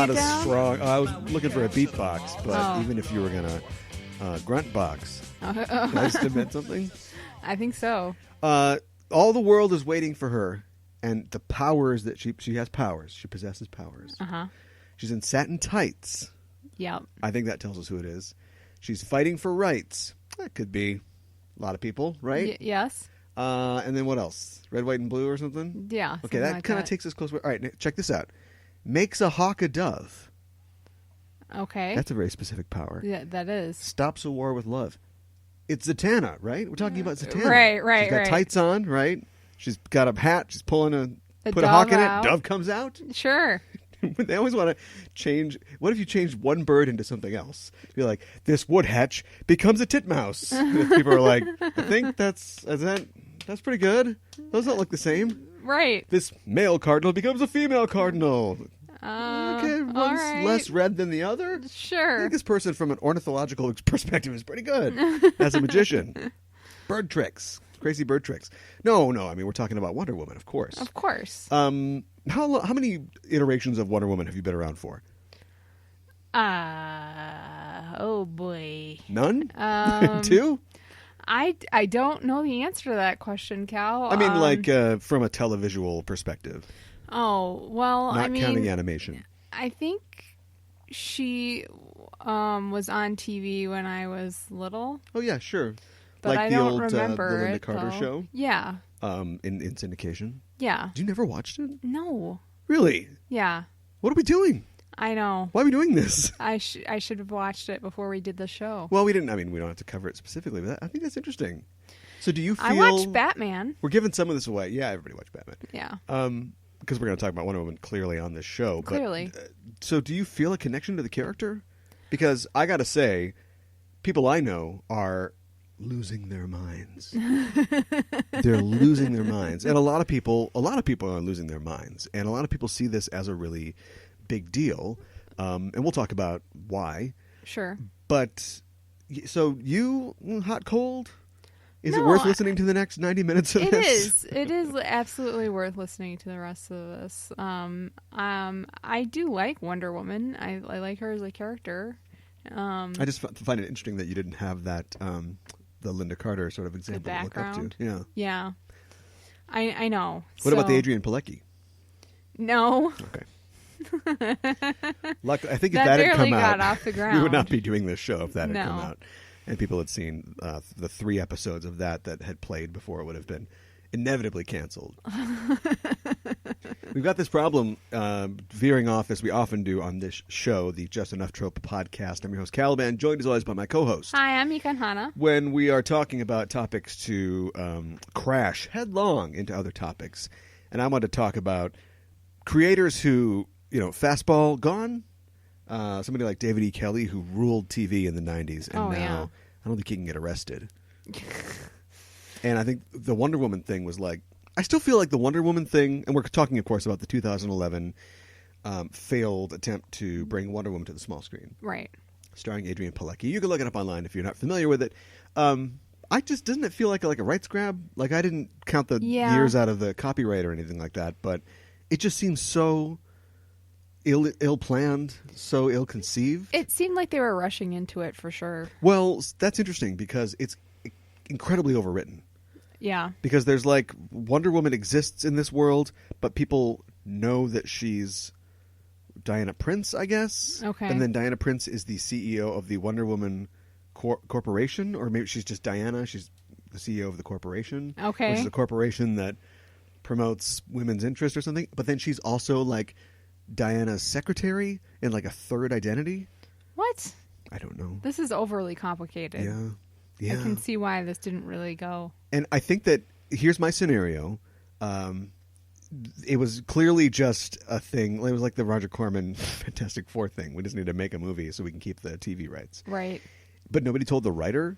not it a down? strong. I was looking for a beatbox, but even if you were gonna grunt box, did I just invent something? I think so. All the world is waiting for her, and the powers that she has powers. She possesses powers. She's in satin tights. Yep. I think that tells us who it is. She's fighting for rights. That could be a lot of people, right? Yes. And then what else? Red, white, and blue or something? Yeah. Okay, that like kind of takes us close. All right, check this out. Makes a hawk a dove. Okay. That's a very specific power. Yeah, that is. Stops a war with love. It's Zatanna, right? We're talking about Zatanna. Right. She's got tights on, right? She's got a hat. She's pulling put a dove hawk in out. it. Dove comes out. Sure. They always want to change. What if you changed one bird into something else? Be like, this woodhatch becomes a titmouse. And people are like, I think that's pretty good. Those don't look the same. Right. This male cardinal becomes a female cardinal. Okay, all one's right. less red than the other. I Sure. think this person, from an ornithological perspective, is pretty good as a magician. Bird tricks, crazy bird tricks. No. I mean, we're talking about Wonder Woman, of course. Of course. How many iterations of Wonder Woman have you been around for? Oh boy. None? Two? I don't know the answer to that question, Cal. I mean, from a televisual perspective. Oh, well, Not I mean, counting animation. I think she was on TV when I was little. Oh, yeah, sure. But like I the don't old remember the Linda it, Carter though. show? Yeah. In syndication? Yeah. You never watched it? No. Really? Yeah. What are we doing? I know. Why are we doing this? I should have watched it before we did the show. Well, we didn't. I mean, we don't have to cover it specifically, but I think that's interesting. So do you feel... I watched Batman. We're giving some of this away. Yeah, everybody watched Batman. Yeah. Because we're going to talk about Wonder Woman clearly on this show. Clearly. But, so do you feel a connection to the character? Because I got to say, people I know are losing their minds. They're losing their minds. And a lot of people are losing their minds. And a lot of people see this as a really big deal. And we'll talk about why. Sure. But, so you, hot, cold? Is it No, worth listening to the next 90 minutes of this? It is absolutely worth listening to the rest of this. I do like Wonder Woman. I like her as a character. I just find it interesting that you didn't have that, the Linda Carter sort of example to look up to. Yeah. Yeah. I know. What about the Adrian Pilecki? No. Okay. I think if That that had barely come got out, off the we would not ground. be doing this show if that had No. come out. And people had seen the 3 episodes of that had played before it would have been inevitably canceled. We've got this problem veering off, as we often do on this show, the Just Enough Trope podcast. I'm your host, Caliban, joined as always by my co-host. Hi, I'm Mikan Hana. When we are talking about topics to crash headlong into other topics, and I want to talk about creators who, fastball gone. Somebody like David E. Kelley, who ruled TV in the 90s, and now I don't think he can get arrested. And I think the Wonder Woman thing was like, I still feel like the Wonder Woman thing, and we're talking, of course, about the 2011 failed attempt to bring Wonder Woman to the small screen. Right. Starring Adrian Pilecki. You can look it up online if you're not familiar with it. Doesn't it feel like a rights grab? Like, I didn't count the years out of the copyright or anything like that, but it just seems so ill-planned, so ill-conceived. It seemed like they were rushing into it for sure. Well, that's interesting because it's incredibly overwritten. Yeah. Because there's like, Wonder Woman exists in this world, but people know that she's Diana Prince, I guess. Okay. And then Diana Prince is the CEO of the Wonder Woman Corporation, or maybe she's just Diana. She's the CEO of the corporation. Okay. Which is a corporation that promotes women's interest or something. But then she's also like Diana's secretary in like a third identity. What? I don't know. This is overly complicated. Yeah. I can see why this didn't really go. And I think that here's my scenario. It was clearly just a thing. It was like the Roger Corman Fantastic Four thing. We just need to make a movie so we can keep the TV rights. Right. But nobody told the writer,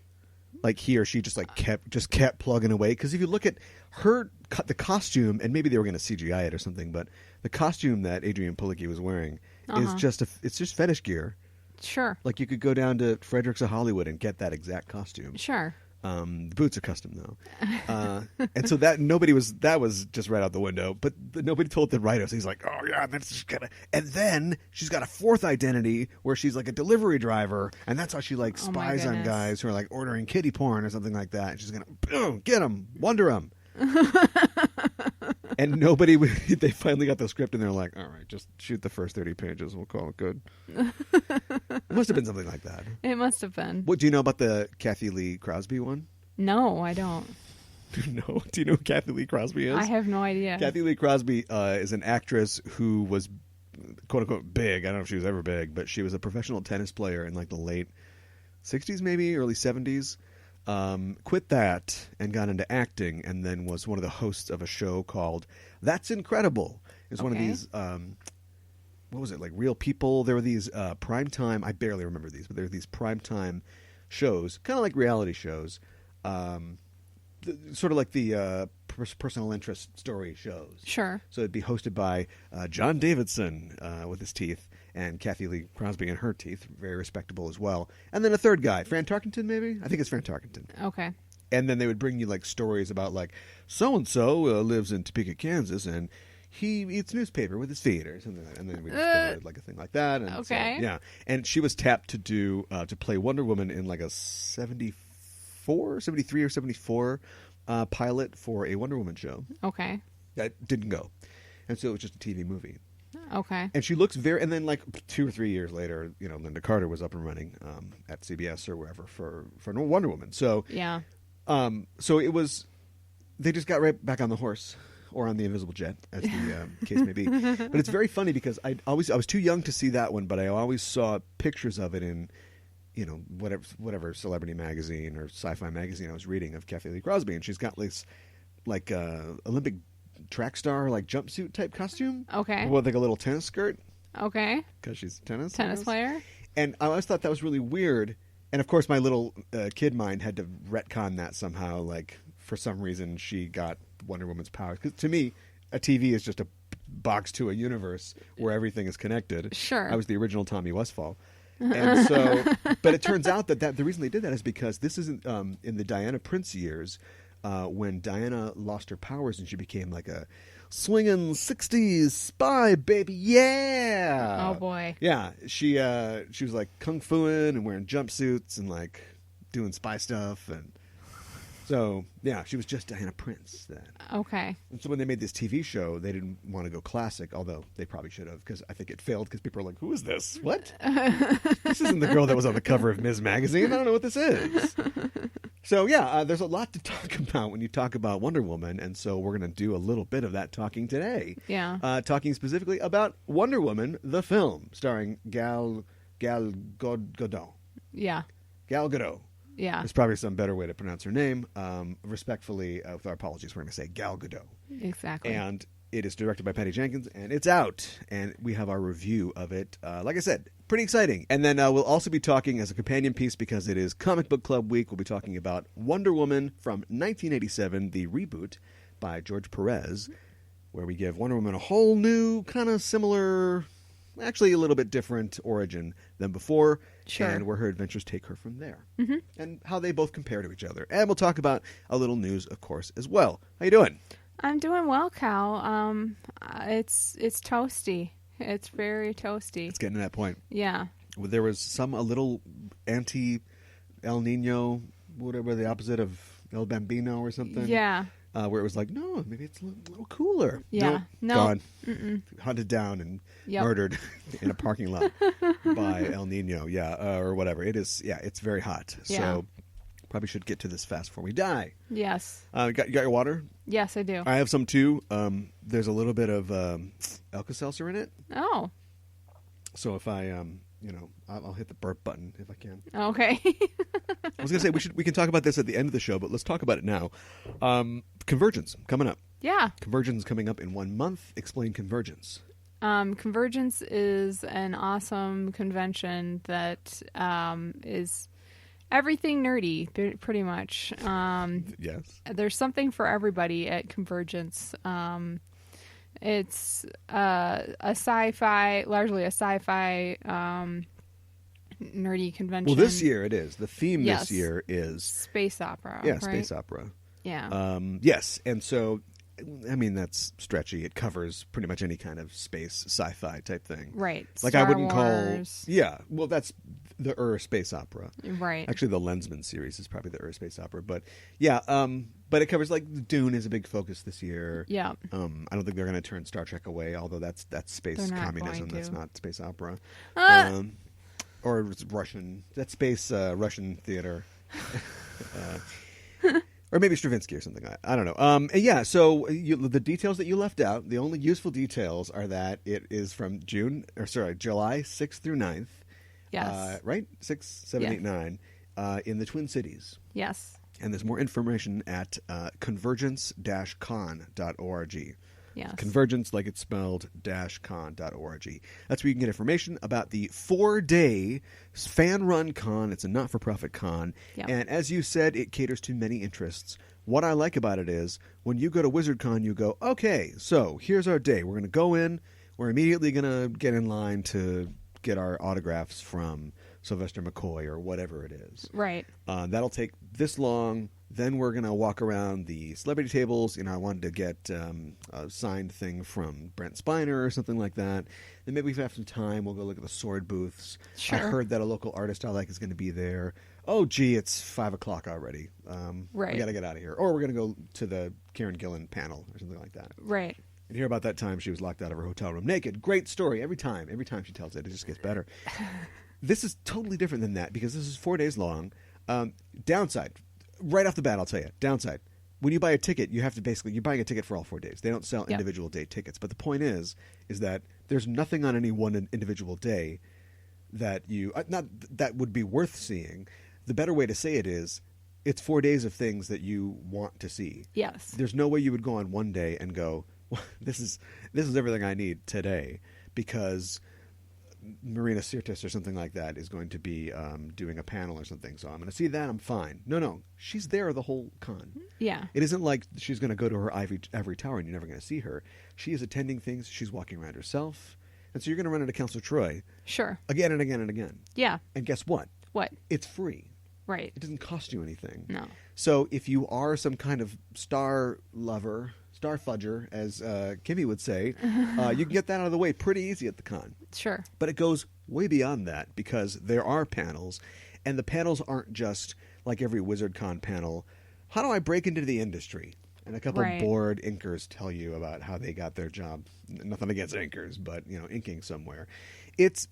like he or she just kept plugging away. Because if you look at the costume, and maybe they were going to CGI it or something, but the costume that Adrian Pilecki was wearing is it's just fetish gear. Sure. Like you could go down to Fredericks of Hollywood and get that exact costume. Sure. The boots are custom though, and so that was just right out the window. But nobody told the writer. So he's like, "Oh yeah, that's just gonna." And then she's got a fourth identity where she's like a delivery driver, and that's how she like spies on guys who are like ordering kiddie porn or something like that. And she's gonna boom, get them, wonder them. And nobody, they finally got the script and they're like, all right, just shoot the first 30 pages. We'll call it good. It must have been something like that. It must have been. What do you know about the Kathy Lee Crosby one? No, I don't. No? Do you know who Kathy Lee Crosby is? I have no idea. Kathy Lee Crosby is an actress who was, quote unquote, big. I don't know if she was ever big, but she was a professional tennis player in like the late 60s, maybe early 70s. Quit that and got into acting, and then was one of the hosts of a show called That's Incredible. It was one of these, what was it, like Real People? There were these primetime, I barely remember these, but there were these primetime shows, kind of like reality shows, sort of like the personal interest story shows. Sure. So it'd be hosted by John Davidson with his teeth, and Kathy Lee Crosby and her teeth, very respectable as well. And then a third guy, Fran Tarkenton, maybe? I think it's Fran Tarkenton. Okay. And then they would bring you like stories about like so-and-so lives in Topeka, Kansas, and he eats newspaper with his feet or something like that. And then we just did like a thing like that. And okay. So, yeah. And she was tapped to do, to play Wonder Woman in like a 73 or 74 pilot for a Wonder Woman show. Okay. That didn't go. And so it was just a TV movie. Okay. And she looks very, and then like 2 or 3 years later, you know, Linda Carter was up and running at CBS or wherever for Wonder Woman. So yeah. So it was, they just got right back on the horse or on the invisible jet, as the case may be. But it's very funny because I was too young to see that one, but I always saw pictures of it in, you know, whatever celebrity magazine or sci-fi magazine I was reading of Kathy Lee Crosby, and she's got this like Olympic track star like jumpsuit type costume. Okay. With like a little tennis skirt. Okay. Because she's tennis player. And I always thought that was really weird. And of course, my little kid mind had to retcon that somehow. Like for some reason, she got Wonder Woman's powers. Because to me, a TV is just a box to a universe where everything is connected. Sure. I was the original Tommy Westphal. And so, but it turns out that the reason they did that is because this isn't in the Diana Prince years. When Diana lost her powers and she became like a swinging 60s spy baby, yeah. Oh boy. Yeah, she was like kung fuing and wearing jumpsuits and like doing spy stuff, and so yeah, she was just Diana Prince then. Okay. And so when they made this TV show, they didn't want to go classic, although they probably should have, because I think it failed because people are like, "Who is this? What? This isn't the girl that was on the cover of Ms. Magazine. I don't know what this is." So yeah, there's a lot to talk about when you talk about Wonder Woman, and so we're going to do a little bit of that talking today. Yeah. Talking specifically about Wonder Woman, the film, starring Gal Gadot. Yeah. Gal Gadot. Yeah. There's probably some better way to pronounce her name. Respectfully, with our apologies, we're going to say Gal Gadot. Exactly. And it is directed by Patty Jenkins, and it's out. And we have our review of it. Like I said, pretty exciting. And then we'll also be talking as a companion piece, because it is Comic Book Club week. We'll be talking about Wonder Woman from 1987, the reboot by George Perez, where we give Wonder Woman a whole new, kind of similar, actually a little bit different origin than before. Sure. And where her adventures take her from there. Mm-hmm. And how they both compare to each other. And we'll talk about a little news, of course, as well. How you doing? I'm doing well, Cal. It's toasty. It's very toasty. It's getting to that point. Yeah. There was a little anti-El Nino, whatever the opposite of El Bambino or something. Yeah. Where it was like, no, maybe it's a little cooler. Yeah. Nope, gone. Mm-mm. Hunted down and murdered in a parking lot by El Nino. Yeah, or whatever. It is, yeah, it's very hot. Yeah. So probably should get to this fast before we die. Yes. You got your water? Yes, I do. I have some too. There's a little bit of Alka-Seltzer in it. Oh. So if I, I'll hit the burp button if I can. Okay. I was going to say we can talk about this at the end of the show, but let's talk about it now. Convergence coming up. Yeah. Convergence coming up in 1 month. Explain Convergence. Convergence is an awesome convention that is everything nerdy, pretty much. Yes. There's something for everybody at Convergence. It's largely a sci-fi nerdy convention. Well, this year it is. The theme Yes. this year is space opera. yeah, right? space opera. Yeah. Yes, and so I mean that's stretchy. It covers pretty much any kind of space sci-fi type thing. Right. Like Star I wouldn't Wars. call yeah. Well, that's the space opera. Right. Actually, the Lensman series is probably the space opera, but yeah. But it covers like Dune is a big focus this year. Yeah. I don't think they're going to turn Star Trek away, although that's space They're not communism. going to. That's not space opera. Ah! Or it's Russian. That's space Russian theater. Or maybe Stravinsky or something. I don't know. Yeah, so the details that you left out, the only useful details are that it is from July 6th through 9th. Yes. Right? 6, 7, Yeah. 8, 9. In the Twin Cities. Yes. And there's more information at convergence-con.org. Yes. Convergence, like it's spelled, -con.org. That's where you can get information about the 4-day fan-run con. It's a not-for-profit con. Yep. And as you said, it caters to many interests. What I like about it is when you go to WizardCon, you go, okay, so here's our day. We're going to go in. We're immediately going to get in line to get our autographs from Sylvester McCoy or whatever it is. Right. That'll take this long. Then we're going to walk around the celebrity tables. I wanted to get a signed thing from Brent Spiner or something like that. Then maybe if we have some time, we'll go look at the sword booths. Sure. I heard that a local artist I like is going to be there. Oh, gee, it's 5 o'clock already. Right. We got to get out of here. Or we're going to go to the Karen Gillan panel or something like that. Right. And hear about that time she was locked out of her hotel room naked. Great story. Every time she tells it, it just gets better. This is totally different than that because this is 4 days long. Downside, right off the bat, I'll tell you. Downside, when you buy a ticket, you have to you're buying a ticket for all 4 days. They don't sell individual day tickets. But the point is that there's nothing on any one individual day that that would be worth seeing. The better way to say it is, it's 4 days of things that you want to see. Yes. There's no way you would go on one day and go, well, this is everything I need today, because Marina Sirtis or something like that is going to be doing a panel or something. So I'm going to see that. I'm fine. No. She's there the whole con. Yeah. It isn't like she's going to go to her ivory tower and you're never going to see her. She is attending things. She's walking around herself. And so you're going to run into Counselor Troy. Sure. Again and again and again. Yeah. And guess what? What? It's free. Right. It doesn't cost you anything. No. So if you are some kind of star lover, star fudger, as Kimmy would say, you can get that out of the way pretty easy at the con. Sure. But it goes way beyond that because there are panels, and the panels aren't just like every WizardCon panel. How do I break into the industry? And a couple Right. bored inkers tell you about how they got their job. Nothing against inkers, but inking somewhere. It's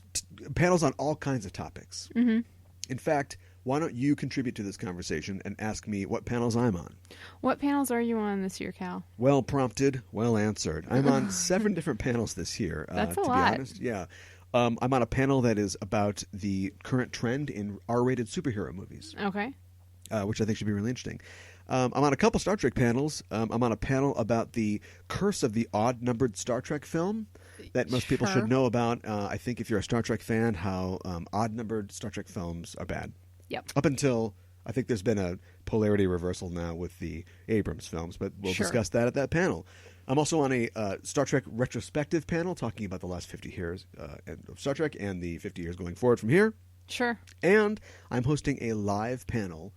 panels on all kinds of topics. Mm-hmm. In fact, why don't you contribute to this conversation and ask me what panels I'm on? What panels are you on this year, Cal? Well prompted, well answered. I'm on 7 different panels this year. That's a to lot. be honest. Yeah. I'm on a panel that is about the current trend in R-rated superhero movies, Okay. which I think should be really interesting. I'm on a couple Star Trek panels. I'm on a panel about the curse of the odd-numbered Star Trek film that most people Sure. should know about. I think if you're a Star Trek fan, how odd-numbered Star Trek films are bad. Yep. Up until, I think there's been a polarity reversal now with the Abrams films, but we'll Sure. discuss that at that panel. I'm also on a Star Trek retrospective panel talking about the last 50 years of Star Trek and the 50 years going forward from here. Sure. And I'm hosting a live panel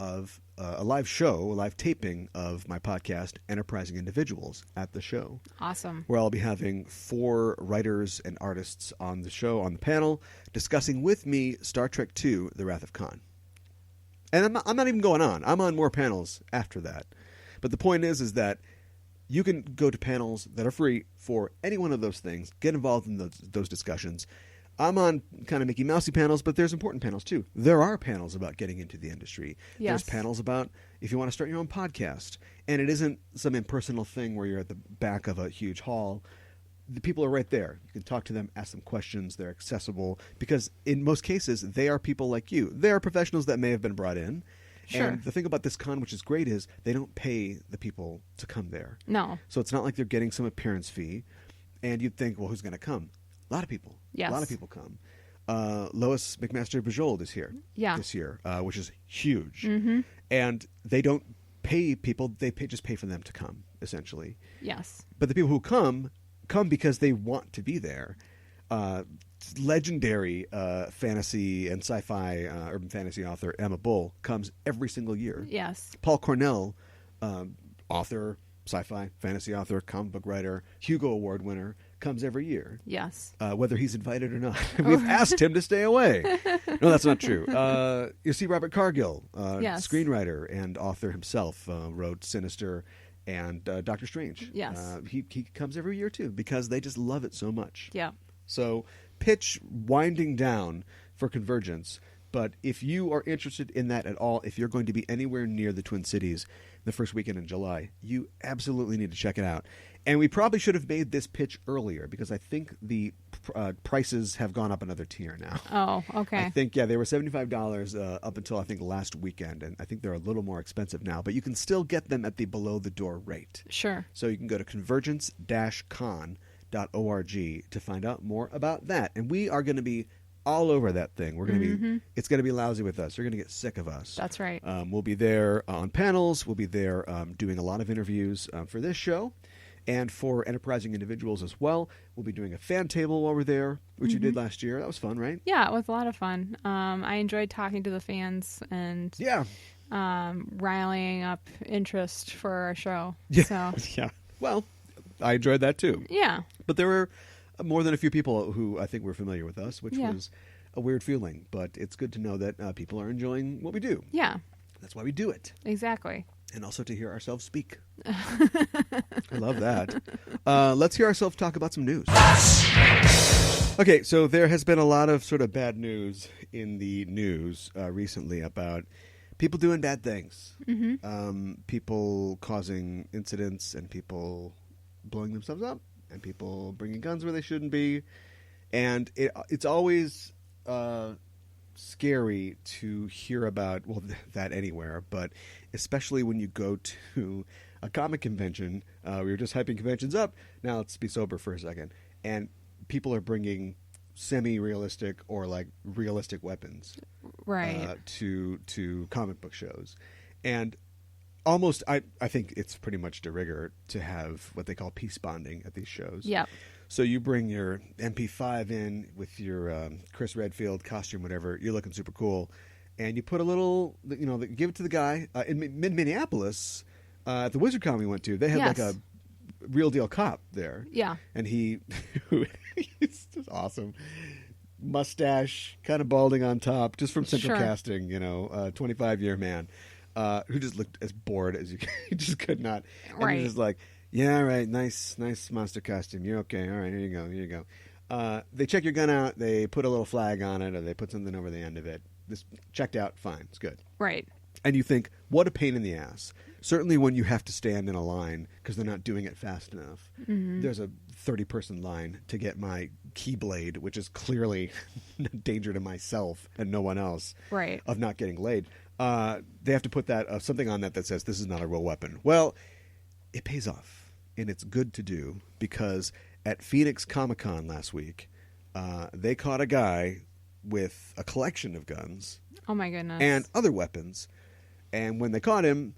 of a live show, a live taping of my podcast, Enterprising Individuals, at the show, Awesome. where I'll be having 4 writers and artists on the show, on the panel, discussing with me Star Trek II, The Wrath of Khan. And I'm not even going on. I'm on more panels after that. But the point is that you can go to panels that are free for any one of those things, get involved in those discussions. I'm on kind of Mickey Mousey panels, but there's important panels too. There are panels about getting into the industry. Yes. There's panels about if you want to start your own podcast. And it isn't some impersonal thing where you're at the back of a huge hall. The people are right there. You can talk to them, ask them questions. They're accessible because in most cases, they are people like you. They are professionals that may have been brought in. Sure. And the thing about this con, which is great, is they don't pay the people to come there. No. So it's not like they're getting some appearance fee. And you'd think, well, who's going to come? A lot of people. Yes. A lot of people come. Lois McMaster-Bujold is here this year, which is huge. Mm-hmm. And they don't pay people. They just pay for them to come, essentially. Yes. But the people who come because they want to be there. legendary fantasy and sci-fi urban fantasy author Emma Bull comes every single year. Yes. Paul Cornell, author, sci-fi fantasy author, comic book writer, Hugo Award winner, comes every year. Yes. Whether he's invited or not. We've asked him to stay away. No, that's not true. You see Robert Cargill, Yes. screenwriter and author himself, wrote Sinister and Doctor Strange. Yes. He comes every year too because they just love it so much. Yeah. So pitch winding down for Convergence. But if you are interested in that at all, if you're going to be anywhere near the Twin Cities the first weekend in July, you absolutely need to check it out. And we probably should have made this pitch earlier because I think the prices have gone up another tier now. Oh, okay. I think, they were $75 up until I think last weekend, and I think they're a little more expensive now, but you can still get them at the below-the-door rate. Sure. So you can go to convergence-con.org to find out more about that. And we are going to be all over that thing. We're going to be, it's going to be lousy with us. You're going to get sick of us. That's right. We'll be there on panels. We'll be there doing a lot of interviews for this show and for enterprising individuals as well. We'll be doing a fan table while we're there, which you did last year. That was fun, right? Yeah, it was a lot of fun. I enjoyed talking to the fans and riling up interest for our show. Yeah. So. Yeah. Well, I enjoyed that too. Yeah. But there were more than a few people who I think were familiar with us, which was a weird feeling. But it's good to know that people are enjoying what we do. Yeah. That's why we do it. Exactly. And also to hear ourselves speak. I love that. Let's hear ourselves talk about some news. Okay, so there has been a lot of sort of bad news in the news recently about people doing bad things. People causing incidents and people blowing themselves up and people bringing guns where they shouldn't be. And it's always scary to hear about, well, that anywhere, but especially when you go to a comic convention. We were just hyping conventions up. Now let's be sober for a second. And people are bringing semi-realistic or like realistic weapons to comic book shows. And almost, I think it's pretty much de rigueur to have what they call peace bonding at these shows. Yeah. So you bring your MP5 in with your Chris Redfield costume, whatever. You're looking super cool. And you put a little, give it to the guy. In Minneapolis, at the WizardCon we went to, they had like a real deal cop there. Yeah. And he's just awesome. Mustache, kind of balding on top, just from Central Casting, 25-year man, who just looked as bored as you can. He just could not. And he's just like, yeah, all right, nice monster costume. You're okay. All right, here you go. They check your gun out. They put a little flag on it, or they put something over the end of it. This checked out, fine, it's good. Right. And you think, what a pain in the ass. Certainly when you have to stand in a line because they're not doing it fast enough. There's a 30-person line to get my Keyblade, which is clearly a danger to myself and no one else, right, of not getting laid. They have to put that something on that says this is not a real weapon. Well, it pays off, and it's good to do because at Phoenix Comic-Con last week, they caught a guy with a collection of guns. Oh my goodness. And other weapons. And when they caught him,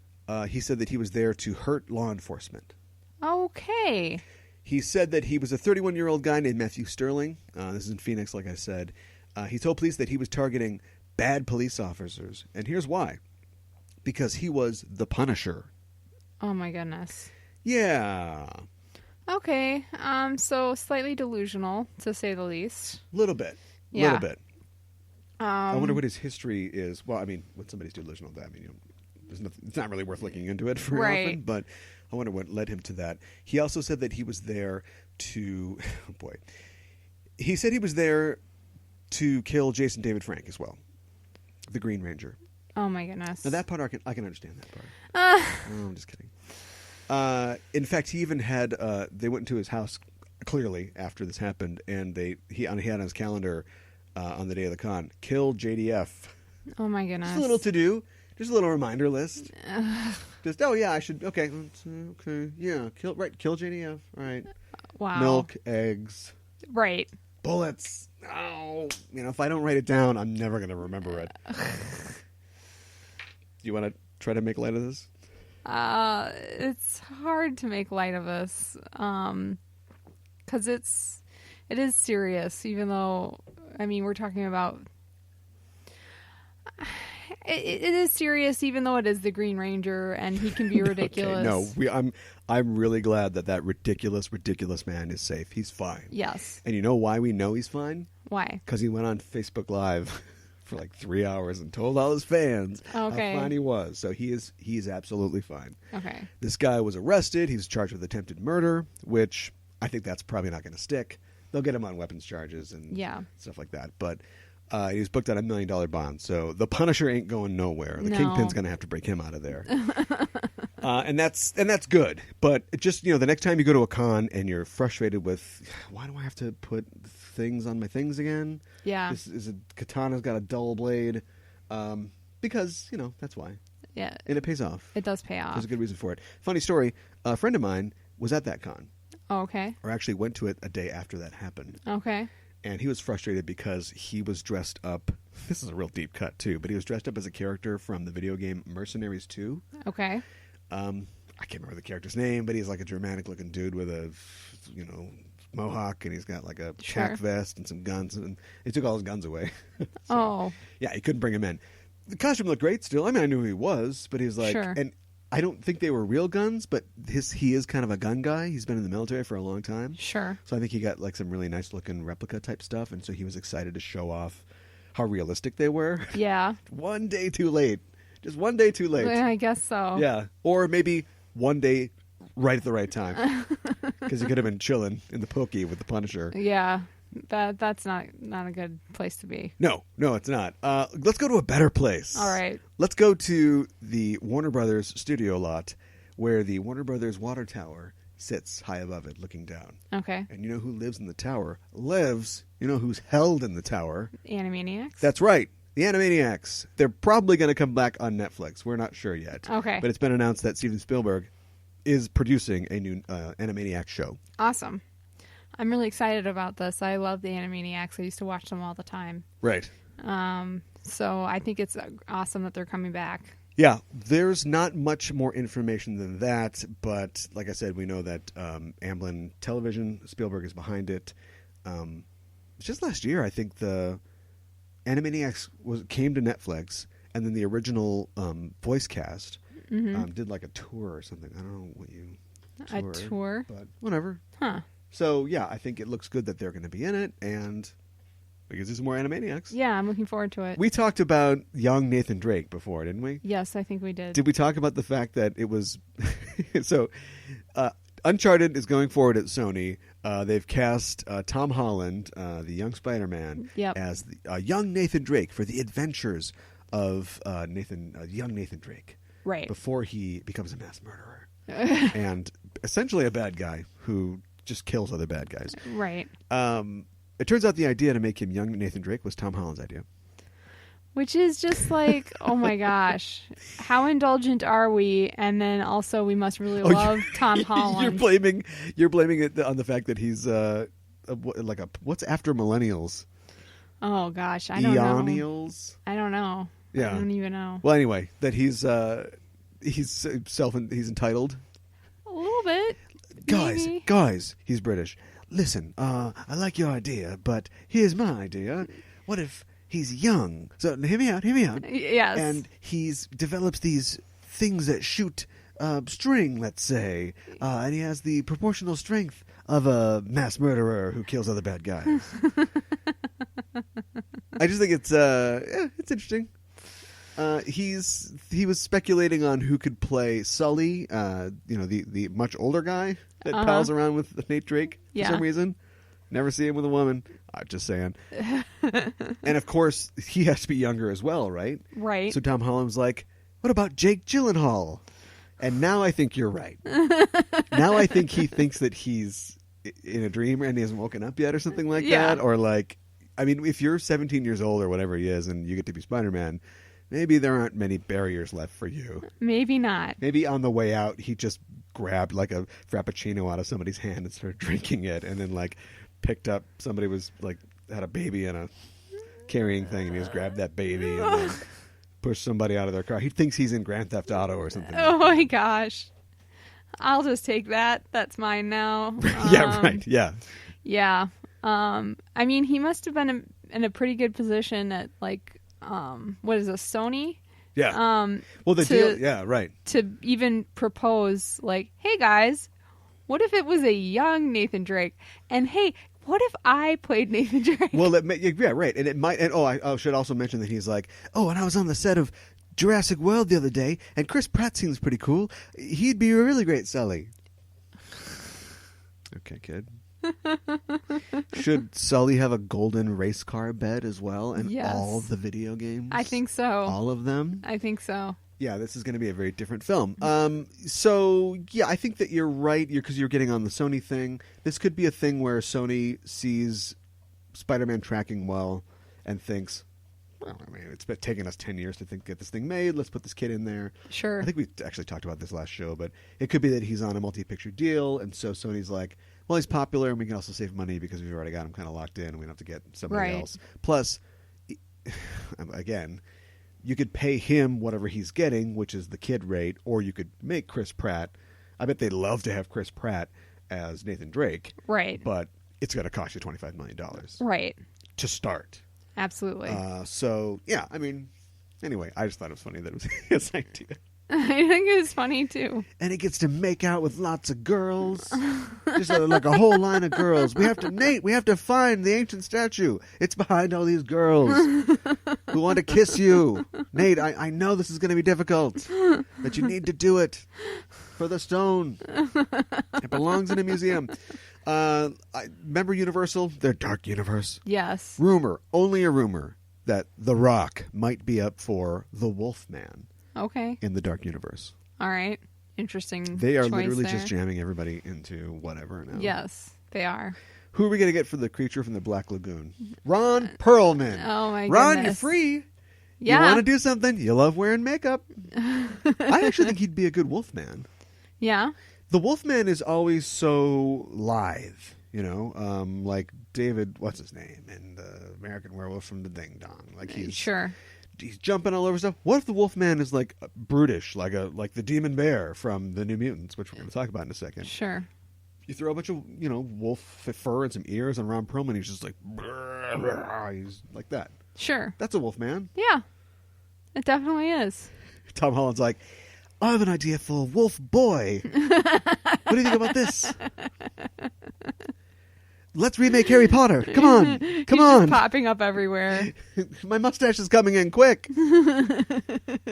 he said that he was there to hurt law enforcement. Okay. He said that he was a 31-year-old guy named Matthew Sterling. This is in Phoenix, like I said. He told police that he was targeting bad police officers. And here's why. Because he was the Punisher. Oh my goodness. Yeah. Okay. So slightly delusional, to say the least. Little bit. Yeah. Little bit. I wonder what his history is. Well, I mean, when somebody's delusional, I mean, there's nothing, it's not really worth looking into it very often, but I wonder what led him to that. He also said that he was there to, oh boy, he said he was there to kill Jason David Frank as well, the Green Ranger. Oh my goodness. Now that part I can understand that part. No, I'm just kidding. In fact, he even had they went into his house clearly after this happened, and he had on his calendar on the day of the con, kill JDF. Oh my goodness. Just a little to do. Just a little reminder list. Just, oh yeah, I should, okay, yeah, kill JDF, all right. Wow. Milk, eggs. Right. Bullets. Oh, if I don't write it down, I'm never going to remember it. Do you want to try to make light of this? It's hard to make light of this, because it's It is serious, even though, I mean, we're talking about... It is serious, even though it is the Green Ranger, and he can be ridiculous. Okay, I'm really glad that ridiculous man is safe. He's fine. Yes. And you know why we know he's fine? Why? Because he went on Facebook Live for like 3 hours and told all his fans how fine he was. So he is absolutely fine. Okay. This guy was arrested. He was charged with attempted murder, which I think that's probably not going to stick. They'll get him on weapons charges and stuff like that. But he was booked on $1 million bond. So the Punisher ain't going nowhere. The Kingpin's going to have to break him out of there. And that's good. But just, the next time you go to a con and you're frustrated with, why do I have to put things on my things again? Yeah. Katana's got a dull blade. Because, that's why. Yeah. And it pays off. It does pay off. There's a good reason for it. Funny story, a friend of mine was at that con. Oh, okay. Or actually went to it a day after that happened. Okay. And he was frustrated because he was dressed up. This is a real deep cut, too. But he was dressed up as a character from the video game Mercenaries 2. Okay. I can't remember the character's name, but he's like a Germanic-looking dude with a, mohawk, and he's got like a tack vest and some guns. And he took all his guns away. Yeah, he couldn't bring him in. The costume looked great still. I mean, I knew who he was, but he was like... Sure. And I don't think they were real guns, but he is kind of a gun guy. He's been in the military for a long time. Sure. So I think he got like some really nice looking replica type stuff, and so he was excited to show off how realistic they were. Yeah. One day too late. Just one day too late. I guess so. Yeah. Or maybe one day right at the right time. Because he could have been chilling in the pokey with the Punisher. Yeah. That's not a good place to be. No, it's not. Let's go to a better place. All right. Let's go to the Warner Brothers studio lot where the Warner Brothers water tower sits high above it looking down. Okay. And you know who lives in the tower? You know who's held in the tower? Animaniacs? That's right. The Animaniacs. They're probably going to come back on Netflix. We're not sure yet. Okay. But it's been announced that Steven Spielberg is producing a new Animaniacs show. Awesome. I'm really excited about this. I love the Animaniacs. I used to watch them all the time. Right. So I think it's awesome that they're coming back. Yeah, there's not much more information than that, but like I said, we know that Amblin Television, Spielberg is behind it. Just last year, I think the Animaniacs came to Netflix, and then the original voice cast did like a tour or something. I don't know what you... A tour? But whatever. Huh. So, yeah, I think it looks good that they're going to be in it, and we can see some more Animaniacs. Yeah, I'm looking forward to it. We talked about young Nathan Drake before, didn't we? Yes, I think we did. Did we talk about the fact that it was... So, Uncharted is going forward at Sony. They've cast Tom Holland, the young Spider-Man, as young Nathan Drake for the adventures of young Nathan Drake. Right. Before he becomes a mass murderer. And essentially a bad guy who... just kills other bad guys. Right. It turns out the idea to make him young Nathan Drake was Tom Holland's idea. Which is just like, oh my gosh, how indulgent are we? And then also we must really love Tom Holland. You're blaming it on the fact that he's what's after millennials? Oh gosh, I don't know. Eonials? I don't know. Yeah. I don't even know. Well, anyway, that he's entitled. A little bit. Guys, he's British. Listen, I like your idea, but here's my idea. What if he's young? So hear me out. Yes. And he's develops these things that shoot string, let's say, and he has the proportional strength of a mass murderer who kills other bad guys. I just think it's interesting. He was speculating on who could play Sully, the much older guy that pals around with Nate Drake for some reason. Never see him with a woman. I'm just saying. And of course, he has to be younger as well, right? Right. So Tom Holland's like, what about Jake Gyllenhaal? And now I think you're right. Now I think he thinks that he's in a dream and he hasn't woken up yet or something like that. Or like, I mean, if you're 17 years old or whatever he is and you get to be Spider-Man, maybe there aren't many barriers left for you. Maybe not. Maybe on the way out, he just grabbed like a Frappuccino out of somebody's hand and started drinking it, and then like picked up somebody was like had a baby in a carrying thing, and he just grabbed that baby and then pushed somebody out of their car. He thinks he's in Grand Theft Auto or something. Oh my gosh. I'll just take that. That's mine now. Yeah, right. Yeah. Yeah. I mean, he must have been in a pretty good position at like, what is it, Sony? Yeah. Well, the deal, yeah, right. To even propose, like, hey guys, what if it was a young Nathan Drake? And hey, what if I played Nathan Drake? Well, yeah, right. And it might, and I should also mention that he's like, and I was on the set of Jurassic World the other day, and Chris Pratt seems pretty cool. He'd be a really great Sully. Okay, kid. Should Sully have a golden race car bed as well in all of the video games? I think so. All of them? I think so. Yeah, this is going to be a very different film. So, yeah, I think that you're right because you're getting on the Sony thing. This could be a thing where Sony sees Spider-Man tracking well and thinks, well, I mean, it's been taking us 10 years to get this thing made. Let's put this kid in there. Sure. I think we actually talked about this last show, but it could be that he's on a multi-picture deal, and so Sony's like, well, he's popular, and we can also save money because we've already got him kind of locked in, and we don't have to get somebody else. Plus, again, you could pay him whatever he's getting, which is the kid rate, or you could make Chris Pratt. I bet they'd love to have Chris Pratt as Nathan Drake. Right. But it's going to cost you $25 million. Right. To start. Absolutely. So, yeah, I mean, anyway, I just thought it was funny that it was his idea. I think it was funny, too. And he gets to make out with lots of girls. Just like a whole line of girls. We have to find the ancient statue. It's behind all these girls who want to kiss you. Nate, I know this is going to be difficult, but you need to do it for the stone. It belongs in a museum. Remember Universal? Their Dark Universe? Yes. Only a rumor, that The Rock might be up for the Wolfman. Okay. In the Dark Universe. All right. Interesting. They are choice literally there. just jamming everybody into whatever now. Yes, they are. Who are we going to get for the creature from the Black Lagoon? Ron Perlman. Oh, my Ron, goodness. you're free. Yeah. You want to do something? You love wearing makeup. I actually think he'd be a good Wolfman. Yeah. The Wolfman is always so lithe, you know, like David, what's his name, in the American Werewolf from the Ding Dong. Like he's jumping all over stuff. What if the Wolfman is like brutish, like the demon bear from the New Mutants, which we're going to talk about in a second? Sure. You throw a bunch of, wolf fur and some ears on Ron Perlman, he's just like, he's like that. Sure. That's a Wolfman. Yeah, it definitely is. Tom Holland's like, I have an idea for Wolf Boy. What do you think about this? Let's remake Harry Potter. Come on. Come on. Just popping up everywhere. My mustache is coming in quick.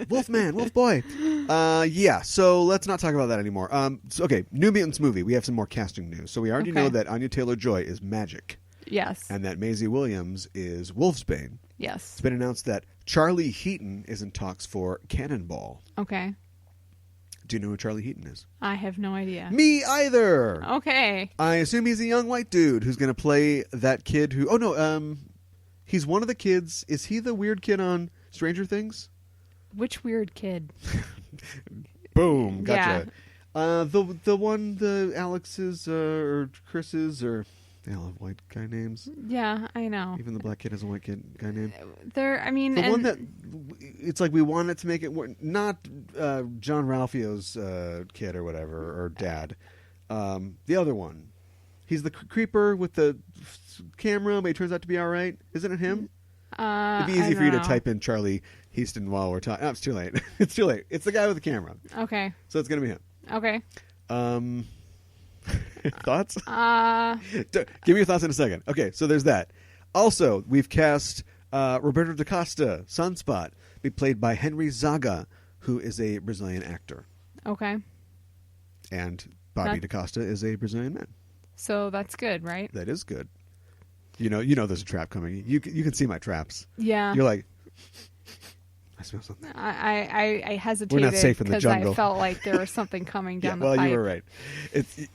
Wolfman, Wolf Boy. Yeah, so let's not talk about that anymore. Okay, New Mutants movie. We have some more casting news. So we already know that Anya Taylor-Joy is Magic. Yes. And that Maisie Williams is Wolfsbane. Yes. It's been announced that Charlie Heaton is in talks for Cannonball. Okay. Do you know who Charlie Heaton is? I have no idea. Me either. Okay. I assume he's a young white dude who's going to play that kid who... Oh, no. He's one of the kids. Is he the weird kid on Stranger Things? Which weird kid? Boom. Gotcha. Yeah. The one, the Alex's or Chris's or... They all have white guy names. Yeah, I know. Even the black kid has a white guy name. The one that... It's like we wanted to make it... Not John Ralphio's kid or whatever, or dad. The other one. He's the creeper with the camera, but he turns out to be all right. Isn't it him? It'd be easy for you to type in Charlie Heaston while we're talking. Oh, it's too late. It's too late. It's the guy with the camera. Okay. So it's going to be him. Okay. Thoughts? Give me your thoughts in a second. Okay, so there's that. Also, we've cast Roberto da Costa, Sunspot, be played by Henry Zaga, who is a Brazilian actor. Okay. And Bobby da Costa is a Brazilian man. So that's good, right? That is good. You know there's a trap coming. You can see my traps. Yeah. You're like... I smell something. I hesitated. We're not safe in the jungle. Because I felt like there was something coming down the pipe. Well, you were right.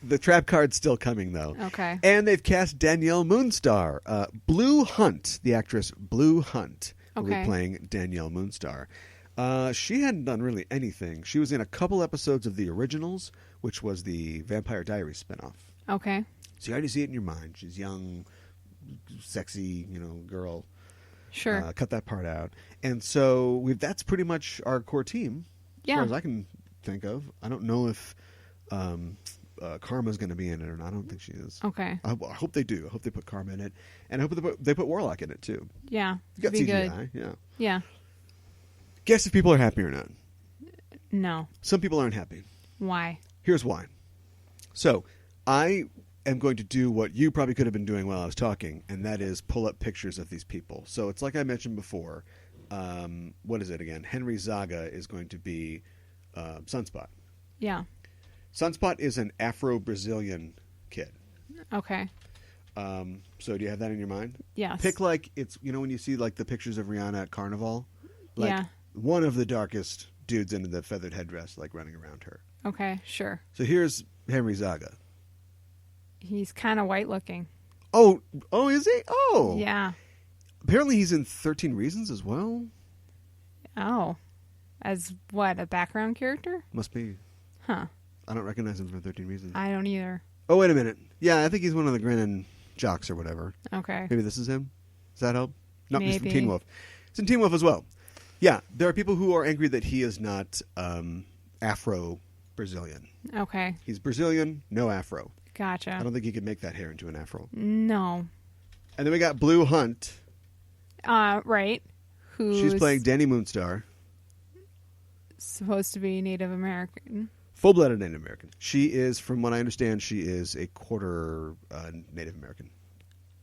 The trap card's still coming, though. Okay. And they've cast Danielle Moonstar. Blue Hunt, the actress Blue Hunt, will be playing Danielle Moonstar. She hadn't done really anything. She was in a couple episodes of The Originals, which was the Vampire Diaries spinoff. Okay. So you already see it in your mind. She's young, sexy, girl. Sure. Cut that part out. And so that's pretty much our core team, as far as I can think of. I don't know if Karma's going to be in it or not. I don't think she is. Okay. I hope they do. I hope they put Karma in it, and I hope they put Warlock in it too. Yeah. You got be CGI. good. Yeah. Yeah. Guess if people are happy or not. No. Some people aren't happy. Why? Here's why. So, I am going to do what you probably could have been doing while I was talking, and that is pull up pictures of these people. So it's like I mentioned before. What is it again? Henry Zaga is going to be Sunspot. Yeah. Sunspot is an Afro-Brazilian kid. Okay. So do you have that in your mind? Yes. Pick like it's when you see like the pictures of Rihanna at Carnival, like yeah. one of the darkest dudes in the feathered headdress, like running around her. Okay, sure. So here's Henry Zaga. He's kind of white looking. Oh, is he? Oh, yeah. Apparently he's in 13 Reasons as well. Oh, as what, a background character? Must be. Huh. I don't recognize him from 13 Reasons. I don't either. Oh, wait a minute. Yeah, I think he's one of the grinning jocks or whatever. Okay. Maybe this is him. Does that help? No, Maybe. he's from Teen Wolf. He's in Teen Wolf as well. Yeah, there are people who are angry that he is not Afro-Brazilian. Okay. He's Brazilian, no Afro. Gotcha. I don't think he could make that hair into an Afro. No. And then we got Blue Hunt. Right. She's playing Danny Moonstar. Supposed to be Native American. Full-blooded Native American. She is, from what I understand, she is a quarter Native American.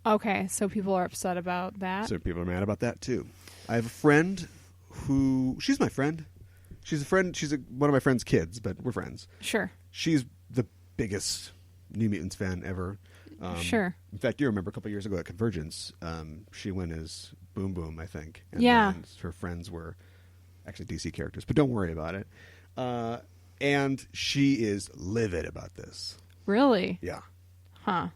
Okay, so people are upset about that. So people are mad about that, too. I have a friend who... She's my friend. She's a friend. She's one of my friend's kids, but we're friends. Sure. She's the biggest New Mutants fan ever. Sure. In fact, you remember a couple years ago at Convergence, she went as Boom Boom, I think. And yeah. then her friends were actually DC characters, but don't worry about it. And she is livid about this. Really? Yeah. Huh.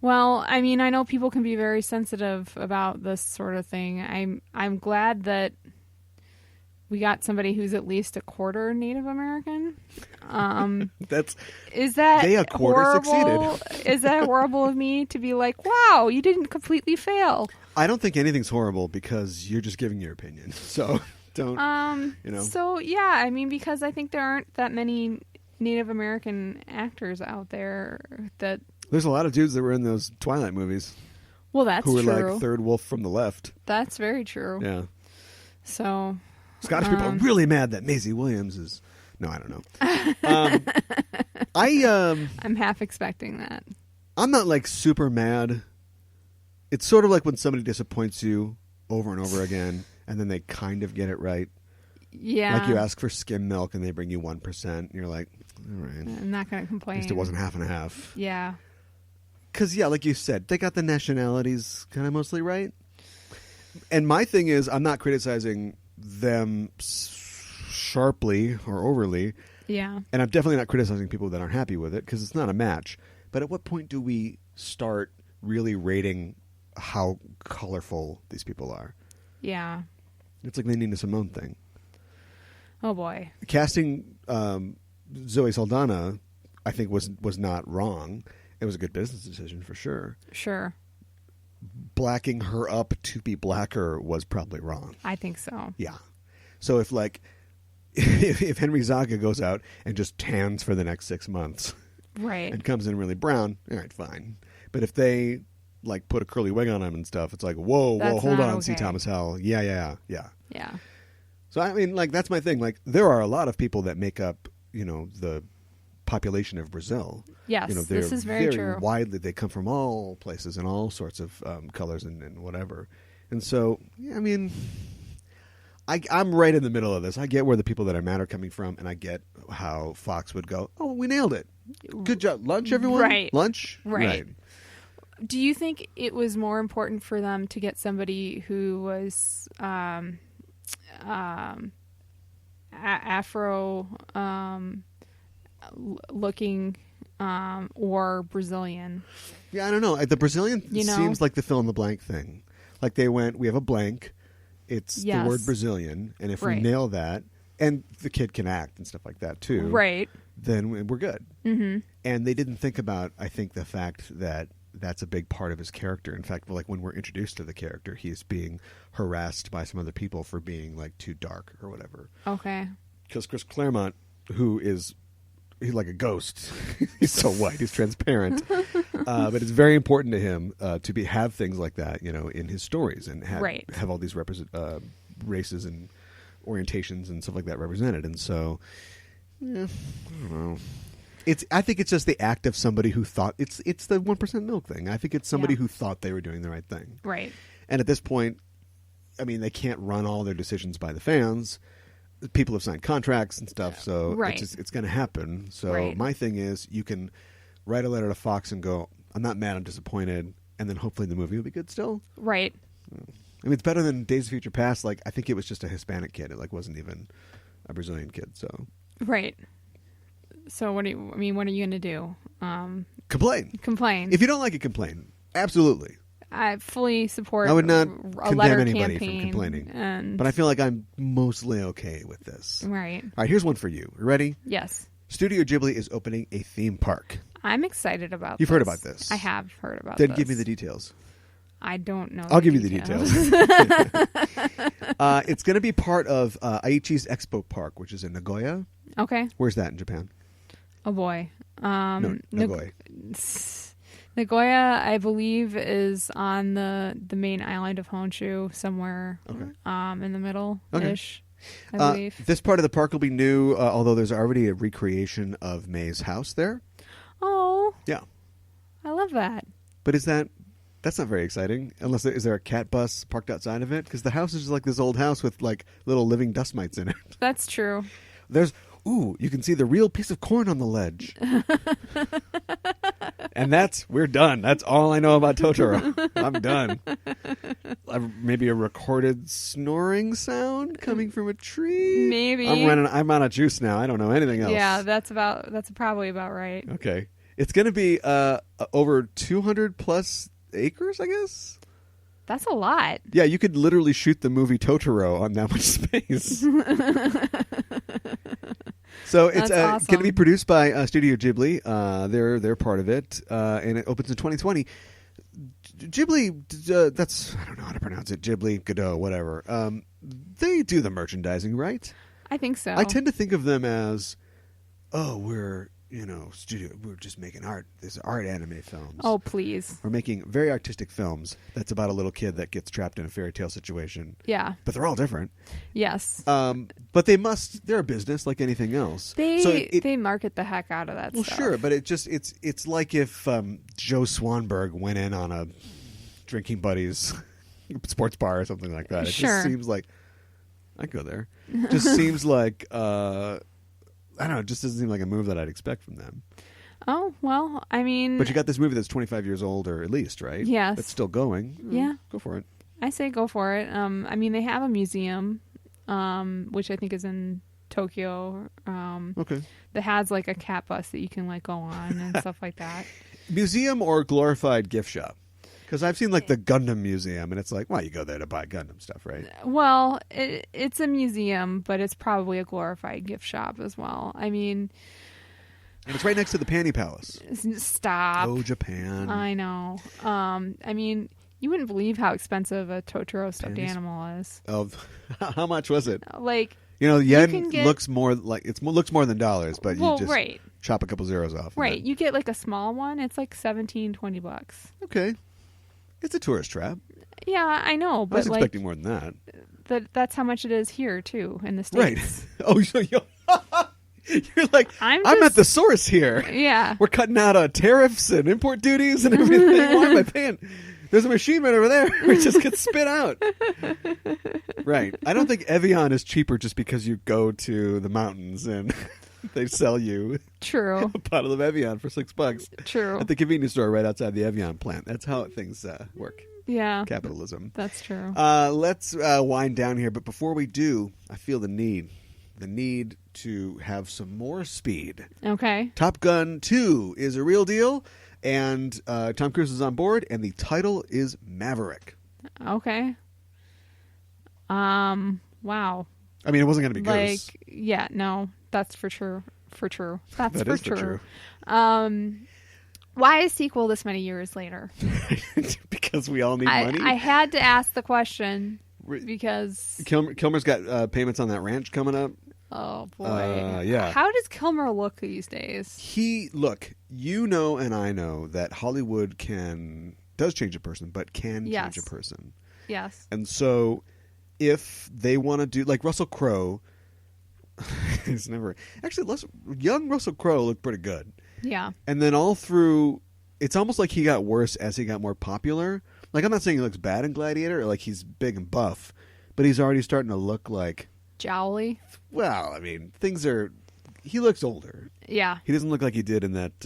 Well, I mean, I know people can be very sensitive about this sort of thing. I'm glad that we got somebody who's at least a quarter Native American. Is that they a quarter horrible? succeeded. Is that horrible of me to be like, wow, you didn't completely fail? I don't think anything's horrible because you're just giving your opinion. So don't, So, yeah, I mean, because I think there aren't that many Native American actors out there that... There's a lot of dudes that were in those Twilight movies. Well, that's true. Who were true. like third wolf from the left. That's very true. Yeah. So... Scottish people are really mad that Maisie Williams is... No, I don't know. I'm half expecting that. I'm not like super mad. It's sort of like when somebody disappoints you over and over again, and then they kind of get it right. Yeah. Like you ask for skim milk and they bring you 1%, and you're like, all right. I'm not going to complain. At least it wasn't half and a half. Yeah. Because, yeah, like you said, they got the nationalities kind of mostly right. And my thing is, I'm not criticizing them sharply or overly. Yeah. And I'm definitely not criticizing people that aren't happy with it because it's not a match. But at what point do we start really rating how colorful these people are? Yeah. It's like the Nina Simone thing. Oh, boy. Casting Zoe Saldana, I think, was not wrong. It was a good business decision for sure. Sure. Blacking her up to be blacker was probably wrong. I think so. Yeah. So if Henry Zaga goes out and just tans for the next 6 months, right, and comes in really brown, all right, fine. But if they like put a curly wig on him and stuff, it's like, whoa, hold on, C. Thomas Howell. Yeah. So I mean, like that's my thing. Like there are a lot of people that make up, the population of Brazil. Yes, this is very true. Widely, they come from all places and all sorts of colors and whatever. And so, yeah, I mean, I'm right in the middle of this. I get where the people that are mad are coming from, and I get how Fox would go, oh, we nailed it. Good job. Lunch, everyone? Right. Lunch? Right. Do you think it was more important for them to get somebody who was Afro looking or Brazilian? Yeah, I don't know. The Brazilian seems like the fill in the blank thing. Like they went, we have a blank. It's the word Brazilian. And if we nail that, and the kid can act and stuff like that too. Right. Then we're good. Mm-hmm. And they didn't think about, I think, the fact that that's a big part of his character. In fact, like when we're introduced to the character, he's being harassed by some other people for being like too dark or whatever. Okay. Because Chris Claremont, who is he's like a ghost. He's so white. He's transparent. But it's very important to him to have things like that, in his stories and have all these races and orientations and stuff like that represented. And so, I don't know. I think it's just the act of somebody who thought it's the 1% milk thing. I think it's somebody who thought they were doing the right thing. Right. And at this point, I mean, they can't run all their decisions by the fans. People have signed contracts and stuff, so it's going to happen. So my thing is, you can write a letter to Fox and go, I'm not mad, I'm disappointed, and then hopefully the movie will be good still. Right. I mean, it's better than Days of Future Past. Like, I think it was just a Hispanic kid. It wasn't even a Brazilian kid. So right. So what are you going to do? Complain. If you don't like it, complain. Absolutely. I fully support. I would not a condemn anybody from complaining, but I feel like I'm mostly okay with this. Right. All right. Here's one for you. Ready? Yes. Studio Ghibli is opening a theme park. I'm excited about. You've heard about this. I have heard about. Then give me the details. I don't know. I'll give you the details. It's going to be part of Aichi's Expo Park, which is in Nagoya. Okay. Where's that in Japan? Oh boy. No, Nagoya. Nagoya, I believe, is on the main island of Honshu, somewhere in the middle-ish, I believe. This part of the park will be new, although there's already a recreation of May's house there. Oh. Yeah. I love that. But that's not very exciting, is there a cat bus parked outside of it? Because the house is just like this old house with like little living dust mites in it. That's true. You can see the real piece of corn on the ledge. And we're done. That's all I know about Totoro. I'm done. Maybe a recorded snoring sound coming from a tree? Maybe. I'm out of juice now. I don't know anything else. Yeah, that's probably about right. Okay. It's going to be over 200 plus acres, I guess? That's a lot. Yeah, you could literally shoot the movie Totoro on that much space. So it's going to be produced by Studio Ghibli. They're part of it, and it opens in 2020. Ghibli, I don't know how to pronounce it. Ghibli, Godot, whatever. They do the merchandising, right? I think so. I tend to think of them as, we're studio. We're just making art. There's art anime films. Oh, please. We're making very artistic films that's about a little kid that gets trapped in a fairy tale situation. Yeah. But they're all different. Yes. But they're a business like anything else. They market the heck out of that stuff. Well, sure, but it's like if Joe Swanberg went in on a drinking buddies sports bar or something like that. It just seems like I'd go there. It just seems like I don't know, it just doesn't seem like a move that I'd expect from them. Oh, well, I mean... But you got this movie that's 25 years old, or at least, right? Yes. That's still going. Yeah. Go for it. I say go for it. I mean, they have a museum, which I think is in Tokyo. Okay. That has, like, a cat bus that you can, like, go on and stuff like that. Museum or glorified gift shop? Because I've seen, like, the Gundam Museum, and it's like, well, you go there to buy Gundam stuff, right? Well, it's a museum, but it's probably a glorified gift shop as well. I mean... And it's right next to the Panty Palace. Stop. Oh, Japan. I know. I mean, you wouldn't believe how expensive a Totoro stuffed animal is. How much was it? Like... yen looks more like... looks more than dollars, but you just chop a couple zeros off. Right. You get, like, a small one, it's like $17-20. Okay. It's a tourist trap. Yeah, I know, but I was expecting more than that. That's how much it is here too in the States. Right. Oh, so you're like, I'm at the source here. Yeah. We're cutting out tariffs and import duties and everything. Why am I paying? There's a machine right over there. It just gets spit out. Right. I don't think Evian is cheaper just because you go to the mountains and they sell you a bottle of Evian for $6. True. At the convenience store right outside the Evian plant. That's how things work. Yeah. Capitalism. That's true. Let's wind down here. But before we do, I feel the need to have some more speed. Okay. Top Gun 2 is a real deal, and Tom Cruise is on board, and the title is Maverick. Okay. Wow. I mean, it wasn't going to be Goose. Yeah, no, that's for true. That's that for is true. For true. Why a sequel this many years later? Because we all need money? I had to ask the question because... Kilmer's got payments on that ranch coming up. Oh boy. Yeah. How does Kilmer look these days? You know, and I know that Hollywood does change a person, but can change a person. Yes. And so, if they want to do like Russell Crowe, young Russell Crowe looked pretty good. Yeah. And then all through, it's almost like he got worse as he got more popular. Like, I'm not saying he looks bad in Gladiator, or like he's big and buff, but he's already starting to look like jowly. Well, I mean, he looks older. Yeah. He doesn't look like he did in that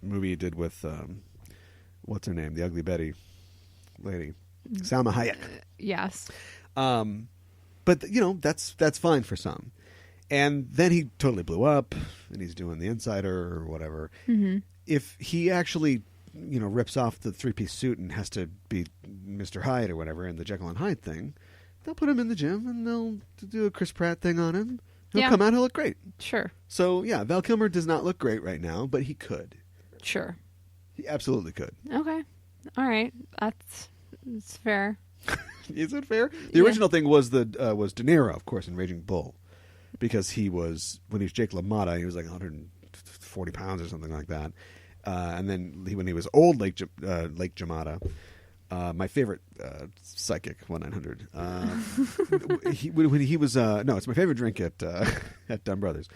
movie he did with, what's her name? The Ugly Betty lady. Salma Hayek. Yes. But, that's fine for some. And then he totally blew up, and he's doing The Insider or whatever. Mm-hmm. If he actually, rips off the three-piece suit and has to be Mr. Hyde or whatever in the Jekyll and Hyde thing, they'll put him in the gym and they'll do a Chris Pratt thing on him. He'll come out, he'll look great. Sure. So, yeah, Val Kilmer does not look great right now, but he could. Sure. He absolutely could. Okay. All right. That's fair. Is it fair? The original thing was De Niro, of course, in Raging Bull. Because when he was Jake LaMotta, he was like 140 pounds or something like that. And then when he was old Lake Jamada, my favorite psychic, 1-900. When he was it's my favorite drink at Dunn Brothers.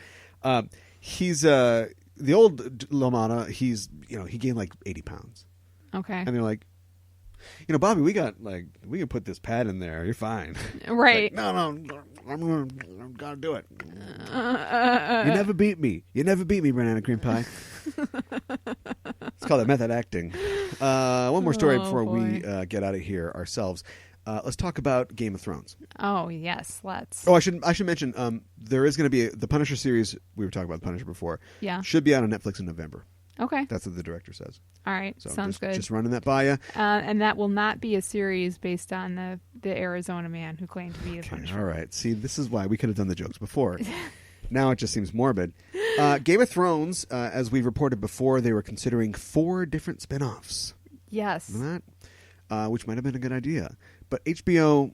He's the old LaMotta. He gained like 80 pounds. Okay. And they're like, Bobby, we can put this pad in there. You're fine. Right. Like, no, I'm gonna do it. You never beat me. Banana cream pie. It's called method acting. One more story before we get out of here ourselves. Let's talk about Game of Thrones. Oh yes, let's. Oh, I should mention there is going to be the Punisher series. We were talking about the Punisher before. Yeah. Should be out on Netflix in November. Okay. That's what the director says. All right. So Sounds good. Just running that by you. And that will not be a series based on the Arizona man who claimed to be the Punisher. All right. See, this is why we could have done the jokes before. Now it just seems morbid. Game of Thrones, as we reported before, they were considering 4 different spinoffs. Yes. Remember that? Which might have been a good idea. But HBO,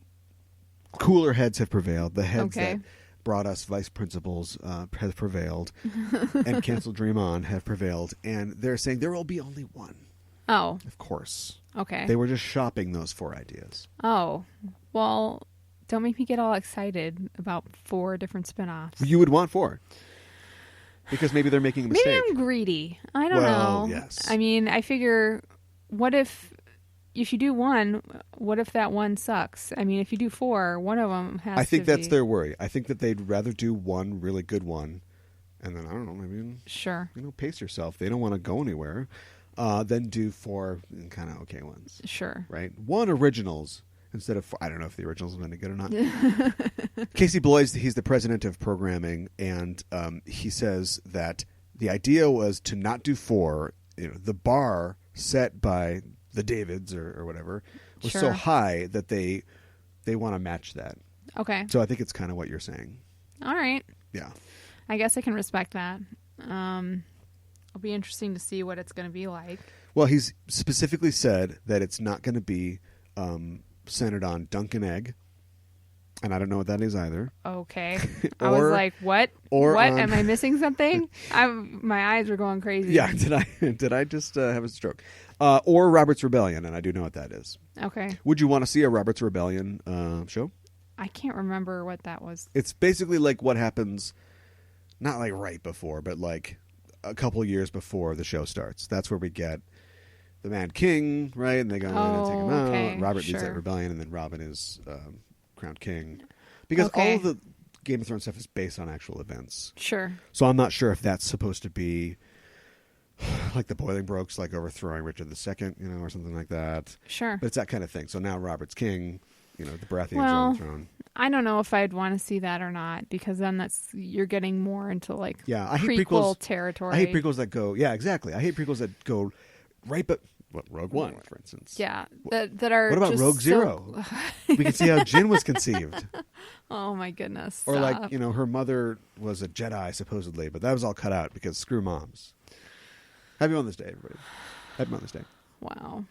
cooler heads have prevailed. The heads that brought us vice principals have prevailed. And Cancel Dream On have prevailed. And they're saying there will be only one. Oh. Of course. Okay. They were just shopping those 4 ideas. Oh. Well, don't make me get all excited about 4 different spinoffs. You would want 4. Because maybe they're making a mistake. Maybe I'm greedy. I don't know. Yes. I mean, I figure, what if you do 1, what if that 1 sucks? I mean, if you do 4, one of them has to I think that's be... their worry. I think that they'd rather do 1 really good one, and then, I don't know, maybe... Sure. Pace yourself. They don't want to go anywhere. Then do 4 kind of okay ones. Sure. Right? 1 originals instead of 4. I don't know if the originals have been any good or not. Casey Bloys, he's the president of programming, and he says that the idea was to not do 4. The bar set by the Davids or whatever was so high that they want to match that. Okay. So I think it's kind of what you're saying. All right. Yeah. I guess I can respect that. It'll be interesting to see what it's going to be like. Well, he's specifically said that it's not going to be centered on Dunk and Egg. And I don't know what that is either. Okay. I was like, what? Am I missing something? My eyes were going crazy. Yeah. Did I just have a stroke? Or Robert's Rebellion, and I do know what that is. Okay. Would you want to see a Robert's Rebellion show? I can't remember what that was. It's basically like what happens, not like right before, but like a couple years before the show starts. That's where we get the Mad King, right? And they go in and take him out. Robert leads that rebellion, and then Robin is crowned king. Because all of the Game of Thrones stuff is based on actual events. Sure. So I'm not sure if that's supposed to be like the Bolingbroke's, like overthrowing Richard II, or something like that. Sure. But it's that kind of thing. So now Robert's king, the Baratheons are on the throne. I don't know if I'd want to see that or not, because then you're getting more into I hate prequel territory. I hate prequels that go, exactly. I hate prequels that go right, but Rogue One, for instance. Yeah, that are. What about just Rogue Zero? We can see how Jyn was conceived. Oh my goodness! Or her mother was a Jedi supposedly, but that was all cut out because screw moms. Happy Mother's Day, everybody. Happy Mother's Day. Wow.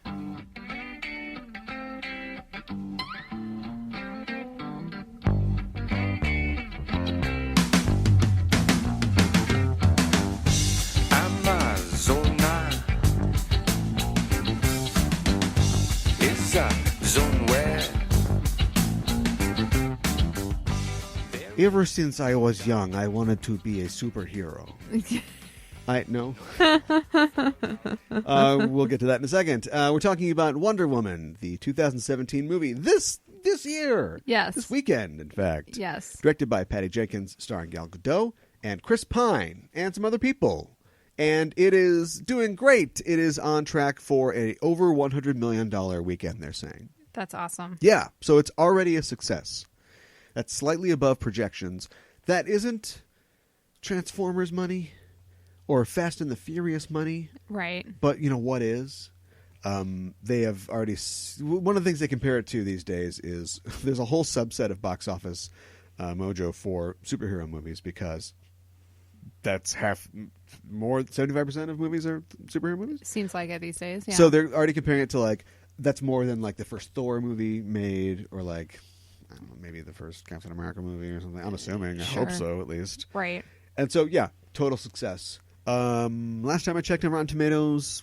Ever since I was young, I wanted to be a superhero. No. We'll get to that in a second. We're talking about Wonder Woman, the 2017 movie. This year. Yes. This weekend, in fact. Yes. Directed by Patty Jenkins, starring Gal Gadot and Chris Pine and some other people. And it is doing great. It is on track for a over $100 million weekend, they're saying. That's awesome. Yeah. So it's already a success. That's slightly above projections. That isn't Transformers money or Fast and the Furious money. Right. But you know what is? They have already... One of the things they compare it to these days is there's a whole subset of box office mojo for superhero movies because that's more 75% of movies are superhero movies. Seems like it these days, yeah. So they're already comparing it to like, that's more than like the first Thor movie made or like... I don't know, maybe the first Captain America movie or something. I'm assuming. Sure. I hope so, at least. Right. And so, yeah, total success. Last time I checked on Rotten Tomatoes,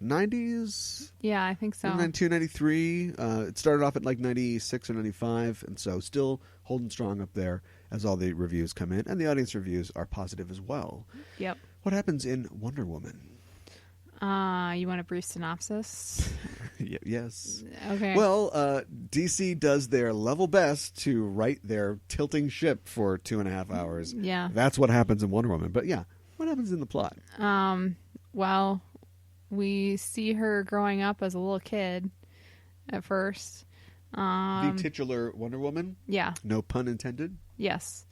90s? Yeah, I think so. 92, 93. It started off at like 96 or 95, and so still holding strong up there as all the reviews come in. And the audience reviews are positive as well. Yep. What happens in Wonder Woman? You want a brief synopsis? Yes. Okay. Well, DC does their level best to right their tilting ship for 2.5 hours. Yeah. That's what happens in Wonder Woman. But yeah, what happens in the plot? Well, we see her growing up as a little kid at first. The titular Wonder Woman? Yeah. No pun intended? Yes.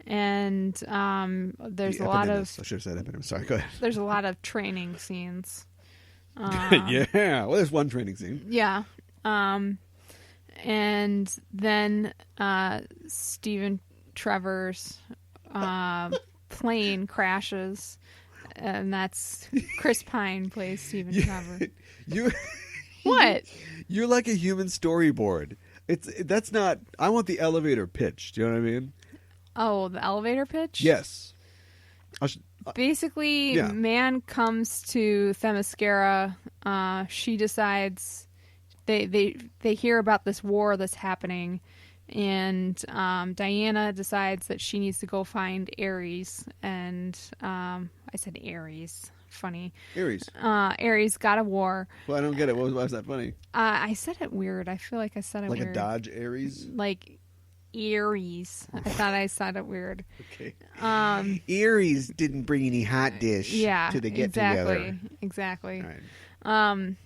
And there's The a lot of... I should have said eponymous. Sorry, go ahead. There's a lot of training scenes. Yeah. Well, there's one training scene. Yeah. And then Stephen Trevor's plane crashes, and that's Chris Pine plays Stephen Trevor. What? You're like a human storyboard. That's not... I want the elevator pitch. Do you know what I mean? Oh, the elevator pitch? Yes. Basically, yeah. Man comes to Themyscira. She decides they hear about this war that's happening, and Diana decides that she needs to go find Ares. And I said Ares. Funny. Ares. Ares got a war. Well, I don't get it. Why was that funny? I said it weird. I feel like I said it like weird. Like a Dodge Ares? Like Aries. I thought I said it weird. Okay. Aries didn't bring any hot dish to the get-together. Exactly. Right.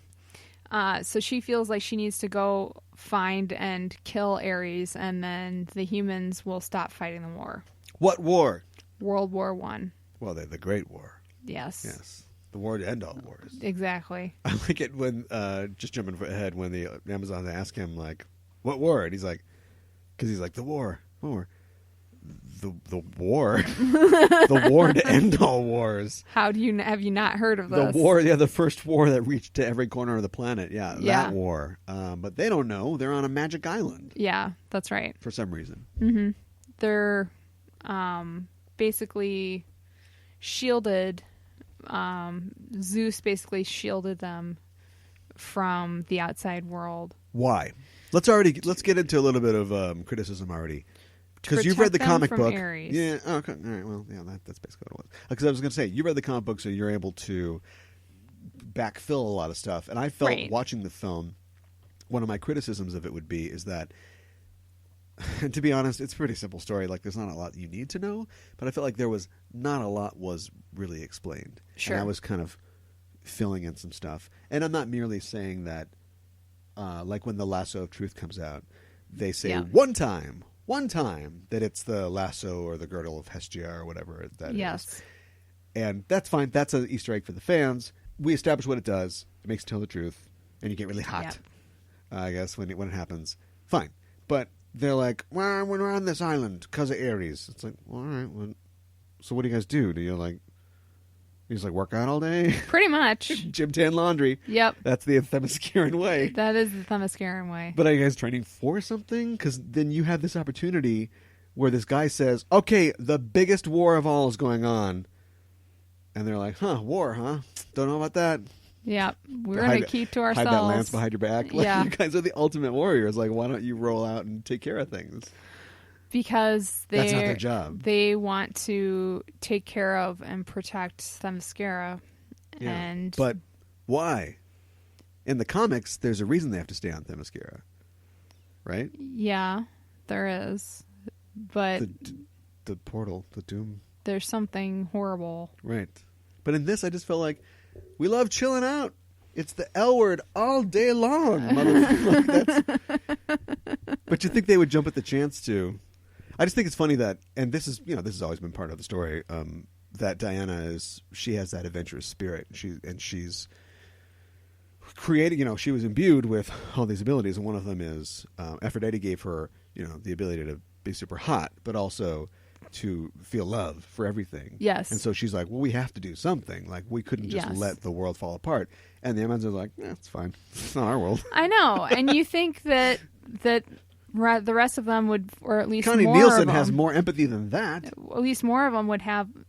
So she feels like she needs to go find and kill Ares, and then the humans will stop fighting the war. What war? World War I. Well, the Great War. Yes. Yes. The war to end all wars. Exactly. I like it when, just jumping ahead, when the Amazons ask him, like, what war? And he's like, because he's like, the war. What war? The war. The war to end all wars. Have you not heard of this? The war, the first war that reached to every corner of the planet. Yeah, that war. But they don't know. They're on a magic island. Yeah, that's right. For some reason. Mm-hmm. They're basically shielded. Zeus basically shielded them from the outside world. Why? Let's get into a little bit of criticism already. Because you've read the comic book. Ares. Yeah. Oh, okay. All right. Well, yeah, that's basically what it was. Because I was going to say, you read the comic book, so you're able to backfill a lot of stuff. And I felt watching the film, one of my criticisms of it would be is that, and to be honest, it's a pretty simple story. Like, there's not a lot you need to know, but I felt like there was not a lot was really explained. Sure. And I was kind of filling in some stuff. And I'm not merely saying that, like when the Lasso of Truth comes out, they say one time that it's the lasso or the girdle of Hestia or whatever that is. And that's fine. That's an Easter egg for the fans. We establish what it does. It makes it tell the truth. And you get really hot, I guess, when it happens. Fine. But they're like, well, we're on this island because of Ares. It's like, well, all right. Well, so what do you guys do? Do you you just work out all day? Pretty much. Gym, tan, laundry. Yep. That's the Themysciran way. That is the Themysciran way. But are you guys training for something? Because then you have this opportunity where this guy says, okay, the biggest war of all is going on. And they're like, war, huh? Don't know about that. Yeah. We're going to keep to ourselves. Hide that lance behind your back. Yeah. You guys are the ultimate warriors. Like, why don't you roll out and take care of things? Because that's not their job. They want to take care of and protect Themyscira. Yeah. And but why? In the comics, there's a reason they have to stay on Themyscira, right? Yeah, there is. But the portal, the doom. There's something horrible. Right. But in this, I just felt like we love chilling out. It's the L word all day long, motherfucker. But you think they would jump at the chance to? I just think it's funny that, and this is this has always been part of the story. That Diana she has that adventurous spirit. She's creating. She was imbued with all these abilities, and one of them is Aphrodite gave her the ability to be super hot, but also to feel love for everything. Yes. And so she's like, well, we have to do something. Like, we couldn't just let the world fall apart. And the Amazons are like, it's fine. It's not our world. I know. And you think that the rest of them would, or at least Connie more Nielsen of them, has more empathy than that. At least more of them would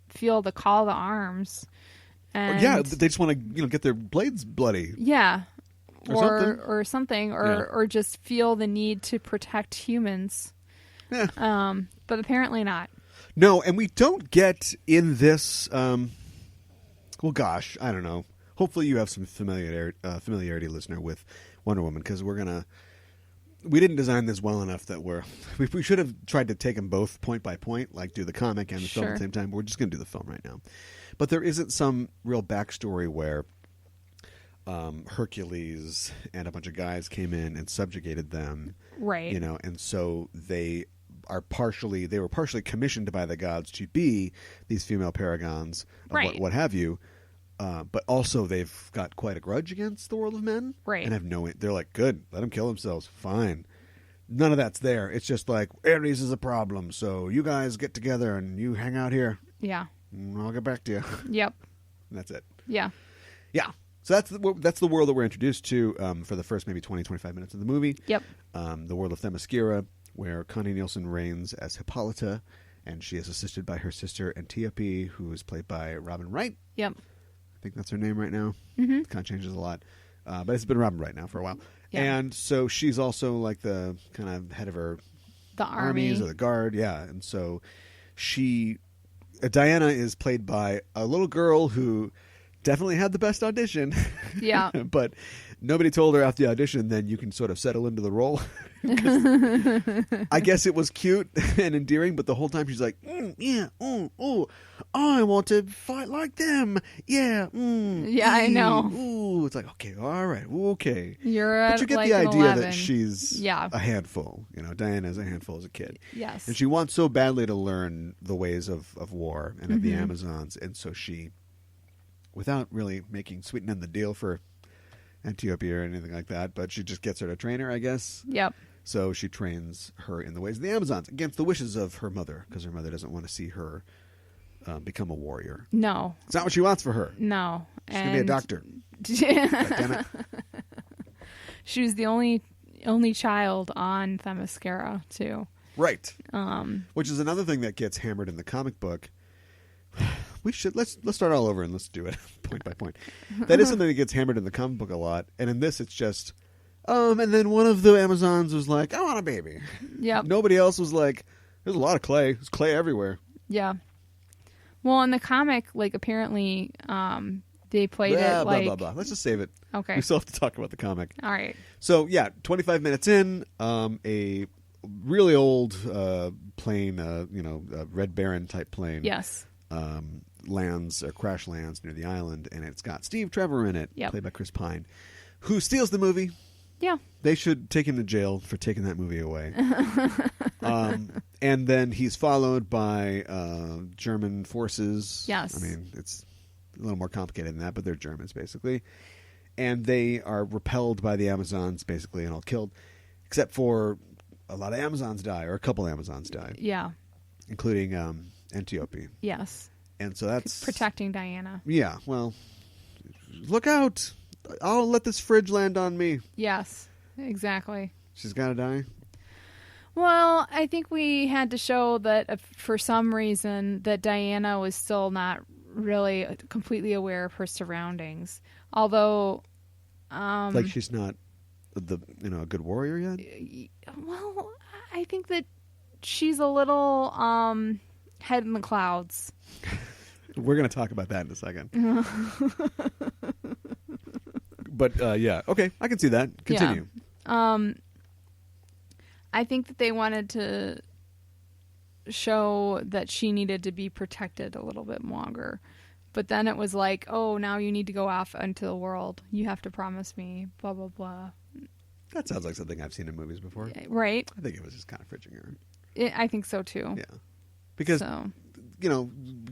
feel the call to arms. And yeah, they just want to get their blades bloody. Yeah. Or something. Or just feel the need to protect humans. Yeah. But apparently not. No, and we don't get in this. Well, gosh, I don't know. Hopefully, you have some familiarity, listener, with Wonder Woman, because we didn't design this well enough that we should have tried to take them both point by point, like do the comic and the film at the same time. We're just going to do the film right now, but there isn't some real backstory where Hercules and a bunch of guys came in and subjugated them, right? And so they were partially commissioned by the gods to be these female paragons of right. what have you, but also they've got quite a grudge against the world of men, right? And they're like, good, let them kill themselves, fine. None of that's there. It's just like, Ares is a problem, so you guys get together and you hang out here. Yeah, and I'll get back to you. Yep. And that's it. Yeah. So that's the world that we're introduced to for the first maybe 20-25 minutes of the movie. Yep. The world of Themyscira, where Connie Nielsen reigns as Hippolyta, and she is assisted by her sister Antiope, who is played by Robin Wright. Yep. I think that's her name right now. Mm-hmm. It kind of changes a lot. But it's been Robin Wright now for a while. Yeah. And so she's also like the kind of head of her armies or the guard. Yeah. And so Diana is played by a little girl who definitely had the best audition. Yeah. But nobody told her after the audition, then you can sort of settle into the role. I guess it was cute and endearing, but the whole time she's like, yeah, oh, I want to fight like them. Yeah. Yeah, I know. Ooh, it's like, okay, all right, okay. But you get like the idea 11. that she's a handful. Diana's a handful as a kid. Yes. And she wants so badly to learn the ways of war and of the Amazons, and so she, without really sweetening the deal for Antiope or anything like that, but she just gets her to train her, I guess. Yep. So she trains her in the ways of the Amazons against the wishes of her mother, because her mother doesn't want to see her become a warrior. No. It's not what she wants for her. No. She's going to be a doctor. God damn it. She was the only child on Themyscira, too. Right. Which is another thing that gets hammered in the comic book. Let's start all over and let's do it point by point. That is something that gets hammered in the comic book a lot, and in this it's just and then one of the Amazons was like, I want a baby. Yep. Nobody else was like, there's a lot of clay. There's clay everywhere. Yeah. Well, in the comic, apparently they played it like... Blah, blah, blah. Let's just save it. Okay. We still have to talk about the comic. All right. So, 25 minutes in, a really old plane, Red Baron type plane. Yes. Crash lands near the island, and it's got Steve Trevor in it, played by Chris Pine, who steals the movie. Yeah. They should take him to jail for taking that movie away. And then he's followed by German forces. Yes. I mean, it's a little more complicated than that, but they're Germans, basically. And they are repelled by the Amazons, basically, and all killed, except for a lot of Amazons die, or a couple Amazons die. Yeah. Including Antiope. Yes. And so that's... protecting Diana. Yeah, well, look out. I'll let this fridge land on me. Yes, exactly. She's got to die? Well, I think we had to show that for some reason that Diana was still not really completely aware of her surroundings. Although... like she's not a good warrior yet? Well, I think that she's a little head in the clouds. We're going to talk about that in a second. But yeah, okay, I can see that. Continue. Yeah. I think that they wanted to show that she needed to be protected a little bit longer. But then it was like, oh, now you need to go off into the world. You have to promise me, blah, blah, blah. That sounds like something I've seen in movies before. Right? I think it was just kind of fridging her. I think so, too. Yeah. Because,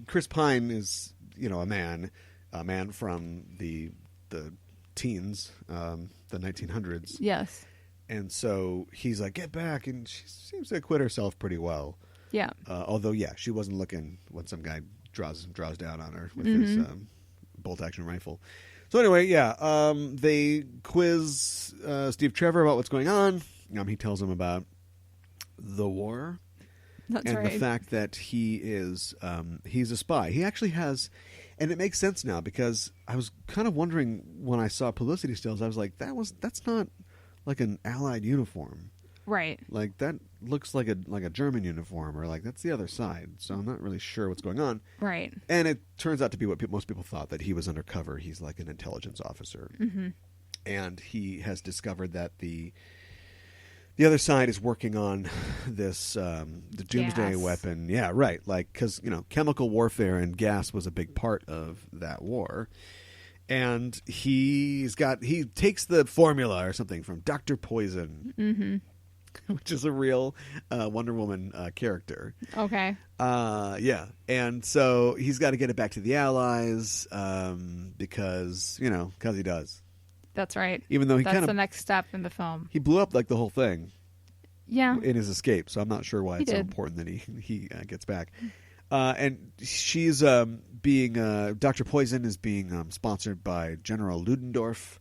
Chris Pine is, a man from the teens, the 1900s. Yes. And so he's like, get back. And she seems to acquit herself pretty well. Yeah. Although, she wasn't looking when some guy draws down on her with his bolt-action rifle. So anyway, they quiz Steve Trevor about what's going on. He tells him about the war. That's and right. the fact that he is he's a spy. He actually has, and it makes sense now because I was kind of wondering when I saw publicity stills, I was like, that's not like an Allied uniform. Right. Like that looks like a German uniform, or like that's the other side. So I'm not really sure what's going on. Right. And it turns out to be what most people thought, that he was undercover. He's like an intelligence officer. Mm-hmm. And he has discovered that the other side is working on this the doomsday weapon. Yeah, right. Like because chemical warfare and gas was a big part of that war. And he takes the formula or something from Dr. Poison. Mm-hmm. Which is a real Wonder Woman character. Okay. Yeah. And so he's got to get it back to the Allies because he does. That's right. Even though that's the next step in the film. He blew up like the whole thing. Yeah. In his escape. So I'm not sure why it's so important that he gets back. And she's being Dr. Poison is being sponsored by General Ludendorff,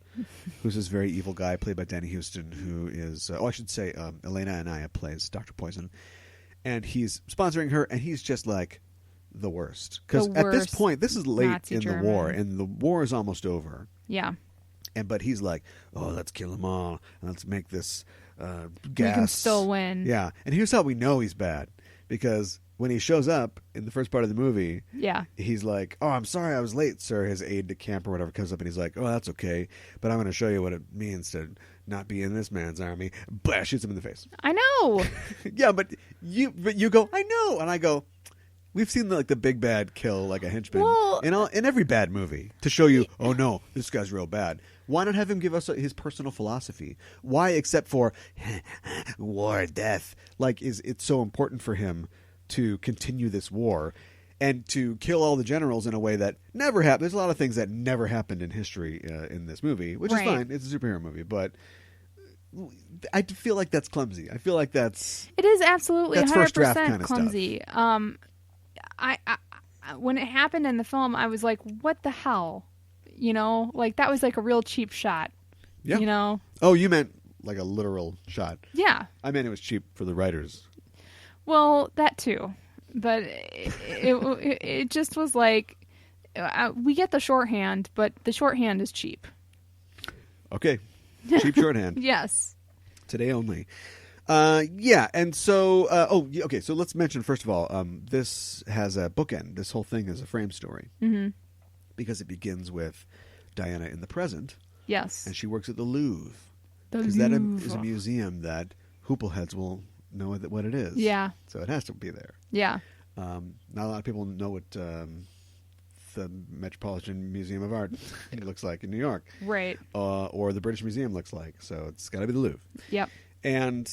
who's this very evil guy played by Danny Houston, who is I should say Elena Anaya plays Dr. Poison, and he's sponsoring her, and he's just like the worst because at this point this is late Nazi in German. the war, and the war is almost over. Yeah. But he's like, oh, let's kill them all, and let's make this gas. We can still win. Yeah, and here's how we know he's bad, because when he shows up in the first part of the movie, he's like, oh, I'm sorry I was late, sir. His aide de camp or whatever comes up and he's like, oh, that's okay, but I'm going to show you what it means to not be in this man's army. Blah, shoots him in the face. I know. Yeah, but you go, I know. And I go, we've seen the big bad kill like a henchman in every bad movie to show you, oh no, this guy's real bad. Why not have him give us his personal philosophy? Why, except for war, death? Is it so important for him to continue this war and to kill all the generals in a way that never happened? There's a lot of things that never happened in history in this movie, which is fine. It's a superhero movie, but I feel like that's clumsy. I feel like it is absolutely 100% kind of clumsy. I when it happened in the film, I was like, what the hell? That was like a real cheap shot. Yeah. Oh, you meant like a literal shot. Yeah. I meant it was cheap for the writers. Well, that too. But it just was like, we get the shorthand, but the shorthand is cheap. Okay. Cheap shorthand. Yes. Today only. Yeah, and so, okay, so let's mention, first of all, this has a bookend. This whole thing is a frame story. Mm-hmm. Because it begins with Diana in the present. Yes. And she works at the Louvre. Because that is a museum that Hoopleheads will know what it is. Yeah. So it has to be there. Yeah. Not a lot of people know what the Metropolitan Museum of Art looks like in New York. Right. Or the British Museum looks like. So it's got to be the Louvre. Yep. And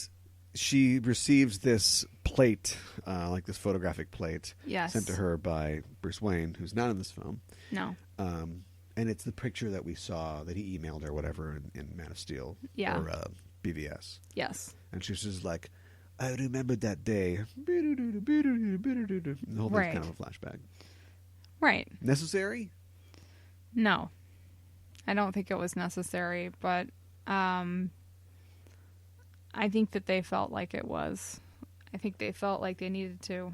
she receives this plate, like this photographic plate, sent to her by Bruce Wayne, who's not in this film. No. And it's the picture that we saw that he emailed or whatever in Man of Steel. Yeah. Or BVS. Yes. And she's just like, I remember that day. And the whole thing's kind of a flashback. Right. Necessary? No. I don't think it was necessary, but I think that they felt like it was. I think they felt like they needed to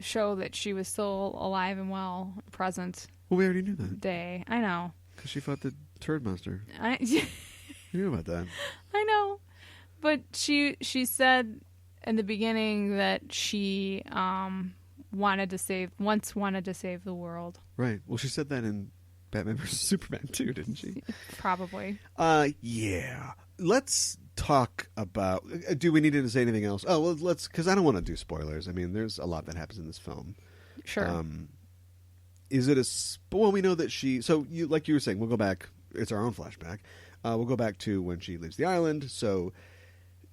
show that she was still alive and well, present. Well, we already knew that. Day. I know. Because she fought the turd monster. You knew about that. I know. But she said in the beginning that she wanted to save the world. Right. Well, she said that in Batman vs Superman too, didn't she? Probably. Yeah. Let's talk about. Do we need to say anything else? Oh, well, let's, because I don't want to do spoilers. I mean, there's a lot that happens in this film. Sure. Is it well, we know that she. So, like you were saying, we'll go back. It's our own flashback. We'll go back to when she leaves the island. So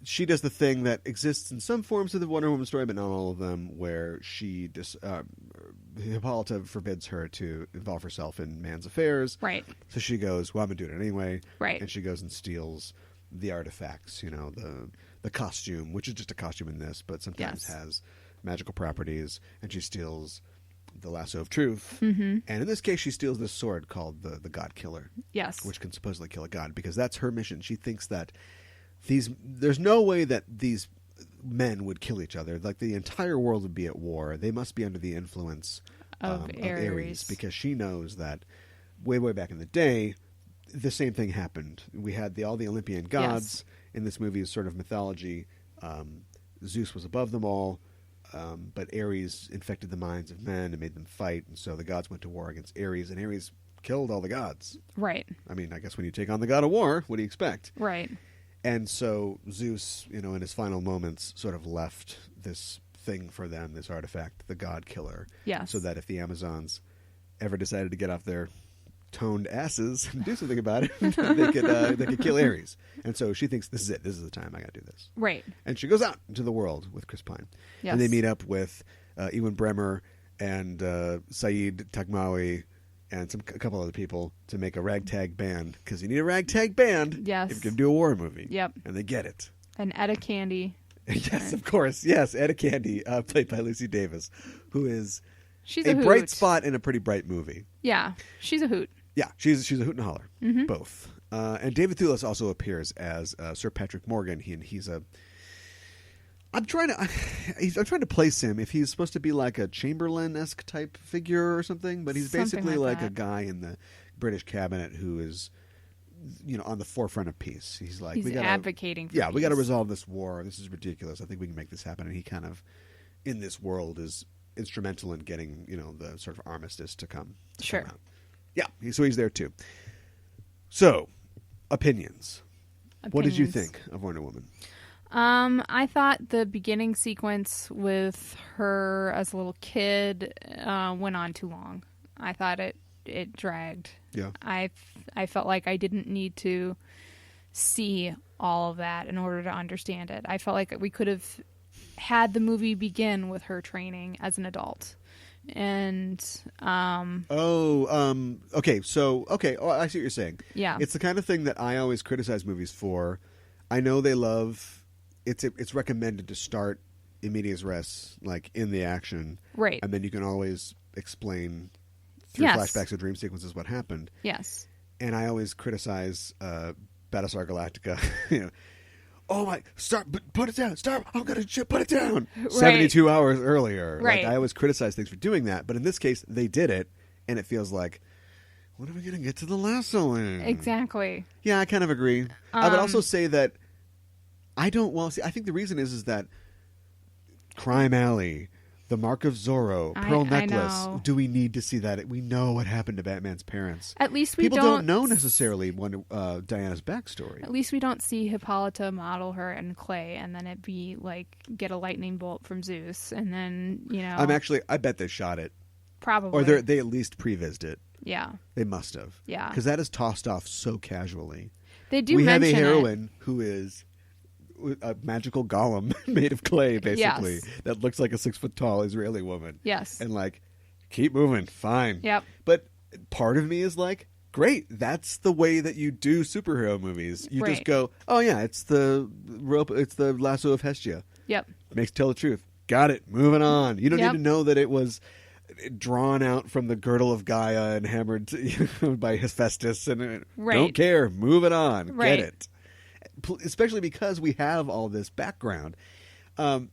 she does the thing that exists in some forms of the Wonder Woman story, but not all of them, where Hippolyta forbids her to involve herself in man's affairs. Right. So she goes, well, I'm going to do it anyway. Right. And she goes and steals the artifacts, the costume, which is just a costume in this, but sometimes has magical properties, and she steals the lasso of truth. Mm-hmm. And in this case, she steals this sword called the God Killer. Yes. Which can supposedly kill a god, because that's her mission. She thinks that there's no way that these men would kill each other. Like, the entire world would be at war. They must be under the influence of Ares, because she knows that way back in the day, the same thing happened. We had all the Olympian gods in this movie as sort of mythology. Zeus was above them all, but Ares infected the minds of men and made them fight, and so the gods went to war against Ares, and Ares killed all the gods. Right. I mean, I guess when you take on the god of war, what do you expect? Right. And so Zeus, in his final moments, sort of left this thing for them, this artifact, the God Killer. Yes. So that if the Amazons ever decided to get off their toned asses and do something about it, they could kill Ares. And so she thinks, this is it. This is the time I got to do this. Right. And she goes out into the world with Chris Pine. Yes. And they meet up with Ewan Bremer and Saeed Taghmaoui and a couple other people to make a ragtag band, because you need a ragtag band yes. if you can do a war movie. Yep. And they get it. And Etta Candy. Yes, of course. Yes, Etta Candy, played by Lucy Davis, who is she's a hoot. bright spot in a pretty bright movie. Yeah, she's a hoot. Yeah, she's a hoot and holler, both. And David Thewlis also appears as Sir Patrick Morgan. He's a. I'm trying to place him if he's supposed to be like a Chamberlain-esque type figure or something, but he's basically like a guy in the British cabinet who is, on the forefront of peace. He's like, he's advocating for peace. We got to resolve this war. This is ridiculous. I think we can make this happen. And he kind of, in this world, is instrumental in getting the sort of armistice to come. Sure. Come out. Yeah, so he's there too. So, opinions. What did you think of Wonder Woman? I thought the beginning sequence with her as a little kid went on too long. I thought it dragged. Yeah. I felt like I didn't need to see all of that in order to understand it. I felt like we could have had the movie begin with her training as an adult. And okay, so I see what you're saying. Yeah. It's the kind of thing that I always criticize movies for. I know they love it's recommended to start in medias res, like in the action, right, and then you can always explain through flashbacks or dream sequences what happened. Yes. And I always criticize Battlestar Galactica. Oh my! Stop! Put it down! Stop! I'm gonna put it down. Right. 72 hours earlier. Right. Like, I always criticize things for doing that, but in this case, they did it, and it feels like, when are we gonna get to the lassoing? Exactly. Yeah, I kind of agree. I would also say that I don't. Well, see, I think the reason is that Crime Alley, The Mark of Zorro, Pearl Necklace. Do we need to see that? We know what happened to Batman's parents. At least people don't know necessarily Diana's backstory. At least we don't see Hippolyta model her in clay, and then it be like get a lightning bolt from Zeus, and then I bet they shot it. Probably, or they at least prevised it. Yeah, they must have. Yeah, because that is tossed off so casually. They do. We have a heroine who is a magical golem made of clay, basically, that looks like a 6 foot tall Israeli woman. Yes. And keep moving, fine. Yep. But part of me is like, great, that's the way that you do superhero movies. You just go, oh yeah, it's the rope, it's the lasso of Hestia. Yep. Tell the truth. Got it. Moving on. You don't need to know that it was drawn out from the girdle of Gaia and hammered by Hephaestus, and don't care. Move it on. Right. Get it. Especially because we have all this background.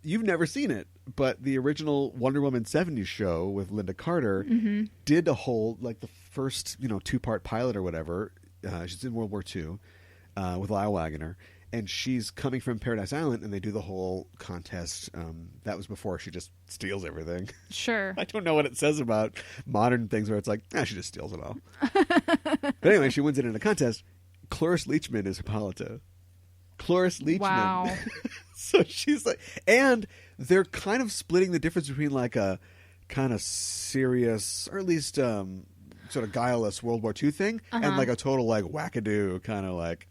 You've never seen it, but the original Wonder Woman 70s show with Linda Carter did a whole, the first, 2-part pilot or whatever. She's in World War II with Lyle Waggoner. and she's coming from Paradise Island, and they do the whole contest. That was before she just steals everything. Sure. I don't know what it says about modern things where it's like, she just steals it all. But anyway, she wins it in a contest. Cloris Leachman is Hippolyta. Cloris Leachman. Wow. So she's like, and they're kind of splitting the difference between like a kind of serious, or at least sort of guileless World War II thing, and like a total like wackadoo kind of like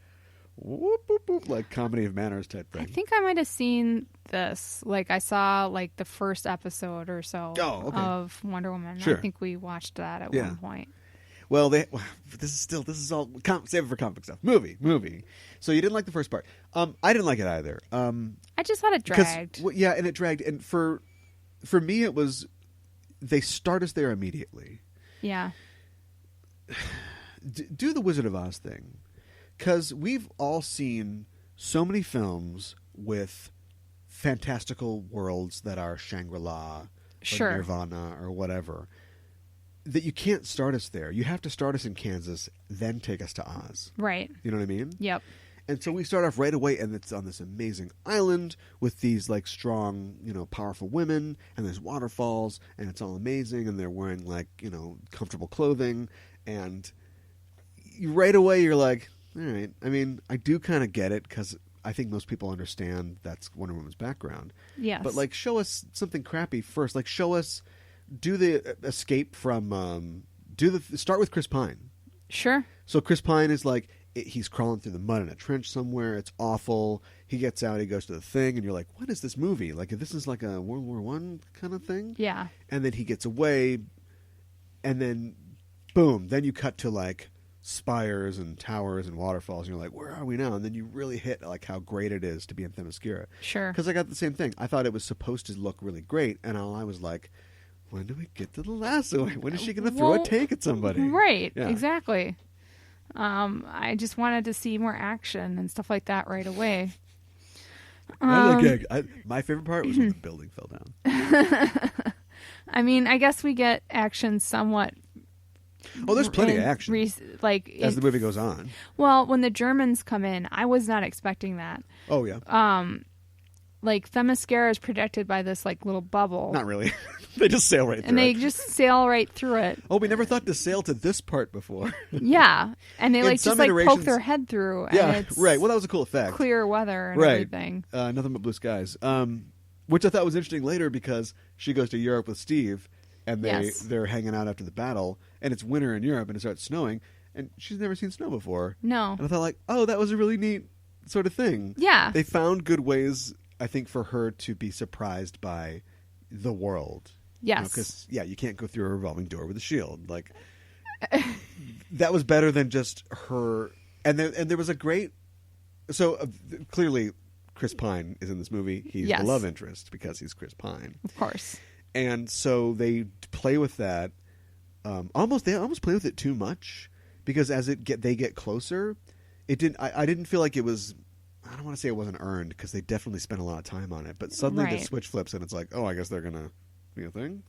whoop, whoop, whoop, like comedy of manners type thing. I think I might have seen this. Like I saw like the first episode or so of Wonder Woman. Sure. I think we watched that at one point. Well, this is all save it for comic book stuff. Movie. So you didn't like the first part. I didn't like it either. I just thought it dragged. Yeah, and it dragged. And for me, it was they start us there immediately. Yeah. Do the Wizard of Oz thing, because we've all seen so many films with fantastical worlds that are Shangri-La, or Nirvana, or whatever, that you can't start us there. You have to start us in Kansas, then take us to Oz. Right. You know what I mean? Yep. And so we start off right away, and it's on this amazing island with these like strong, powerful women, and there's waterfalls, and it's all amazing, and they're wearing like, comfortable clothing, and right away you're like, all right. I mean, I do kind of get it, because I think most people understand that's Wonder Woman's background. Yes. But like, show us something crappy first. Like, show us, do the escape from, start with Chris Pine. Sure. So Chris Pine is like, he's crawling through the mud in a trench somewhere. It's awful. He gets out. He goes to the thing, and you're like, "What is this movie? Like, this is like a World War I kind of thing." Yeah. And then he gets away, and then, boom! Then you cut to like spires and towers and waterfalls, and you're like, "Where are we now?" And then you really hit like how great it is to be in Themyscira. Sure. Because I got the same thing. I thought it was supposed to look really great, and I was like, "When do we get to the lasso? When is she going to throw a tank at somebody?" Right. Yeah. Exactly. I just wanted to see more action and stuff like that right away. My favorite part was when the building fell down. I mean, I guess we get action somewhat. Oh, there's plenty of action as the movie goes on. Well, when the Germans come in, I was not expecting that. Oh yeah. Like Themyscira is protected by this like little bubble. Not really. They just sail right through it. And they just sail right through it. Oh, we never thought to sail to this part before. Yeah. And they like just like poke their head through. Yeah, and it's right. Well, that was a cool effect. Clear weather and everything. Nothing but blue skies. Which I thought was interesting later, because she goes to Europe with Steve, and they're hanging out after the battle, and it's winter in Europe, and it starts snowing, and she's never seen snow before. No. And I thought like, oh, that was a really neat sort of thing. Yeah. They found good ways, I think, for her to be surprised by the world. Yes. Because, you can't go through a revolving door with a shield. Like, that was better than just her. And there was a great... So, clearly, Chris Pine is in this movie. He's the love interest because he's Chris Pine. Of course. And so they play with that. They almost play with it too much, because as they get closer, it didn't. I didn't feel like it was... I don't want to say it wasn't earned, because they definitely spent a lot of time on it. But suddenly the switch flips, and it's like, oh, I guess they're going to be a thing.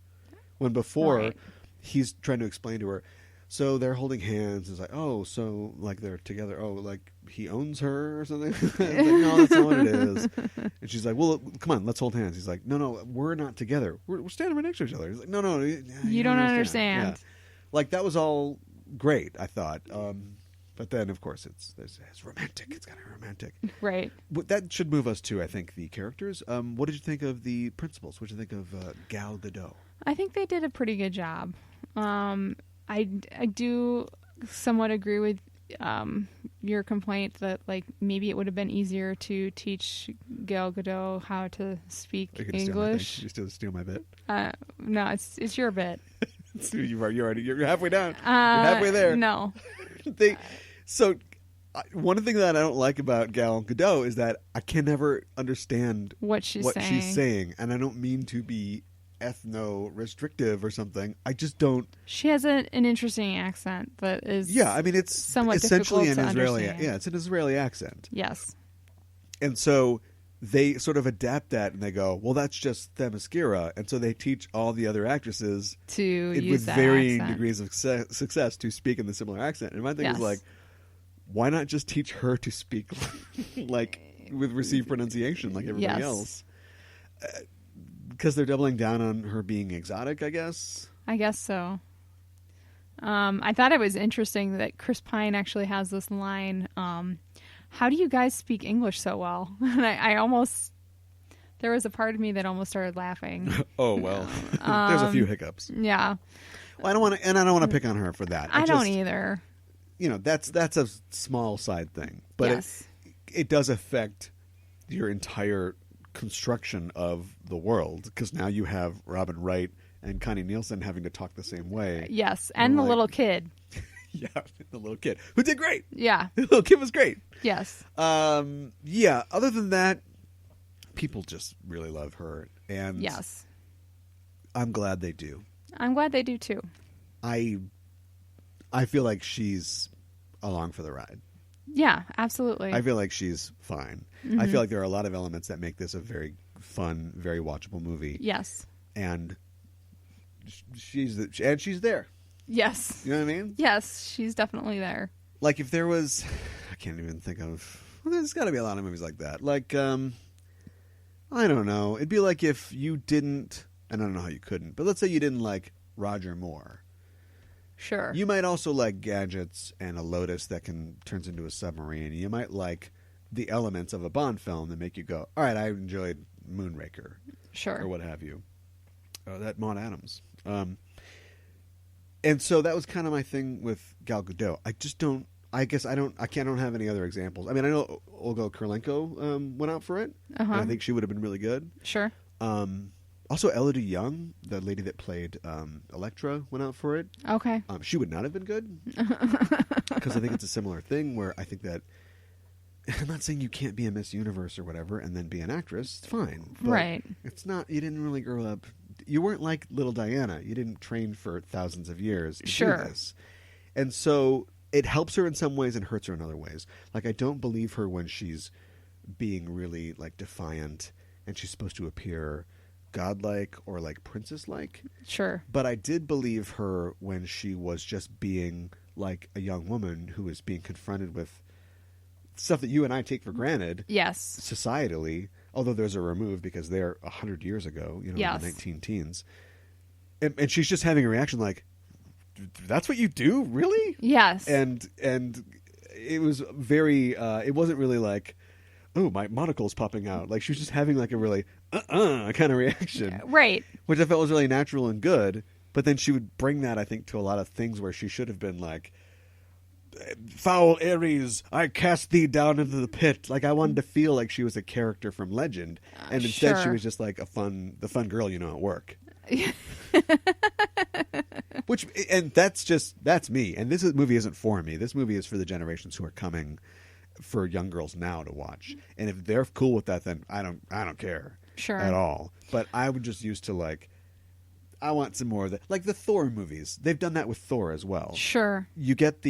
When before, he's trying to explain to her, so they're holding hands. It's like, oh, so like they're together. Oh, like he owns her or something? Like, no, that's not what it is. And she's like, well, come on, let's hold hands. He's like, no, we're not together. We're standing right next to each other. He's like, no, you don't understand. Yeah. Like, that was all great, I thought. But then, of course, it's romantic. It's kind of romantic. Right. But that should move us to, I think, the characters. What did you think of the principals? What did you think of Gal Gadot? I think they did a pretty good job. I do somewhat agree with your complaint that like maybe it would have been easier to teach Gal Gadot how to speak English. You steal my bit. No, it's your bit. You're halfway down. You're halfway there. No. So one thing that I don't like about Gal Gadot is that I can never understand what she's saying, and I don't mean to be ethno-restrictive or something. I just don't. She has an interesting accent that is. Yeah, I mean, it's somewhat essentially an Israeli. Yeah, it's an Israeli accent. Yes. And so they sort of adapt that, and they go, "Well, that's just Themyscira," and so they teach all the other actresses to use with that varying accent. degrees of success to speak in the similar accent. And my thing is like, why not just teach her to speak like with received pronunciation like everybody else? Because they're doubling down on her being exotic, I guess. I guess so. I thought it was interesting that Chris Pine actually has this line, how do you guys speak English so well? And I almost, there was a part of me that almost started laughing. Oh, well, there's a few hiccups. Yeah. Well, I don't want to pick on her for that. I don't either. You know, that's a small side thing, but it does affect your entire construction of the world, because now you have Robin Wright and Connie Nielsen having to talk the same way. Yes, and the little kid. Yeah, the little kid who did great. Yeah, the little kid was great. Yes. Yeah. Other than that, people just really love her, and yes, I'm glad they do. I'm glad they do too. I feel like she's along for the ride. Yeah, absolutely. I feel like she's fine. Mm-hmm. I feel like there are a lot of elements that make this a very fun, very watchable movie. Yes. And she's there. Yes. You know what I mean? Yes, she's definitely there. Like if there was, I can't even think of, well, there's got to be a lot of movies like that. Like, I don't know. It'd be like if you didn't, and I don't know how you couldn't, but let's say you didn't like Roger Moore. Sure. You might also like gadgets and a Lotus that turns into a submarine. You might like the elements of a Bond film that make you go, all right, I enjoyed Moonraker. Sure. Or what have you. That Maud Adams. And so that was kind of my thing with Gal Gadot. I don't have any other examples. I mean, I know Olga Kurylenko went out for it. Uh-huh. And I think she would have been really good. Sure. Also, Elodie Young, the lady that played Elektra, went out for it. Okay. She would not have been good. Because I think it's a similar thing where I think that, I'm not saying you can't be a Miss Universe or whatever and then be an actress. It's fine. But right. It's not, you didn't really grow up. You weren't like little Diana. You didn't train for thousands of years to do this. And so it helps her in some ways and hurts her in other ways. Like, I don't believe her when she's being really like defiant and she's supposed to appear godlike or like princess-like. Sure. But I did believe her when she was just being like a young woman who is being confronted with stuff that you and I take for granted. Yes. Societally, although there's a remove because they're 100 years ago, in the 19 teens. And she's just having a reaction like, that's what you do? Really? Yes. And it was very, it wasn't really like, oh, my monocle's popping out. Like, she was just having like a really, kind of reaction. Right. Which I felt was really natural and good. But then she would bring that, I think, to a lot of things where she should have been like, foul Ares, I cast thee down into the pit. Like, I wanted to feel like she was a character from Legend. And instead she was just like the fun girl at work. That's me. And this movie isn't for me. This movie is for the generations who are coming for young girls now to watch. And if they're cool with that, then I don't care at all. But I would just used to like, I want some more of that. Like the Thor movies. They've done that with Thor as well. Sure. You get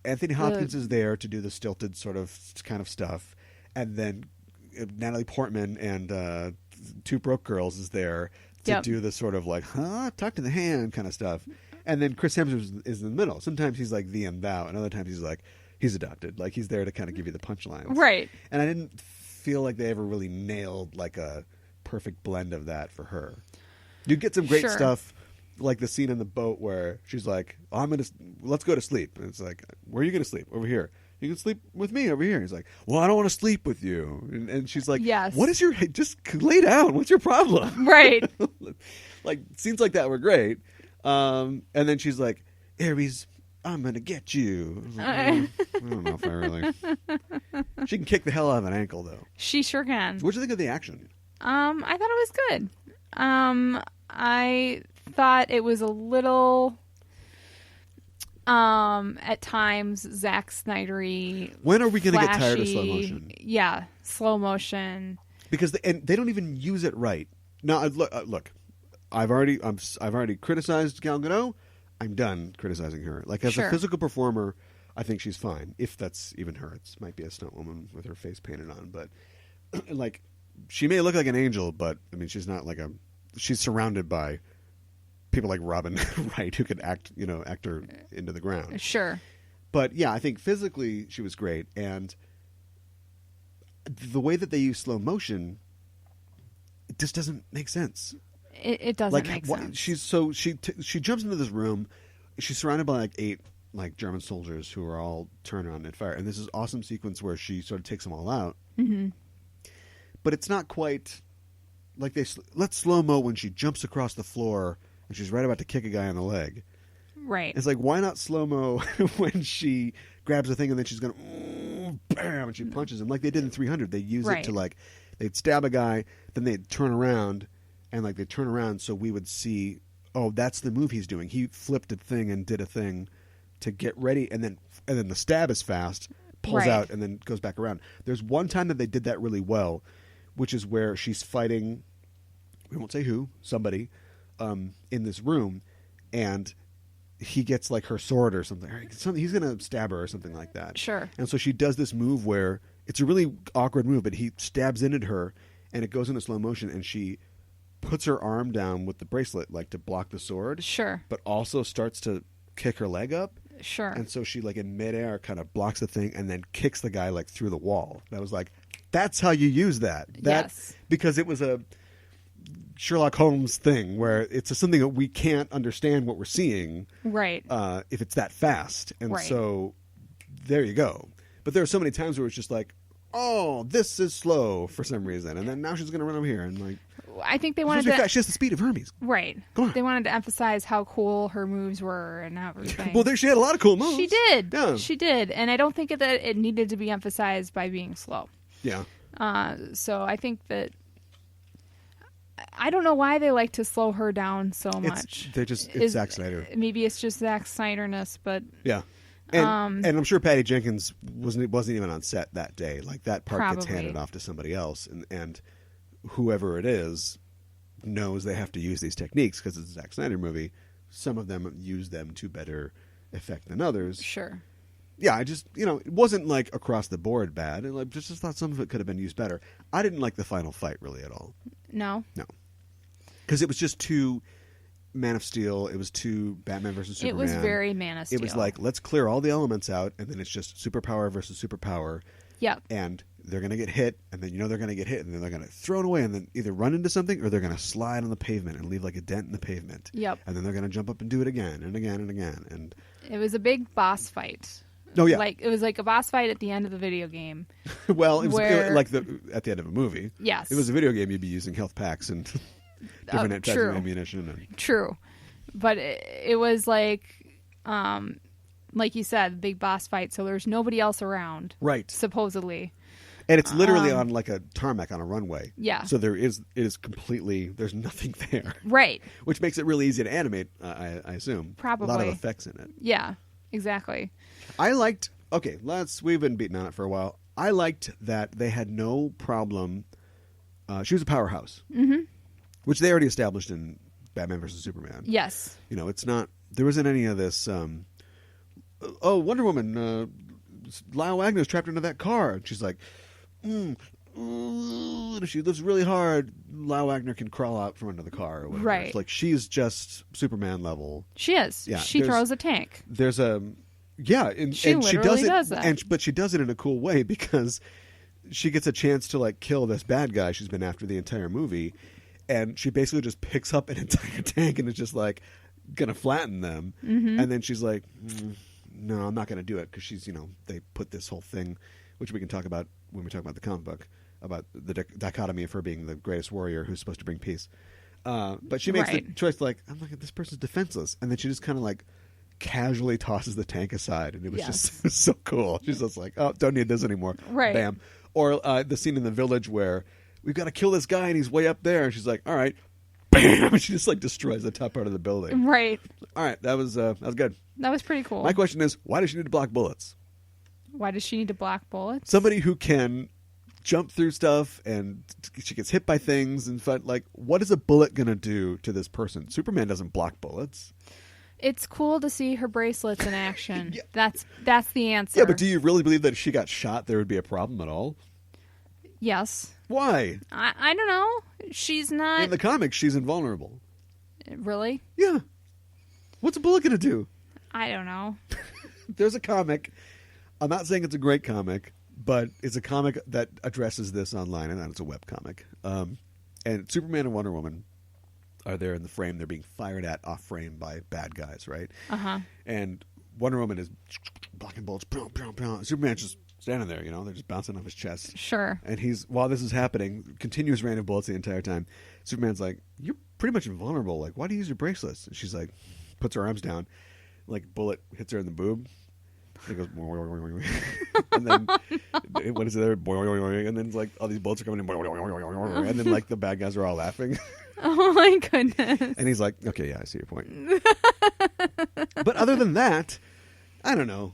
Anthony Hopkins is there to do the stilted sort of kind of stuff. And then Natalie Portman and Two Broke Girls is there to do the sort of like, talk to the hand kind of stuff. And then Chris Hemsworth is in the middle. Sometimes he's like thee and thou, and other times he's like, he's adopted. Like, he's there to kind of give you the punchlines. Right. And I didn't feel like they ever really nailed like a perfect blend of that for her. You get some great stuff, like the scene in the boat where she's like, let's go to sleep. And it's like, where are you going to sleep? Over here. You can sleep with me over here. He's like, well, I don't want to sleep with you. And she's like, yes. What is just lay down. What's your problem? Right. Like, scenes like that were great. And then she's like, Ares, I'm going to get you. I don't know if I really... She can kick the hell out of an ankle, though. She sure can. What do you think of the action? I thought it was good. I thought it was a little... at times, Zack Snydery. When are we going to get tired of slow motion? Yeah, slow motion. Because they don't even use it right. Now, look, I've already criticized Gal Gadot. I'm done criticizing her. Like, as a physical performer, I think she's fine. If that's even her, it might be a stunt woman with her face painted on. But like, she may look like an angel, but I mean, she's not like she's surrounded by people like Robin Wright who could act her into the ground. Sure. But yeah, I think physically she was great, and the way that they use slow motion, it just doesn't make sense. It doesn't make sense. She jumps into this room. She's surrounded by like 8 like German soldiers who are all turned around and fire. And there's this awesome sequence where she sort of takes them all out. Mm-hmm. But it's not quite like let's slow mo when she jumps across the floor and she's right about to kick a guy on the leg. Right. It's like, why not slow mo when she grabs a thing and then she's gonna bam and she punches him like they did in 300. They use it to like they'd stab a guy, then they'd turn around. And like they turn around so we would see, oh, that's the move he's doing. He flipped a thing and did a thing to get ready, and then the stab is fast, pulls out, and then goes back around. There's one time that they did that really well, which is where she's fighting, we won't say who, somebody, in this room, and he gets like her sword or something. He's going to stab her or something like that. Sure. And so she does this move where it's a really awkward move, but he stabs into her, and it goes into slow motion, and she puts her arm down with the bracelet like to block the sword. Sure. But also starts to kick her leg up. Sure. And so she like in midair kind of blocks the thing and then kicks the guy like through the wall. And I was like, that's how you use that. Yes. Because it was a Sherlock Holmes thing where it's something that we can't understand what we're seeing. Right. If it's that fast. And so there you go. But there are so many times where it's just like, oh, this is slow for some reason. And then now she's going to run over here and like, I think they wanted to. She has the speed of Hermes. Right. Come on. They wanted to emphasize how cool her moves were and everything. Well, she had a lot of cool moves. She did. Yeah. She did. And I don't think that it needed to be emphasized by being slow. Yeah. So I think that. I don't know why they like to slow her down so much. It's Zack Snyder. Maybe it's just Zack Snyder-ness, but. Yeah. And I'm sure Patty Jenkins wasn't even on set that day. Like that part gets handed off to somebody else, and whoever it is knows they have to use these techniques because it's a Zack Snyder movie. Some of them use them to better effect than others. Sure. Yeah, I just it wasn't like across the board bad. And I just thought some of it could have been used better. I didn't like the final fight really at all. No, because it was just too Man of Steel. It was too Batman versus Superman. It was very Man of Steel. It was like, let's clear all the elements out, and then it's just superpower versus superpower. Yep. And they're going to get hit, and then they're going to get hit, and then they're going to throw it away, and then either run into something, or they're going to slide on the pavement and leave like a dent in the pavement. Yep. And then they're going to jump up and do it again and again and again. And it was a big boss fight. Oh yeah. It was like a boss fight at the end of the video game. Well, it was like at the end of a movie. Yes. It was a video game. You'd be using health packs and different types of ammunition. And... True. But it was like you said, big boss fight. So there's nobody else around. Right. Supposedly. And it's literally on like a tarmac on a runway. Yeah. So it is completely, there's nothing there. Right. Which makes it really easy to animate, I assume. Probably. A lot of effects in it. Yeah, exactly. We've been beating on it for a while. I liked that they had no problem. She was a powerhouse. Mm-hmm. Which they already established in Batman versus Superman. Yes. It's not, there wasn't any of this, Wonder Woman, Lyle Wagner's trapped into that car. And she's like, if she lives really hard, Lyle Wagner can crawl out from under the car or whatever. Right. It's like she's just Superman level. She is. Yeah, she throws a tank. There's a... Yeah, and she literally does that. But she does it in a cool way because she gets a chance to like kill this bad guy she's been after the entire movie, and she basically just picks up an entire tank and is just like gonna flatten them. Mm-hmm. And then she's like, no, I'm not gonna do it because she's they put this whole thing, which we can talk about when we talk about the comic book, about the dichotomy of her being the greatest warrior who's supposed to bring peace. But she makes the choice like, I'm like, this person's defenseless, and then she just kind of like casually tosses the tank aside, and it was just so cool. She's just like, oh, don't need this anymore. Right. Bam. Or the scene in the village where we've got to kill this guy and he's way up there, and she's like, all right, bam, and she just like destroys the top part of the building. Right. All right, that was good. That was pretty cool. My question is, why does she need to block bullets? Why does she need to block bullets? Somebody who can jump through stuff and she gets hit by things and like, what is a bullet gonna do to this person? Superman doesn't block bullets. It's cool to see her bracelets in action. Yeah. That's the answer. Yeah, but do you really believe that if she got shot, there would be a problem at all? Yes. Why? I don't know. She's not... In the comics, she's invulnerable. Really? Yeah. What's a bullet going to do? I don't know. There's a comic. I'm not saying it's a great comic, but it's a comic that addresses this online, and it's a web comic. And Superman and Wonder Woman are there in the frame. They're being fired at off frame by bad guys, right? Uh-huh. And Wonder Woman is blocking bullets. Superman's just standing there, they're just bouncing off his chest. Sure. And while this is happening, continuous rain of bullets the entire time. Superman's like, you're pretty much invulnerable. Like, why do you use your bracelets? And she's like, puts her arms down. Like, bullet hits her in the boob. And it goes, and then, what is it there? And then it's like, all these bullets are coming in. And then, like, the bad guys are all laughing. Oh, my goodness. And he's like, okay, yeah, I see your point. But other than that, I don't know.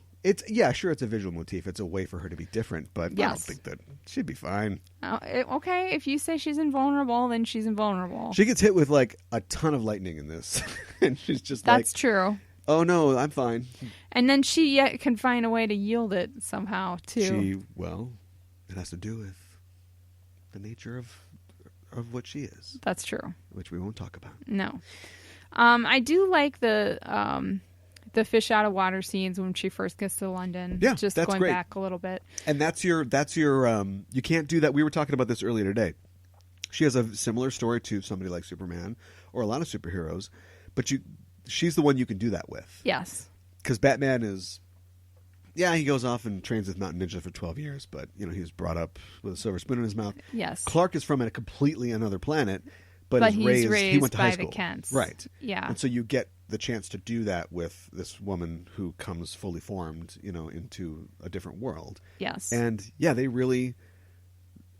Sure, it's a visual motif. It's a way for her to be different, but I don't think that she'd be fine. Okay, if you say she's invulnerable, then she's invulnerable. She gets hit with, like, a ton of lightning in this. And she's just That's true. Oh, no, I'm fine. And then she can find a way to yield it somehow, too. It has to do with the nature of what she is. That's true. Which we won't talk about. No. I do like the fish out of water scenes when she first gets to London. Yeah, just that's going great. back a little bit. And that's your you can't do that. We were talking about this earlier today. She has a similar story to somebody like Superman or a lot of superheroes, but she's the one you can do that with. Yes. Because Batman is, he goes off and trains with Mountain Ninja for 12 years, but, he was brought up with a silver spoon in his mouth. Yes. Clark is from a completely another planet, but he's raised he went to by high school. the Kents. Right. Yeah. And so you get the chance to do that with this woman who comes fully formed, into a different world. Yes. And,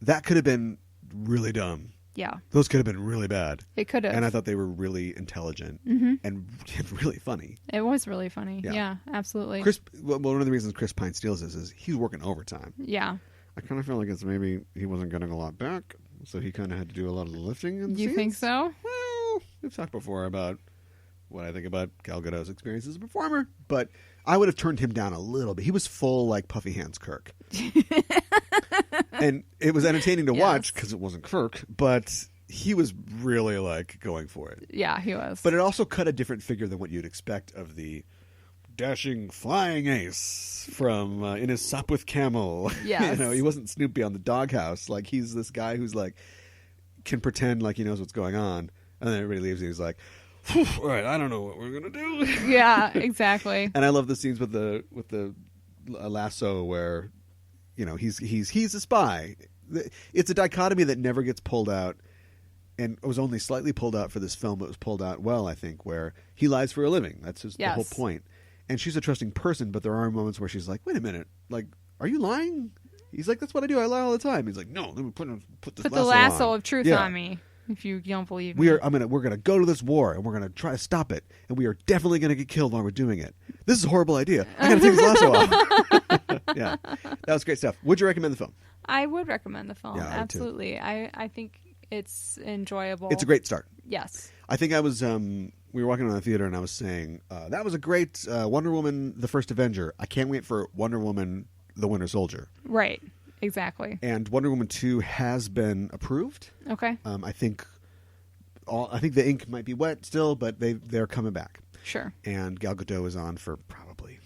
that could have been really dumb. Yeah. Those could have been really bad. It could have. And I thought they were really intelligent and really funny. It was really funny. Yeah, absolutely. One of the reasons Chris Pine steals this is he's working overtime. Yeah. I kind of feel like it's maybe he wasn't getting a lot back, so he kind of had to do a lot of the lifting in the You scenes. think so? Well, we've talked before about what I think about Gal Gadot's experience as a performer, but I would have turned him down a little bit. He was full like Puffy Hands Kirk. And it was entertaining to watch because it wasn't Kirk, but he was really like going for it. Yeah, he was. But it also cut a different figure than what you'd expect of the dashing flying ace from In His Sopwith Camel. Yes. He wasn't Snoopy on the doghouse. Like, he's this guy who's like can pretend like he knows what's going on, and then everybody leaves and he's like, all right, I don't know what we're gonna do. Yeah, exactly. And I love the scenes with the lasso where he's a spy. It's a dichotomy that never gets pulled out, and it was only slightly pulled out for this film, but it was pulled out well, I think, where he lies for a living. That's the whole point. And she's a trusting person, but there are moments where she's like, wait a minute, like, are you lying? He's like, that's what I do. I lie all the time. He's like, no, let me put the lasso of truth on me. If you don't believe me. We're gonna go to this war and we're gonna try to stop it, and we are definitely gonna get killed while we're doing it. This is a horrible idea. I gotta take this lasso off. Yeah, that was great stuff. Would you recommend the film? I would recommend the film. Yeah, absolutely. I think it's enjoyable. It's a great start. Yes. I think I was we were walking around the theater and I was saying that was a great Wonder Woman: The First Avenger. I can't wait for Wonder Woman: The Winter Soldier. Right. Exactly. And Wonder Woman 2 has been approved. Okay. I think the ink might be wet still, but they're coming back. Sure. And Gal Gadot is on for probably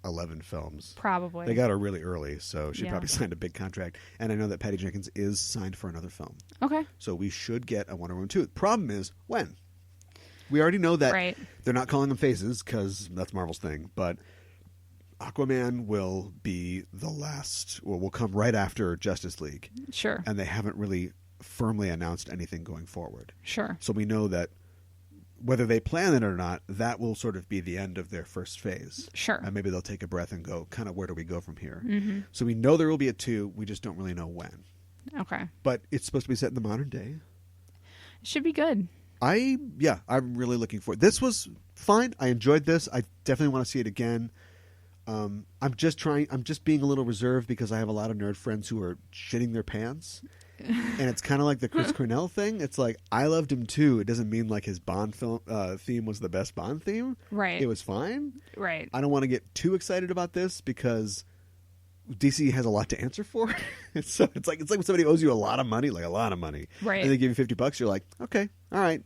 11 films. Probably. They got her really early, so she probably signed a big contract. And I know that Patty Jenkins is signed for another film. Okay. So we should get a Wonder Woman 2. The problem is, when? We already know that they're not calling them phases because that's Marvel's thing, but Aquaman will be the last, or will come right after Justice League. Sure. And they haven't really firmly announced anything going forward. Sure. So we know that whether they plan it or not, that will sort of be the end of their first phase. Sure. And maybe they'll take a breath and go, kind of, where do we go from here? Mm-hmm. So we know there will be a 2. We just don't really know when. Okay. But it's supposed to be set in the modern day. It should be good. I'm really looking for it. This was fine. I enjoyed this. I definitely want to see it again. I'm just being a little reserved because I have a lot of nerd friends who are shitting their pants. And it's kind of like the Chris Cornell thing. It's like, I loved him too. It doesn't mean like his Bond film theme was the best Bond theme. Right. It was fine. Right. I don't want to get too excited about this because DC has a lot to answer for. So it's like when somebody owes you a lot of money, Right. And they give you $50. You're like, okay, all right.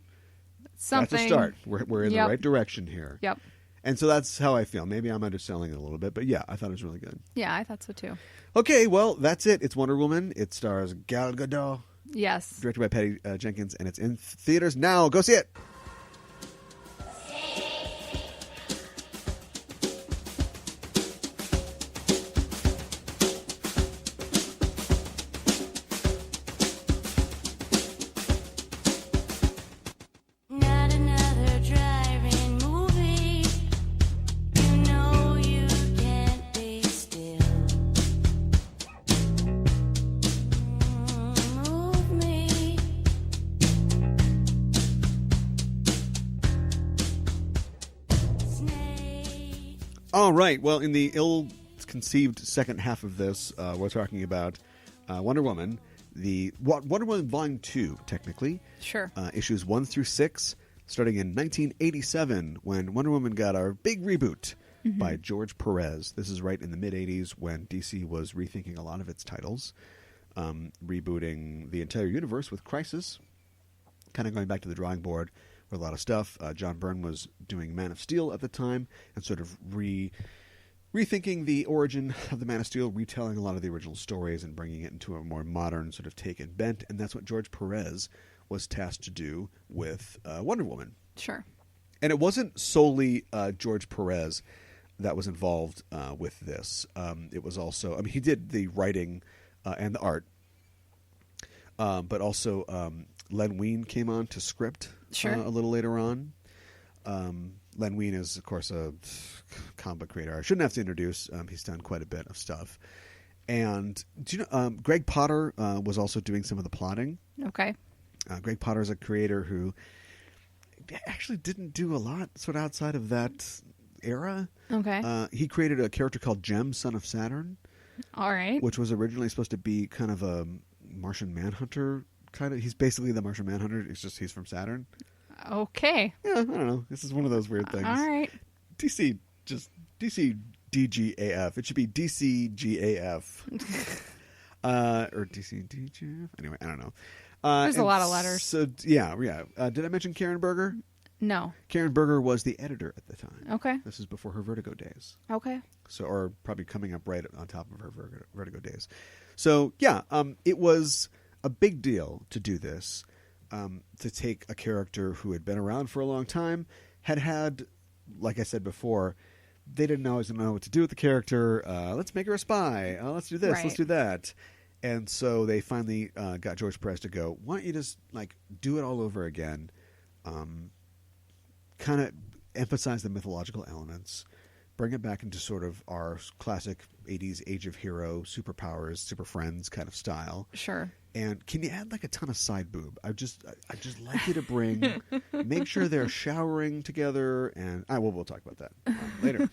Something. That's a start. We're in the right direction here. Yep. And so that's how I feel. Maybe I'm underselling it a little bit, but yeah, I thought it was really good. Yeah, I thought so too. Okay, well, that's it. It's Wonder Woman. It stars Gal Gadot. Yes. Directed by Patty Jenkins, and it's in theaters now. Go see it. Not another driving movie. You know you can't be still. Move me. Snake. All right. Well, in the ill-conceived second half of this, we're talking about Wonder Woman, the Wonder Woman Volume 2, technically. Sure. Issues 1 through 6, starting in 1987, when Wonder Woman got our big reboot by George Perez. This is right in the mid-'80s when DC was rethinking a lot of its titles, rebooting the entire universe with Crisis, kind of going back to the drawing board with a lot of stuff. John Byrne was doing Man of Steel at the time and sort of rethinking the origin of the Man of Steel, retelling a lot of the original stories and bringing it into a more modern sort of take and bent. And that's what George Perez was tasked to do with Wonder Woman. Sure. And it wasn't solely George Perez that was involved with this. It was also, I mean, he did the writing and the art, but also Len Wein came on to script a little later on. Len Wein is, of course, a comic book creator. I shouldn't have to introduce. He's done quite a bit of stuff. And do you know Greg Potter was also doing some of the plotting. Okay. Greg Potter is a creator who actually didn't do a lot sort of outside of that era. Okay. He created a character called Jem, Son of Saturn, All right. which was originally supposed to be kind of a Martian Manhunter kind of. He's basically the Martian Manhunter. It's just he's from Saturn. Okay. Yeah, I don't know. This is one of those weird things. All right. DC DGAF. It should be DCGAF. Or DCDGAF. Anyway, I don't know. There's a lot of letters. So, yeah. Did I mention Karen Berger? No. Karen Berger was the editor at the time. Okay. This is before her Vertigo days. Okay. So, or probably coming up right on top of her Vertigo days. So, yeah, it was a big deal to do this, to take a character who had been around for a long time, had, like I said before, they didn't always know what to do with the character. Let's make her a spy. Let's do this. Right. Let's do that. And so they finally got George Perez to go, why don't you just do it all over again? Kind of emphasize the mythological elements, bring it back into sort of our classic 80s Age of Hero, superpowers, super friends kind of style. Sure. And can you add a ton of side boob? I just like you to bring, make sure they're showering together, and we'll talk about that later.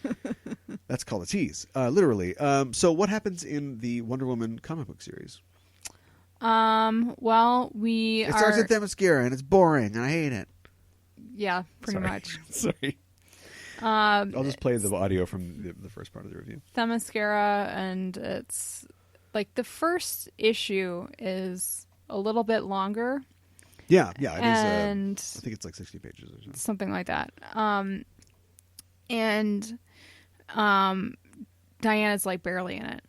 That's called a tease, literally. So what happens in the Wonder Woman comic book series? Well, It starts with Themyscira, and it's boring, and I hate it. Yeah, pretty Sorry. much. Sorry. I'll just play the audio from the first part of the review. Themyscira, and it's the first issue is a little bit longer. Yeah, it and is. I think it's 60 pages or something. Something like that. And Diana's barely in it.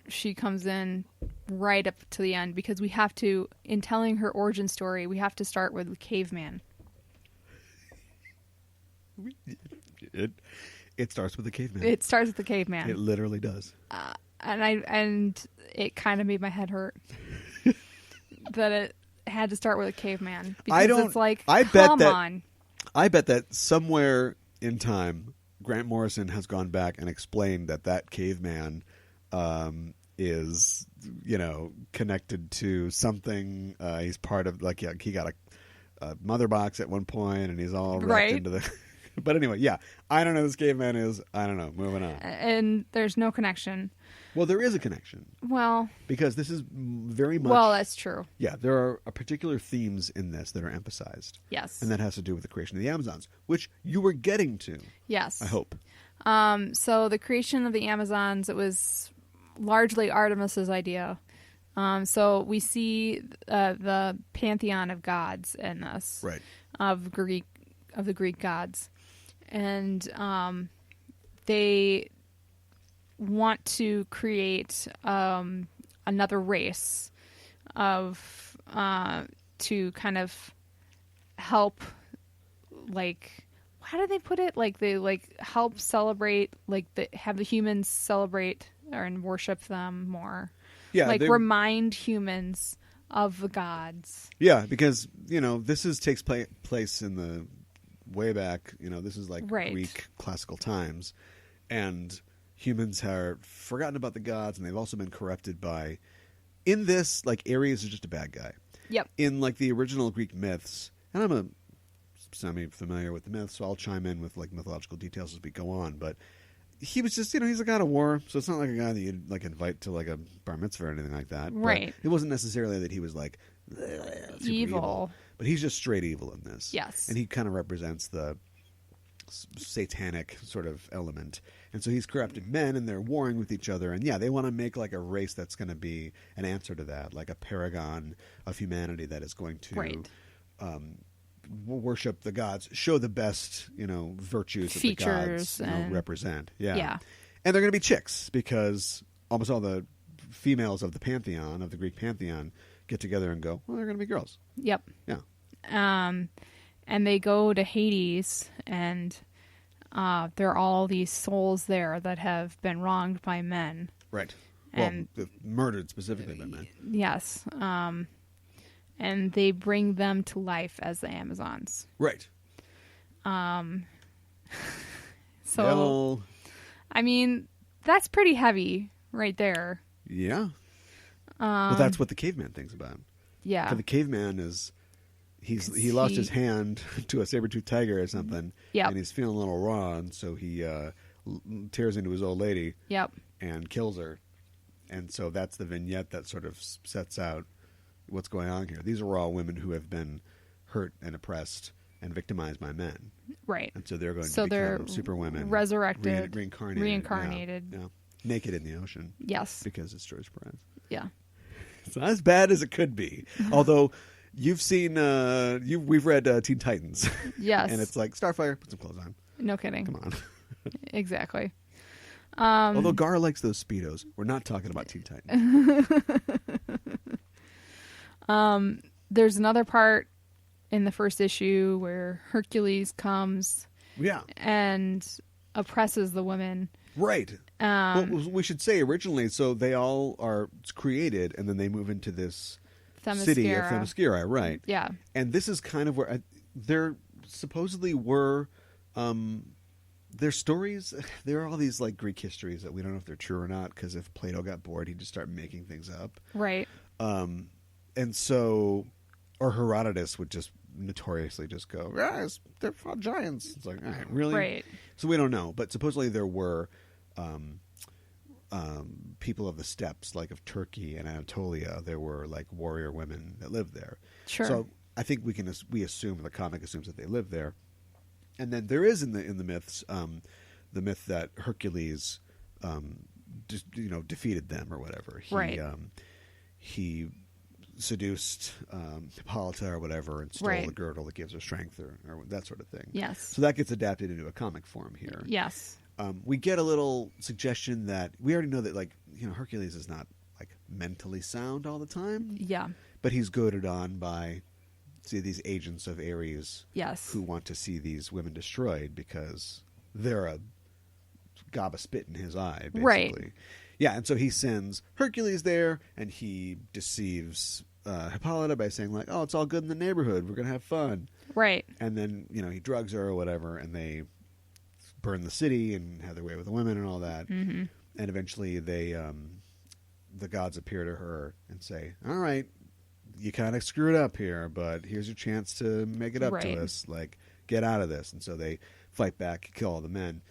She comes in right up to the end because we have to, in telling her origin story, we have to start with the caveman. It starts with the caveman. It starts with the caveman. It literally does. And it kind of made my head hurt that it had to start with a caveman. Because I bet that somewhere in time, Grant Morrison has gone back and explained that caveman is, connected to something. He's part of he got a mother box at one point, and he's all wrapped into the. But anyway, yeah, I don't know who this caveman is. I don't know. Moving on. And there's no connection. Well, there is a connection. Well, because this is very much. Well, that's true. Yeah, there are particular themes in this that are emphasized. Yes. And that has to do with the creation of the Amazons, which you were getting to. Yes. I hope. So the creation of the Amazons, it was largely Artemis's idea. So we see the pantheon of gods in this. Right. Of the Greek gods. and they want to create another race of to kind of help, like, how do they put it? Like, they like help celebrate, like have the humans celebrate and worship them more. Yeah, like remind humans of the gods. Yeah, because this takes place in the way back. This is like Right. Greek classical times, and humans are forgotten about the gods, and they've also been corrupted by. In this, like, Ares is just a bad guy. Yep. In like the original Greek myths, and I'm a semi-familiar with the myths, so I'll chime in with like mythological details as we go on. But he was just, he's a god of war, so it's not like a guy that you'd like invite to like a bar mitzvah or anything like that. Right. But it wasn't necessarily that he was like super evil, but he's just straight evil in this. Yes. And he kind of represents the satanic sort of element, and so he's corrupted men, and they're warring with each other, and they want to make like a race that's going to be an answer to that, like a paragon of humanity that is going to Right. worship the gods, show the best virtues that the Features gods and- represent. Yeah. And they're going to be chicks, because almost all the females of the pantheon, of the Greek pantheon, get together and go, well, they're going to be girls. Yep. Yeah. And they go to Hades, and there are all these souls there that have been wronged by men. Right. And- well, murdered specifically by men. Yes. And they bring them to life as the Amazons. Right. So, Well, I mean, that's pretty heavy right there. yeah. Well, that's what the caveman thinks about. Yeah. 'Cause the caveman is... He lost his hand to a saber-toothed tiger or something, Yep. and he's feeling a little raw, and so he tears into his old lady Yep. and kills her. And so that's the vignette that sort of sets out what's going on here. These are all women who have been hurt and oppressed and victimized by men, Right. and so they're going So to they're become super women, resurrected, reincarnated, reincarnated. yeah. Naked in the ocean, Yes. because it's George Perez. Yeah. It's not as bad as it could be, although. You've seen, we've read Teen Titans. Yes. And it's like, Starfire, put some clothes on. No kidding. Come on. Exactly. Although Gar likes those Speedos. We're not talking about Teen Titans. There's another part in the first issue where Hercules comes Yeah. and oppresses the women. Right. Well, we should say originally, so they all are created, and then they move into this city of Themyscira, right? Yeah. And this is kind of where there supposedly were their stories. There are all these like Greek histories that we don't know if they're true or not, because if Plato got bored, he'd just start making things up. Right. And so, or Herodotus would just notoriously just go, yes, they're fought giants. It's like, all right, really? Right. So we don't know, but supposedly there were people of the steppes, like of Turkey and Anatolia. There were like warrior women that lived there. Sure. So I think we assume, the comic assumes that they lived there. And then there is in the myths, the myth that Hercules, defeated them or whatever. Right. He seduced Hippolyta or whatever, and stole Right. the girdle that gives her strength, or that sort of thing. Yes. So that gets adapted into a comic form here. Yes. We get a little suggestion that we already know that, like, Hercules is not like mentally sound all the time, Yeah. but he's goaded on by these agents of Ares Yes. who want to see these women destroyed because they're a gob of spit in his eye, basically. Right. Yeah, and so he sends Hercules there, and he deceives Hippolyta by saying, like, oh, it's all good in the neighborhood, we're going to have fun. Right. And then, he drugs her or whatever, and they burn the city and have their way with the women and all that. Mm-hmm. And eventually they, the gods appear to her and say, all right, you kind of screwed up here, but here's your chance to make it up Right. to us. Like, get out of this. And so they fight back, kill all the men.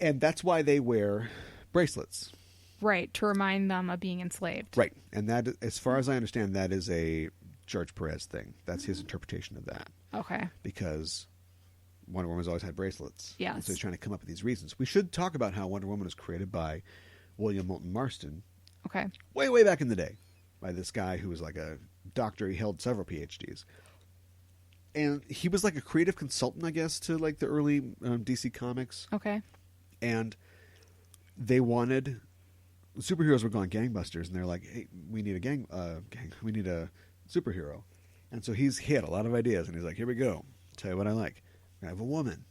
And that's why they wear bracelets. Right. To remind them of being enslaved. Right. And that, as far as I understand, that is a George Perez thing. That's his interpretation of that. Okay. Because Wonder Woman's always had bracelets. Yes. And so he's trying to come up with these reasons. We should talk about how Wonder Woman was created by William Moulton Marston Okay. way, way back in the day, by this guy who was like a doctor. He held several PhDs. And he was like a creative consultant, I guess, to like the early DC Comics. Okay. And they wanted superheroes were going gangbusters, and they're like, "Hey, we need a we need a superhero." And so he had a lot of ideas, and he's like, "Here we go. Tell you what I like. I have a woman,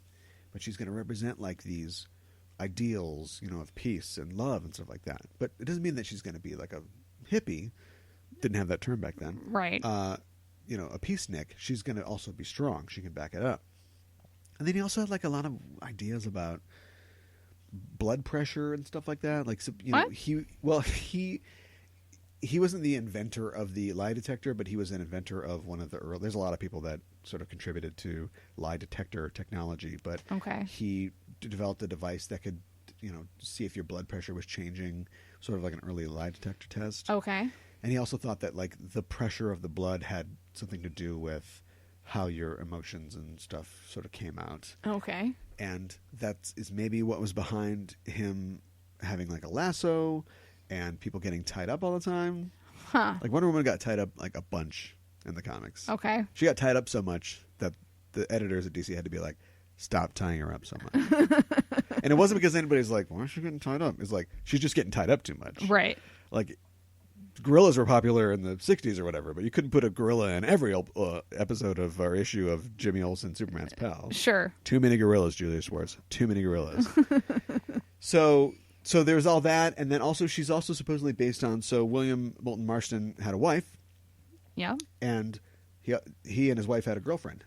but she's going to represent like these ideals, of peace and love and stuff like that. But it doesn't mean that she's going to be like a hippie. Didn't have that term back then, Right. a peacenik. She's going to also be strong. She can back it up." And then he also had like a lot of ideas about blood pressure and stuff like that. Like, What? he wasn't the inventor of the lie detector, but he was an inventor of one of the early. There's a lot of people that sort of contributed to lie detector technology, but Okay. he developed a device that could, see if your blood pressure was changing, sort of like an early lie detector test. Okay. And he also thought that like the pressure of the blood had something to do with how your emotions and stuff sort of came out. Okay. And that is maybe what was behind him having like a lasso and people getting tied up all the time. Huh. Like Wonder Woman got tied up like a bunch in the comics. Okay. She got tied up so much that the editors at DC had to be like, "Stop tying her up so much." And it wasn't because anybody's like, "Why is she getting tied up?" It's like, she's just getting tied up too much. Right. Like, gorillas were popular in the 60s or whatever, but you couldn't put a gorilla in every episode of our issue of Jimmy Olsen, Superman's pal. Sure. Too many gorillas, Julia Schwartz. Too many gorillas. So there's all that, and then also she's also supposedly based on. So William Moulton Marston had a wife, Yeah. and he and his wife had a girlfriend.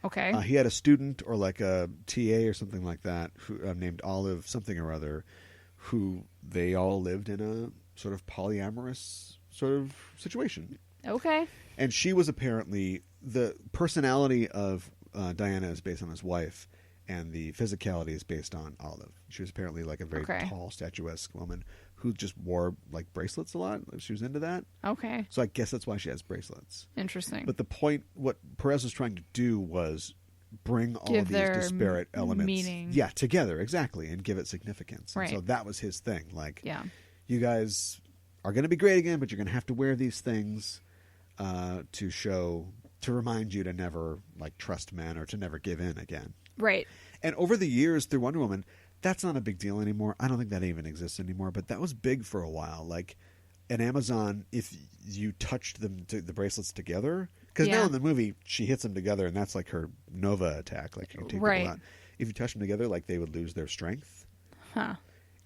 Okay. He had a student or like a TA or something like that who named Olive something or other, who they all lived in a sort of polyamorous sort of situation. Okay. And she was apparently the personality of Diana is based on his wife, and the physicality is based on Olive. She was apparently like a very Okay. tall, statuesque woman who just wore like bracelets a lot. She was into that. Okay. So I guess that's why she has bracelets. Interesting. But the point, what Perez was trying to do was bring all Give of these their disparate elements meaning. together, exactly, and give it significance. And Right. so that was his thing. Like, Yeah. you guys are going to be great again, but you're going to have to wear these things to remind you to never like trust men or to never give in again. Right. And over the years through Wonder Woman, that's not a big deal anymore. I don't think that even exists anymore, but that was big for a while. Like at Amazon, if you touched the bracelets together, because now Yeah. in the movie she hits them together, and that's like her Nova attack. Like she can take Right. people out. If you touch them together, like they would lose their strength, Huh.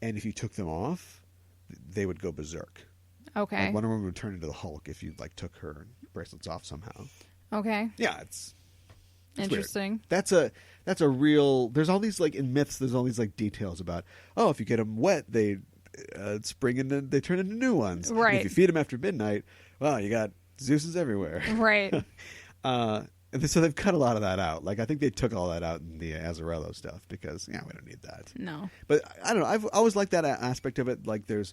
and if you took them off, they would go berserk. Okay. Like Wonder Woman would turn into the Hulk if you like took her bracelets off somehow. Okay. Yeah, it's weird. Interesting. That's a real. There's all these like in myths. There's all these like details about. Oh, if you get them wet, they spring into. They turn into new ones. And Right. if you feed them after midnight, well, you got Zeus's everywhere. Right. And so they've cut a lot of that out. Like I think they took all that out in the Azzarello stuff because we don't need that. No. But I don't know. I've always liked that aspect of it. Like there's.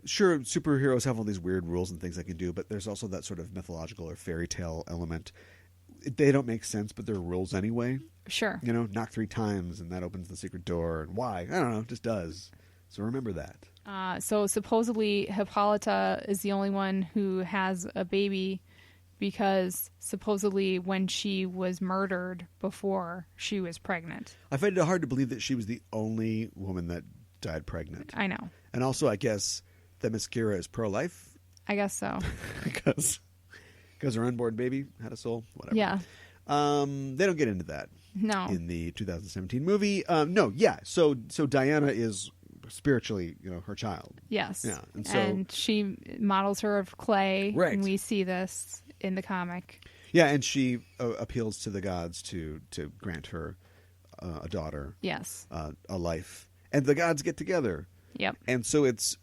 Sure, superheroes have all these weird rules and things they can do, but there's also that sort of mythological or fairy tale element. They don't make sense, but they're rules anyway. Sure. Knock 3 times and that opens the secret door. And why? I don't know. It just does. So remember that. So supposedly Hippolyta is the only one who has a baby because supposedly when she was murdered before she was pregnant. I find it hard to believe that she was the only woman that died pregnant. I know. And also, I guess, that Miss Kira is pro-life I guess so. because her unborn baby had a soul. Whatever. Yeah. They don't get into that. No. In the 2017 movie. No, yeah. So Diana is spiritually, her child. Yes. Yeah, and she models her of clay. Right. And we see this in the comic. Yeah, and she appeals to the gods to grant her a daughter, Yes. a life, and the gods get together. Yep. And so it's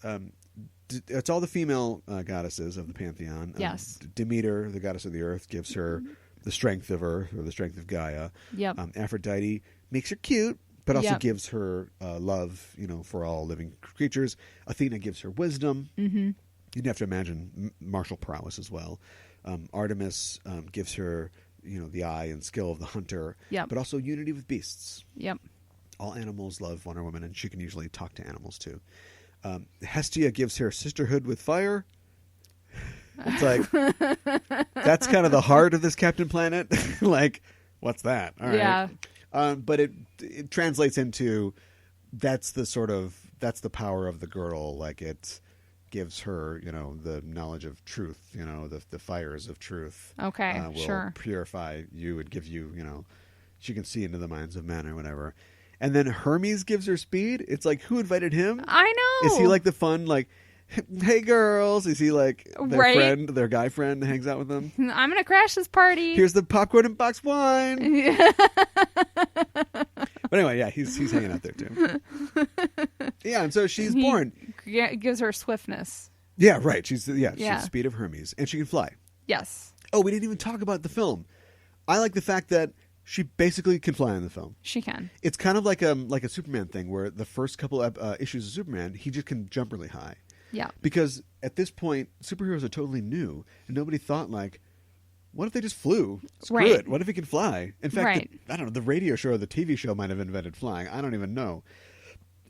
all the female goddesses of the pantheon. Yes. Demeter, the goddess of the earth, gives her the strength of Earth or the strength of Gaia. Yep. Aphrodite makes her cute, but also Yep. gives her love, for all living creatures. Athena gives her wisdom. Mm-hmm. You'd have to imagine martial prowess as well. Artemis gives her, the eye and skill of the hunter. Yep. But also unity with beasts. Yep. All animals love Wonder Woman, and she can usually talk to animals too. Hestia gives her sisterhood with fire. It's like, that's kind of the heart of this Captain Planet. Like, what's that? All right. Yeah. But it translates into, that's the power of the girdle. Like, it gives her, the knowledge of truth, the fires of truth. Okay, will sure. purify you and give you, she can see into the minds of men or whatever. And then Hermes gives her speed. It's like, who invited him? I know. Is he like the fun, like, hey girls? Is he like their Right. friend, their guy friend hangs out with them? I'm going to crash this party. Here's the popcorn and box wine. But anyway, yeah, he's hanging out there too. Yeah, and so she's born. Gives her swiftness. Yeah, right. She's Yeah. the speed of Hermes, and she can fly. Yes. Oh, we didn't even talk about the film. I like the fact that she basically can fly in the film. She can. It's kind of like a Superman thing, where the first couple issues of Superman, he just can jump really high. Yeah. Because at this point, superheroes are totally new, and nobody thought, like, what if they just flew? Screw Right. it. What if he can fly? In fact, Right. I don't know, the radio show or the TV show might have invented flying. I don't even know.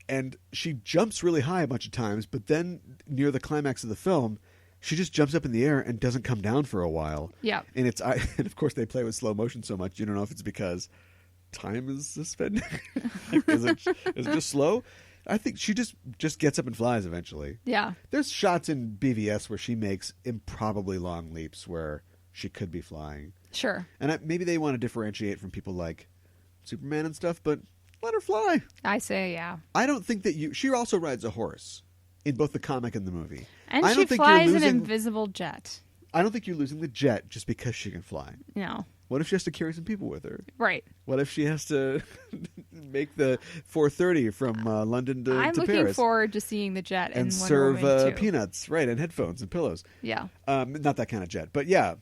And she jumps really high a bunch of times, but then near the climax of the film, she just jumps up in the air and doesn't come down for a while. Yeah. And and of course they play with slow motion so much, you don't know if it's because time is suspended. Is it just slow? I think she just gets up and flies eventually. Yeah. There's shots in BVS where she makes improbably long leaps where she could be flying. Sure. And maybe they want to differentiate from people like Superman and stuff, but let her fly. I say, yeah. I don't think that she also rides a horse in both the comic and the movie. And I she don't think flies you're an losing, invisible jet. I don't think you're losing the jet just because she can fly. No. What if she has to carry some people with her? Right. What if she has to make the 4:30 from London to I'm looking Paris forward to seeing the jet and in serve Wonder Woman 2. peanuts, right, and headphones and pillows. Yeah. Not that kind of jet, but yeah.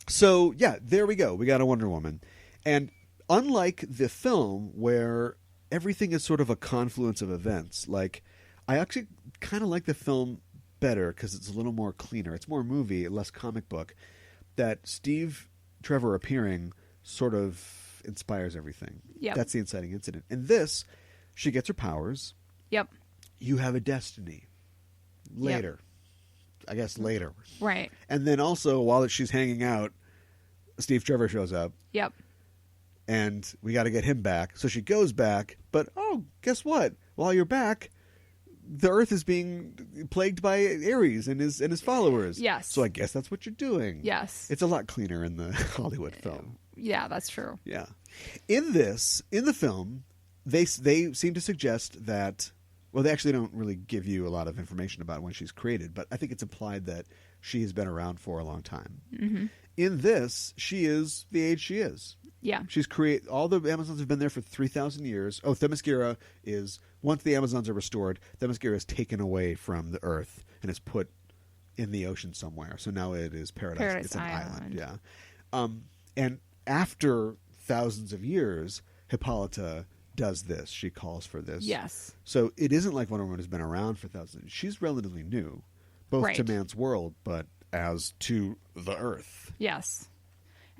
So yeah, there we go. We got a Wonder Woman, and unlike the film where everything is sort of a confluence of events, like I actually kind of like the film better because it's a little more cleaner. It's more movie, less comic book. That Steve Trevor appearing sort of inspires everything. Yep. That's the inciting incident. In this, she gets her powers. Yep. You have a destiny. Later. I guess later. Right. And then also, while she's hanging out, Steve Trevor shows up. Yep. And we got to get him back. So she goes back. But, guess what? While you're back, the Earth is being plagued by Ares and his followers. Yes. So I guess that's what you're doing. Yes. It's a lot cleaner in the Hollywood film. Yeah, that's true. Yeah. In the film, they seem to suggest that, well, they actually don't really give you a lot of information about when she's created, but I think it's implied that she has been around for a long time. Mm-hmm. In this, she is the age she is. Yeah. All the Amazons have been there for 3,000 years. Oh, Themyscira is, once the Amazons are restored, Themyscira is taken away from the Earth and is put in the ocean somewhere. So now it is Paradise. It's an island. Yeah. And after thousands of years, Hippolyta does this. She calls for this. Yes. So it isn't like Wonder Woman has been around for thousands. She's relatively new, both Right. to man's world, but as to the Earth. Yes.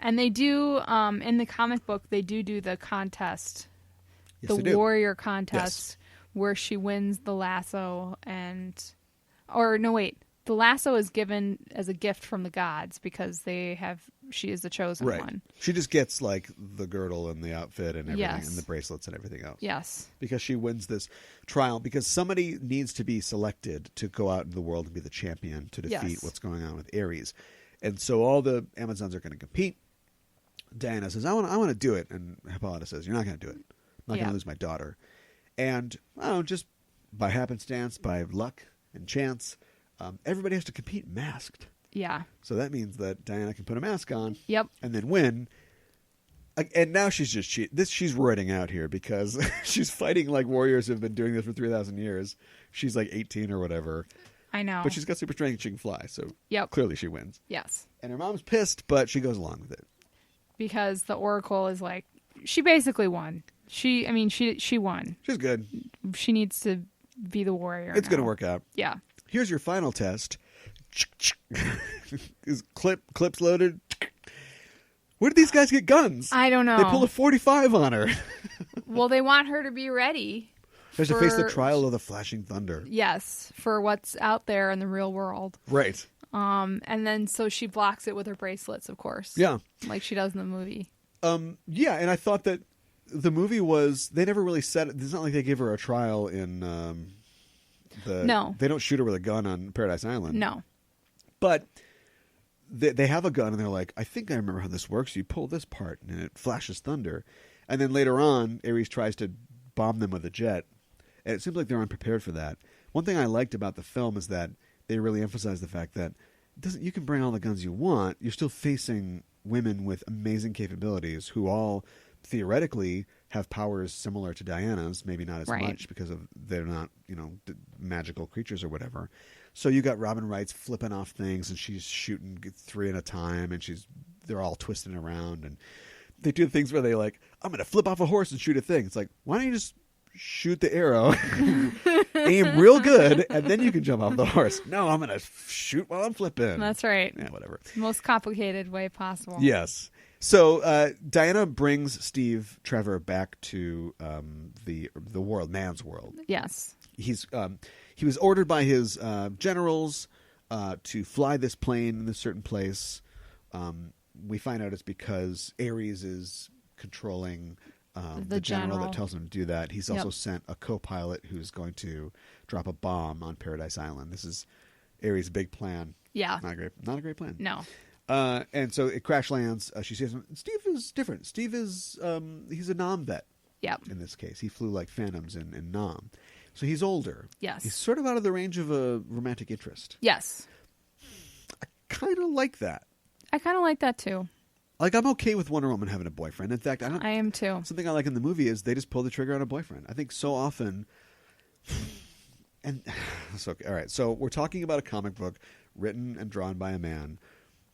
And they do, in the comic book, they do the contest, Yes, they the do. warrior contest, where she wins the lasso the lasso is given as a gift from the gods because she is the chosen Right. one. She just gets like the girdle and the outfit and everything Yes. and the bracelets and everything else. Yes. Because she wins this trial because somebody needs to be selected to go out into the world and be the champion to defeat Yes. what's going on with Ares. And so all the Amazons are going to compete. Diana says, I want to do it. And Hippolyta says, you're not going to do it. I'm not going Yeah. to lose my daughter. And just by happenstance, by luck and chance, everybody has to compete masked. Yeah. So that means that Diana can put a mask on Yep. and then win. And now she's just she's roiding out here because she's fighting like warriors who have been doing this for 3,000 years. She's like 18 or whatever. I know. But she's got super strength and she can fly. So Yep. clearly she wins. Yes. And her mom's pissed, but she goes along with it. Because the Oracle is like, she basically won. She won. She's good. She needs to be the warrior. It's going to now. work out. Yeah. Here's your final test. Is clips loaded? Where did these guys get guns? I don't know. They pull a 45 on her. Well, they want her to be ready. She has to face the for- trial of the flashing thunder. Yes, for what's out there in the real world. Right. And then so she blocks it with her bracelets, of course. Yeah. Like she does in the movie. Yeah, and I thought that the movie was, they never really said it. It's not like they gave her a trial in No. They don't shoot her with a gun on Paradise Island. No. But they have a gun and they're like, I think I remember how this works. You pull this part and it flashes thunder. And then later on, Ares tries to bomb them with a jet. And it seems like they're unprepared for that. One thing I liked about the film is that they really emphasize the fact that you can bring all the guns you want. You're still facing women with amazing capabilities who all theoretically have powers similar to Diana's, maybe not as Right. much because of they're not, magical creatures or whatever. So you got Robin Wright's flipping off things and she's shooting 3 at a time and they're all twisting around and they do things where they like, I'm going to flip off a horse and shoot a thing. It's like, why don't you just shoot the arrow, aim real good, and then you can jump off the horse. No, I'm going to shoot while I'm flipping. That's right. Yeah, whatever. Most complicated way possible. Yes. So Diana brings Steve Trevor back to the world, man's world. Yes. He was ordered by his generals to fly this plane in this certain place. We find out it's because Ares is controlling the general that tells him to do that. He's also sent a co-pilot who's going to drop a bomb on Paradise Island. This is Ares' big plan. Yeah. Not a great plan. No. And so it crash lands. She says, Steve is different. Steve is he's a Nam vet. Yep. In this case, he flew like Phantoms in Nam, so he's older. Yes. He's sort of out of the range of a romantic interest. Yes. I kind of like that. I kind of like that too. Like, I'm okay with Wonder Woman having a boyfriend. In fact, I am too. Something I like in the movie is they just pull the trigger on a boyfriend. I think so often, and it's okay. All right, so we're talking about a comic book written and drawn by a man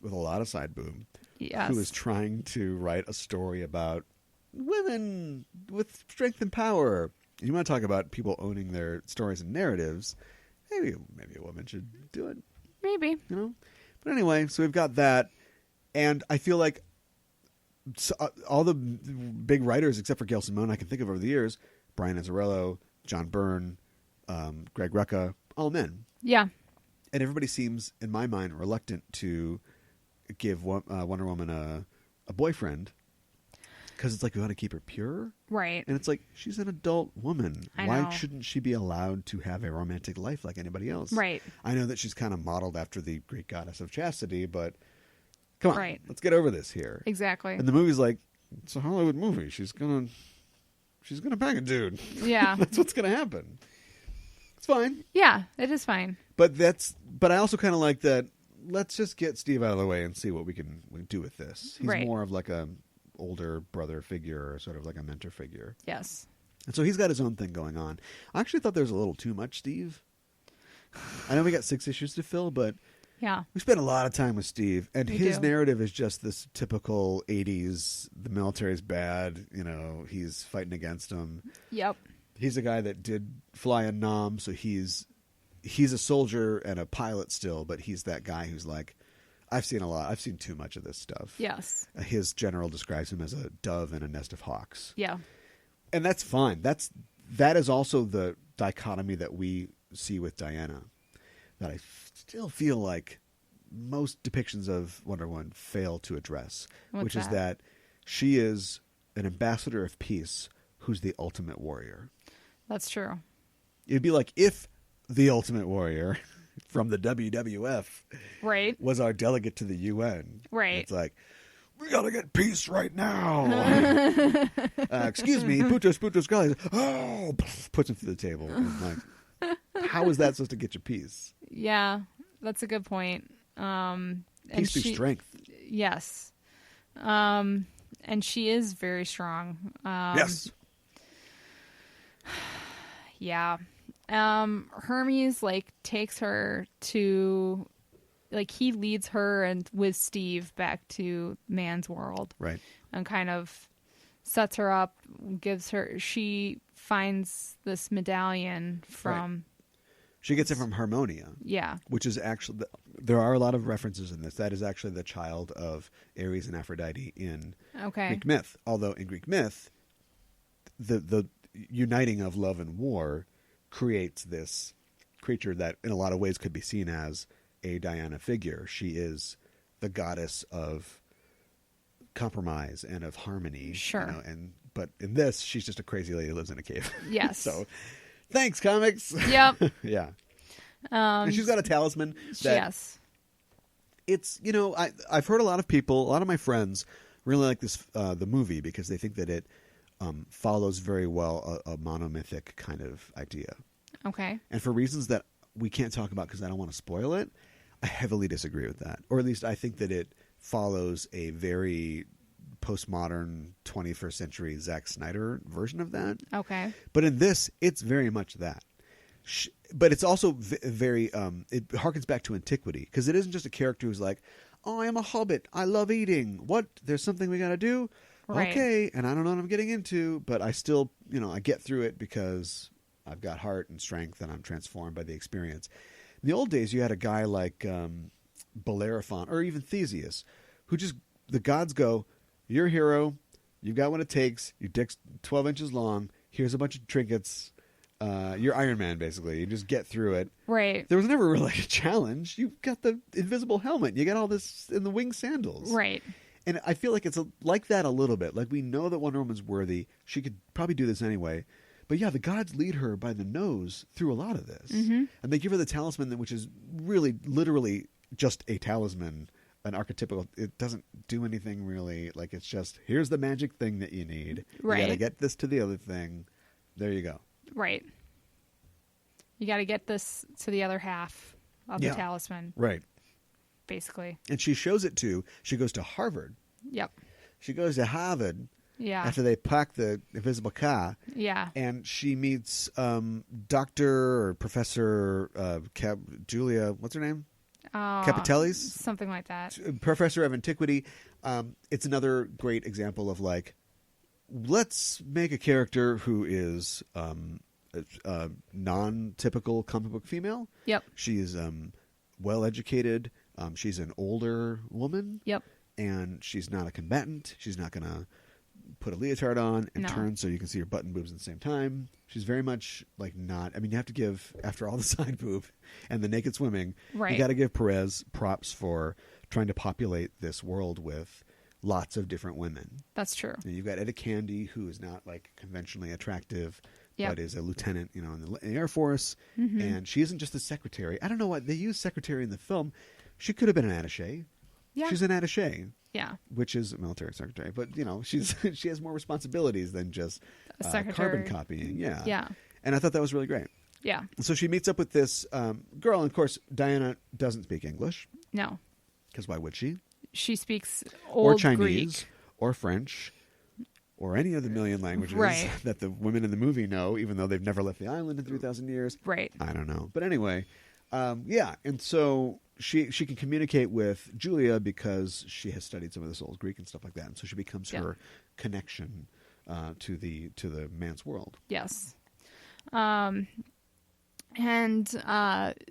with a lot of side boob, Yes. who is trying to write a story about women with strength and power. You want to talk about people owning their stories and narratives? Maybe a woman should do it. Maybe. But anyway, so we've got that, and I feel like all the big writers, except for Gail Simone, I can think of over the years, Brian Azzarello, John Byrne, Greg Rucka, all men. Yeah. And everybody seems, in my mind, reluctant to give Wonder Woman a boyfriend because it's like we want to keep her pure. Right. And it's like, she's an adult woman. I Why know. shouldn't she be allowed to have a romantic life like anybody else? Right. I know that she's kind of modeled after the Greek goddess of chastity, but come on, Right. let's get over this here. Exactly. And the movie's like, it's a Hollywood movie. She's gonna bang a dude. Yeah. That's what's gonna happen. It's fine. Yeah, it is fine. But I also kind of like that. Let's just get Steve out of the way and see what we can do with this. He's Right. more of like a older brother figure, or sort of like a mentor figure. Yes. And so he's got his own thing going on. I actually thought there was a little too much Steve. I know we got 6 issues to fill, but Yeah. we spent a lot of time with Steve, and We his do. narrative is just this typical 80s, the military's bad, he's fighting against them. Yep. He's a guy that did fly in Nam, so he's a soldier and a pilot still, but he's that guy who's like, I've seen too much of this stuff. Yes. His general describes him as a dove in a nest of hawks. Yeah. And that's fine. That is also the dichotomy that we see with Diana, that I still feel like most depictions of Wonder Woman fail to address, What's which is that? that she is an ambassador of peace who's the ultimate warrior. That's true. It'd be like if the Ultimate Warrior from the WWF Right. was our delegate to the UN. Right. It's like, we gotta get peace right now. Excuse me, Putos, guys. Oh, puts him through the table. And like, how is that supposed to get you peace? Yeah. That's a good point. Peace through strength. Yes. And she is very strong. Yes. Yeah. Hermes takes her to he leads her and with Steve back to man's world. Right. And kind of sets her up, she finds this medallion from She gets it from Harmonia. Yeah. Which is actually, there are a lot of references in this. That is actually the child of Ares and Aphrodite in Greek myth. Although in Greek myth, the uniting of love and war creates this creature that in a lot of ways could be seen as a Diana figure. She is the goddess of compromise and of harmony. Sure. But in this, she's just a crazy lady who lives in a cave. Yes. So, thanks, comics. Yep. Yeah. And she's got a talisman that Yes. it's, I've heard a lot of my friends really like this, the movie, because they think that it follows very well a monomythic kind of idea. Okay. And for reasons that we can't talk about because I don't want to spoil it, I heavily disagree with that. Or at least I think that it follows a very postmodern 21st century Zack Snyder version of that. Okay. But in this, it's very much that. But it's also very, it harkens back to antiquity, because it isn't just a character who's like, oh, I am a hobbit. I love eating. What? There's something we got to do? Right. Okay. And I don't know what I'm getting into, but I still, I get through it because I've got heart and strength and I'm transformed by the experience. In the old days, you had a guy like Bellerophon or even Theseus, who just, the gods go, you're a hero. You've got what it takes. Your dick's 12 inches long. Here's a bunch of trinkets. You're Iron Man, basically. You just get through it. Right. There was never really a challenge. You got the invisible helmet. You got all this in the winged sandals. Right. And I feel like it's like that a little bit. Like, we know that Wonder Woman's worthy. She could probably do this anyway. But yeah, the gods lead her by the nose through a lot of this. Mm-hmm. And they give her the talisman, which is really, literally just a talisman, an archetypical. It doesn't do anything really. Like, it's just, here's the magic thing that you need. Right. You got to get this to the other thing. There you go. Right. You got to get this to the other half of the talisman, Right. basically. And she shows it to, she goes to Harvard. Yep. She goes to Harvard Yeah. after they park the invisible car. Yeah. And she meets Dr. or Professor Julia, what's her name? Capitellis? Something like that. Professor of Antiquity. It's another great example of, like, let's make a character who is non-typical comic book female. Yep. She is well-educated. She's an older woman. Yep. And she's not a combatant. She's not going to put a leotard on and No. turn so you can see her butt and boobs at the same time. She's very much like not. I mean, you have to give, after all the side boob and the naked swimming, Right. you got to give Perez props for trying to populate this world with lots of different women. That's true. And you've got Etta Candy, who is not like conventionally attractive, Yep. but is a lieutenant, in the Air Force. Mm-hmm. And she isn't just a secretary. I don't know why they use secretary in the film. She could have been an attaché. Yeah. She's an attaché, Yeah. which is a military secretary. But, she's she has more responsibilities than just A secretary. carbon copying. Yeah. Yeah. And I thought that was really great. Yeah. So she meets up with this girl. And, of course, Diana doesn't speak English, No. because why would she? She speaks Or Old Chinese, Greek. or French, or any of the million languages Right. that the women in the movie know, even though they've never left the island in 3,000 years. Right. I don't know. But anyway, yeah. And so she can communicate with Julia because she has studied some of this Old Greek and stuff like that. And so she becomes Yeah. her connection to the man's world. Yes. And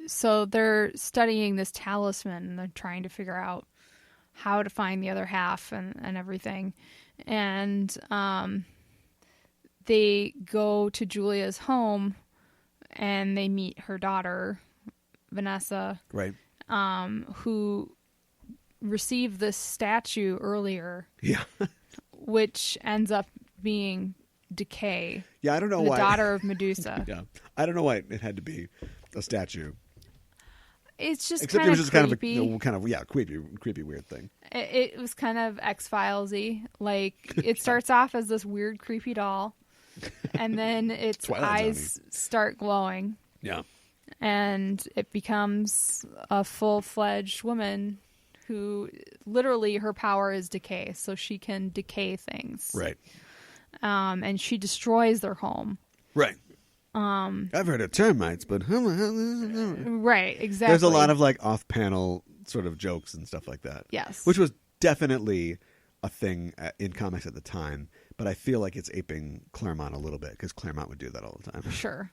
so they're studying this talisman and they're trying to figure out how to find the other half and everything. And they go to Julia's home and they meet her daughter, Vanessa, Right. who received this statue earlier, Yeah. which ends up being Decay, Yeah. I don't know the why. daughter of Medusa. Yeah. I don't know why it had to be a statue. It's just Except kind it was of just creepy. creepy weird thing. It was kind of X-Files-y. Like, it starts off as this weird, creepy doll, and then its Twilight eyes start glowing, Yeah. and it becomes a full-fledged woman who, literally, her power is decay, so she can decay things. Right. And she destroys their home. Right. I've heard of termites, but Right, exactly. there's a lot of like off-panel sort of jokes and stuff like that. Yes. Which was definitely a thing in comics at the time, but I feel like it's aping Claremont a little bit because Claremont would do that all the time. Sure.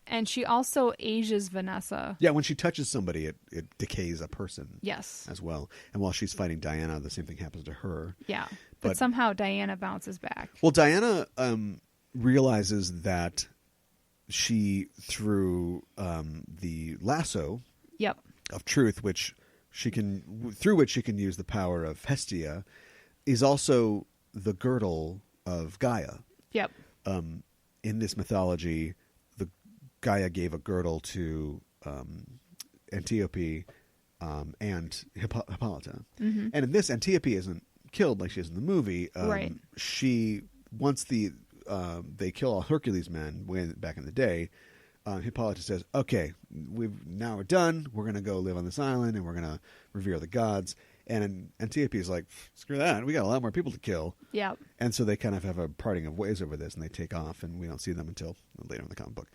And she also ages Vanessa. Yeah, when she touches somebody, it decays a person. Yes. As well. And while she's fighting Diana, the same thing happens to her. Yeah. But somehow Diana bounces back. Well, Diana realizes that she, through the lasso, Yep. of truth, through which she can use the power of Hestia, is also the girdle of Gaia. Yep. In this mythology, the Gaia gave a girdle to Antiope and Hippolyta. Mm-hmm. And in this, Antiope isn't killed like she is in the movie. Right. Once they kill all Hercules' men back in the day, Hippolyta says, "Okay, now we're done. We're going to go live on this island, and we're going to revere the gods." And Antiope is like, "Screw that. We got a lot more people to kill." Yep. And so they kind of have a parting of ways over this, and they take off, and we don't see them until later in the comic book.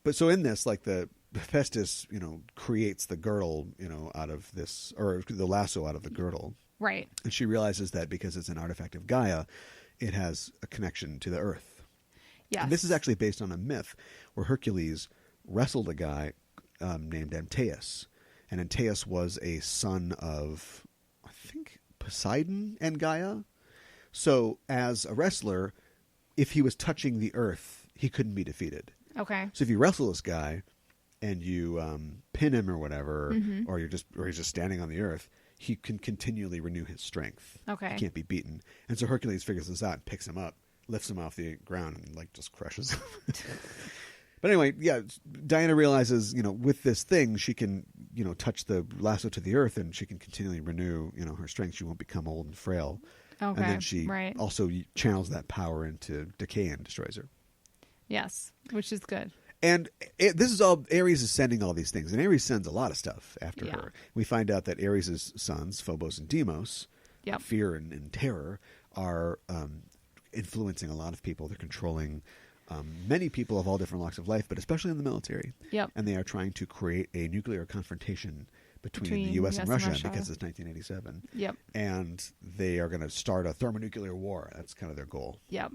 But so in this, like the Hephaestus, creates the girdle, out of this, or the lasso out of the girdle. Right. And she realizes that because it's an artifact of Gaia, it has a connection to the earth. Yes. And this is actually based on a myth where Hercules wrestled a guy named Antaeus. And Antaeus was a son of, I think, Poseidon and Gaia. So as a wrestler, if he was touching the earth, he couldn't be defeated. Okay. So if you wrestle this guy and you pin him or whatever, Mm-hmm. or he's just standing on the earth, he can continually renew his strength. Okay. He can't be beaten. And so Hercules figures this out and picks him up, lifts him off the ground, and just crushes him. But anyway, yeah, Diana realizes, with this thing, she can, touch the lasso to the earth, and she can continually renew, her strength. She won't become old and frail. Okay. And then she right. also channels that power into Decay and destroys her. Yes, which is good. And this is all, Ares is sending all these things. And Ares sends a lot of stuff after Yeah. her. We find out that Ares' sons, Phobos and Deimos, Yep. Fear and Terror, are influencing a lot of people. They're controlling many people of all different walks of life, but especially in the military. Yep. And they are trying to create a nuclear confrontation between the U.S. and Russia because it's 1987. Yep. And they are going to start a thermonuclear war. That's kind of their goal. Yep.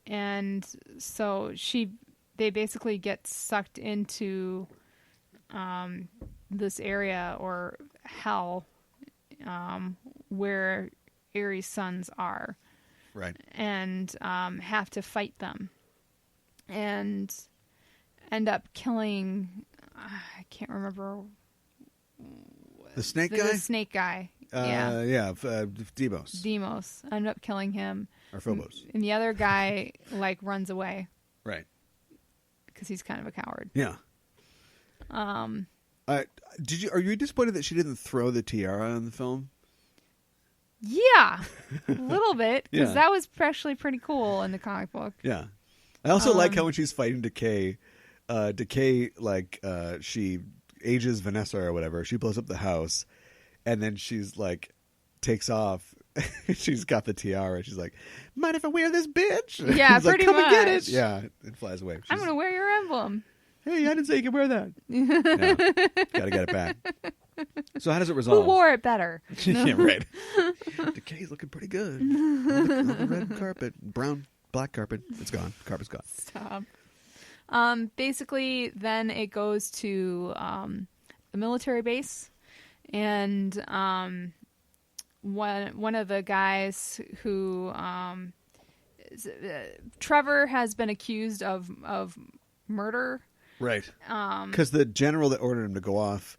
And so they basically get sucked into this area or hell where Ares' sons are. Right. And have to fight them. And end up killing, I can't remember. The snake guy? The snake guy. Yeah. Deimos. Deimos. End up killing him. Or Phobos. And the other guy, runs away. Right. Because he's kind of a coward. Yeah. Are you disappointed that she didn't throw the tiara in the film? Yeah, a little bit, because Yeah. that was actually pretty cool in the comic book. Yeah. I also like how when she's fighting Decay, she ages Vanessa or whatever. She blows up the house, and then she's takes off. She's got the tiara. She's like, "Mind if I wear this, bitch?" Yeah, He's like, pretty "Come and get much. it." Yeah, it flies away. I'm going to wear your emblem. Hey, I didn't say you could wear that. Yeah. Gotta get it back. So how does it resolve? Who wore it better? Yeah, right. Decay's looking pretty good. On the red carpet, black carpet. It's gone. Carpet's gone. Stop. Basically, then it goes to the military base, and one of the guys who Trevor has been accused of murder. Right. Because the general that ordered him to go off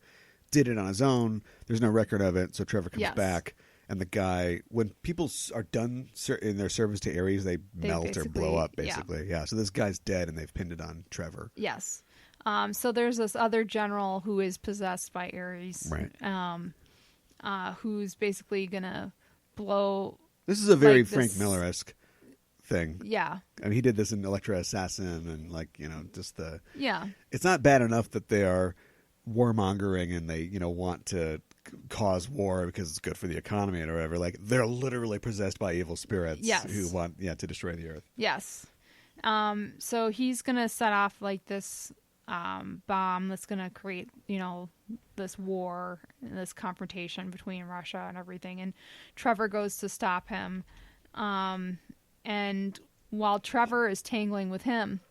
did it on his own. There's no record of it, so Trevor comes back. And the guy, when people are done in their service to Ares, they melt or blow up, basically. Yeah. So this guy's dead, and they've pinned it on Trevor. Yes. So there's this other general who is possessed by Ares. Right. Who's basically going to blow... This is a very Frank Miller-esque thing. Yeah. I mean, he did this in Electra Assassin, and just the... Yeah. It's not bad enough that they are warmongering and they, want to cause war because it's good for the economy or whatever. They're literally possessed by evil spirits who want to destroy the earth. Yes. So he's going to set off this bomb that's going to create, this war, this confrontation between Russia and everything. And Trevor goes to stop him. And while Trevor is tangling with him,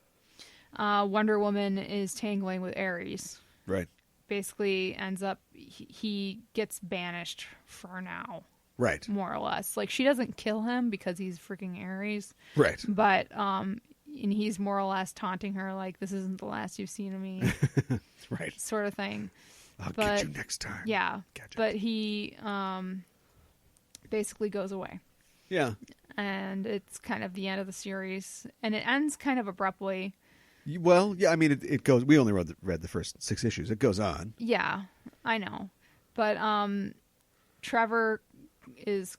Wonder Woman is tangling with Ares. Right. Basically ends up, he gets banished for now. Right. More or less. She doesn't kill him because he's freaking Ares. Right. But and he's more or less taunting her, like, this isn't the last you've seen of me, Right. sort of thing. I'll But- get you next time. Yeah, Gotcha. but he basically goes away. Yeah. And it's kind of the end of the series. And it ends kind of abruptly. Well, yeah, I mean, it goes... We only read the first 6 issues. It goes on. Yeah, I know. But Trevor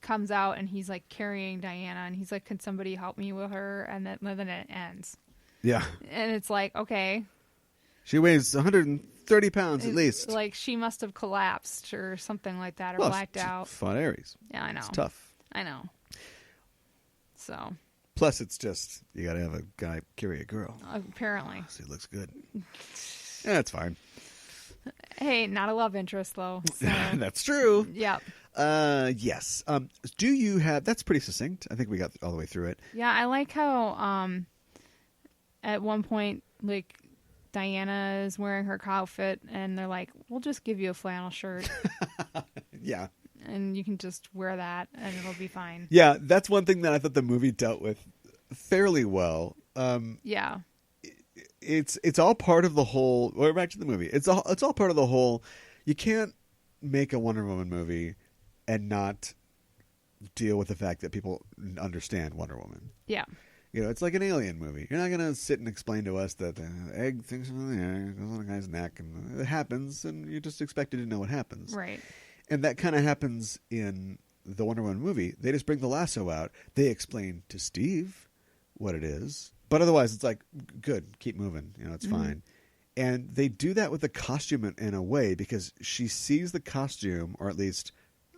comes out and he's like carrying Diana and he's like, can somebody help me with her? And then it ends. Yeah. And it's like, okay. She weighs 130 pounds at least. Like she must have collapsed or something like that or Well, blacked she out. fought Ares. Yeah, I know. It's tough. I know. So, Plus, it's just, you got to have a guy carry a girl. apparently. So he looks good. Yeah, that's fine. Hey, not a love interest though. So, That's true. yeah. Yes. Do you have... That's pretty succinct. I think we got all the way through it. Yeah, I like how at one point, like, Diana is wearing her outfit and they're like, we'll just give you a flannel shirt Yeah. and you can just wear that and it'll be fine. Yeah, that's one thing that I thought the movie dealt with fairly well. Yeah. It's all part of the whole... Or back to the movie. It's all part of the whole... You can't make a Wonder Woman movie and not deal with the fact that people understand Wonder Woman. Yeah. You know, it's like an Alien movie. You're not going to sit and explain to us that egg things in the air, goes on a guy's neck, and it happens, and you're just expected to know what happens. Right. And that kind of happens in the Wonder Woman movie. They just bring the lasso out. They explain to Steve what it is. But otherwise, it's like, good, keep moving. You know, it's fine. And they do that with the costume in a way because she sees the costume, or at least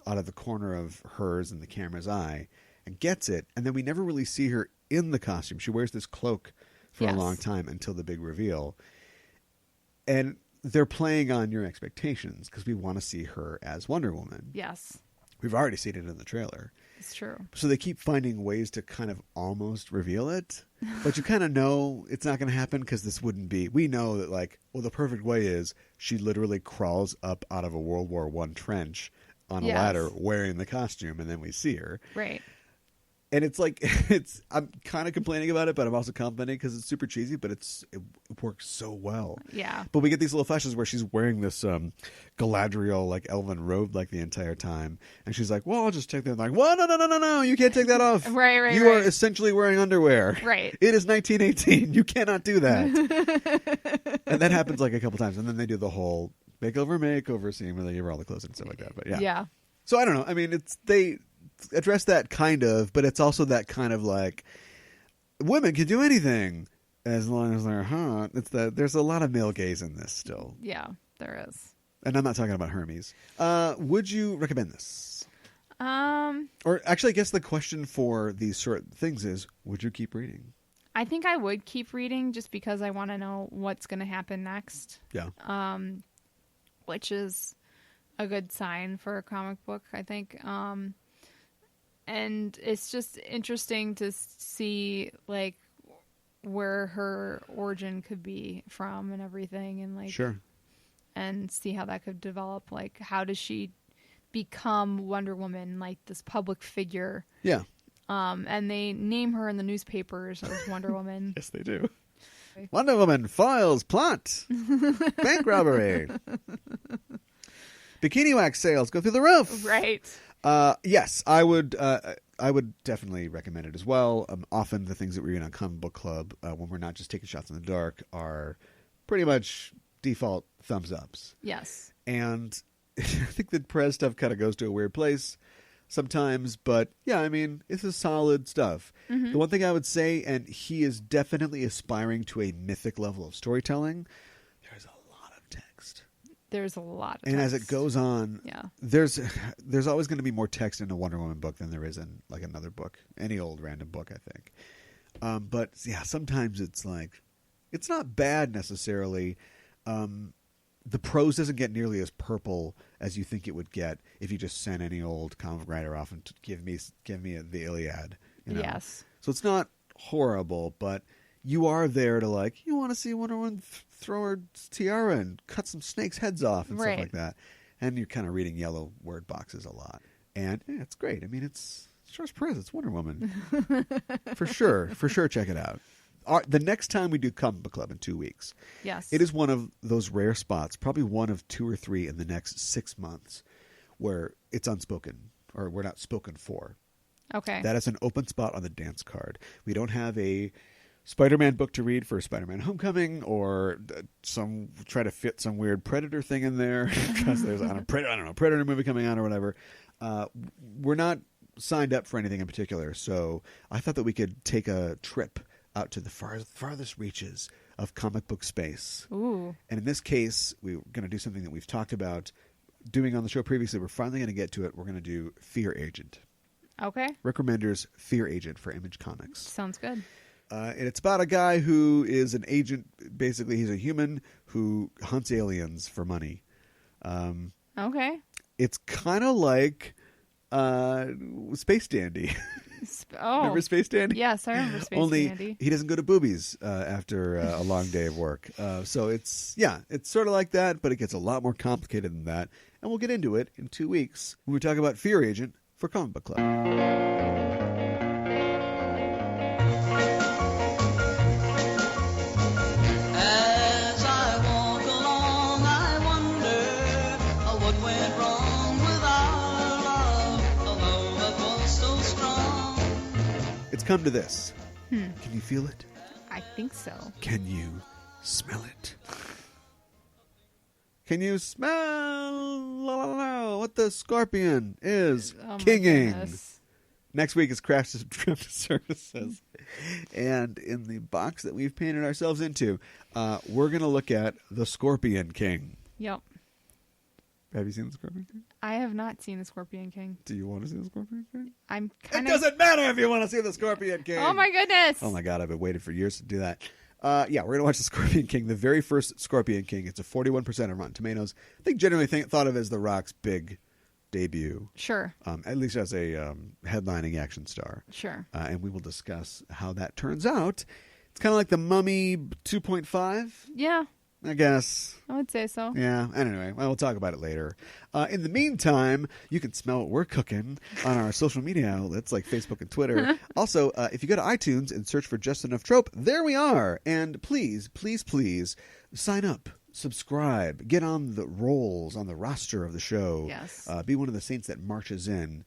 out of the corner of hers and the camera's eye, and gets it. And then we never really see her in the costume. She wears this cloak for a Yes. long time until the big reveal. And they're playing on your expectations because we want to see her as Wonder Woman. Yes. We've already seen it in the trailer. It's true. So they keep finding ways to kind of almost reveal it. But you kind of know it's not going to happen because this wouldn't be... We know that, like, well, the perfect way is she literally crawls up out of a World War I trench on a Yes. ladder wearing the costume, and then we see her. Right. And it's like... I'm kind of complaining about it, but I'm also complimenting because it's super cheesy, but it works so well. Yeah. But we get these little flashes where she's wearing this Galadriel, like, elven robe, like, the entire time. And she's like, well, I'll just take that. I'm like, well, no, you can't take that off. Right. You are essentially wearing underwear. Right. It is 1918. You cannot do that. And that happens, like, a couple times. And then they do the whole makeover scene where they give her all the clothes and stuff like that. But, yeah. Yeah. So, I don't know. I mean, they address that kind of, but it's also that kind of, like, women can do anything. As long as they're hot. There's a lot of male gaze in this still. Yeah, there is. And I'm not talking about Hermes. Would you recommend this? Or actually, I guess the question for these sort of things is, would you keep reading? I think I would keep reading just because I want to know what's going to happen next. Yeah. Which is a good sign for a comic book, I think. And it's just interesting to see, like, where her origin could be from and everything, and like, Sure. and see how that could develop. Like, how does she become Wonder Woman, like this public figure? Yeah. And they name her in the newspapers as Wonder Woman. Yes, they do. Wonder Woman foils plot. Bank robbery. Bikini wax sales go through the roof. Right. Yes, I would definitely recommend it as well. Often the things that we read on Comic Book Club, when we're not just taking shots in the dark, are pretty much default thumbs ups. Yes. And I think the Perez stuff kind of goes to a weird place sometimes, but yeah, I mean, this is solid stuff. Mm-hmm. The one thing I would say, and he is definitely aspiring to a mythic level of storytelling, there's a lot of text. There's a lot of And as it text. goes on, Yeah. there's always going to be more text in a Wonder Woman book than there is in like another book, any old random book, I think. But yeah, sometimes it's like, it's not bad necessarily. The prose doesn't get nearly as purple as you think it would get if you just sent any old comic writer off and give me the Iliad. You know? Yes. So it's not horrible, but you are there to, like, you want to see Wonder Woman throw her tiara and cut some snakes' heads off and Right. stuff like that. And you're kind of reading yellow word boxes a lot. And yeah, it's great. I mean, it's Charles Perez. It's Wonder Woman. For sure. Check it out. the next time we do Comic Book Club in 2 weeks, Yes. it is one of those rare spots, probably one of 2 or 3 in the next 6 months, where it's unspoken, or we're not spoken for. Okay. That is an open spot on the dance card. We don't have a Spider-Man book to read for Spider-Man Homecoming, or try to fit some weird Predator thing in there because there's Predator movie coming out or whatever. We're not signed up for anything in particular, so I thought that we could take a trip out to the farthest reaches of comic book space. Ooh. And in this case, we're going to do something that we've talked about doing on the show previously. We're finally going to get to it. We're going to do Fear Agent. Okay. Rick Remender's Fear Agent for Image Comics. Sounds good. And it's about a guy who is an agent. Basically, he's a human who hunts aliens for money. Okay. It's kind of like Space Dandy. Oh. Remember Space Dandy? Yes, I remember Space Only Dandy. he doesn't go to boobies after a long day of work. So it's sort of like that, but it gets a lot more complicated than that. And we'll get into it in 2 weeks when we talk about Fear Agent for Comic Book Club. As I walk along, I wonder what went wrong with our love, although it was so strong. It's come to this. Can you feel it? I think so. Can you smell it? Can you smell what the scorpion is Oh my kinging? goodness. Next week is Crash Crypto Services. And in the box that we've painted ourselves into, we're going to look at the Scorpion King. Yep. Have you seen the Scorpion King? I have not seen the Scorpion King. Do you want to see the Scorpion King? I'm It kind of. doesn't matter if you want to see the Scorpion King. Oh my goodness. Oh my God, I've been waiting for years to do that. We're going to watch the Scorpion King, the very first Scorpion King. It's a 41% on Rotten Tomatoes. I think generally thought of as The Rock's big debut, Sure. at least as a headlining action star. Sure. And we will discuss how that turns out. It's kind of like The Mummy 2.5, Yeah, I guess. I would say so. Yeah, anyway, we'll talk about it later. In the meantime, you can smell what we're cooking on our social media outlets like Facebook and Twitter. Also, if you go to iTunes and search for Just Enough Trope, there we are. And please, please, please sign up, subscribe, get on the rolls, on the roster of the show. Yes. Be one of the saints that marches in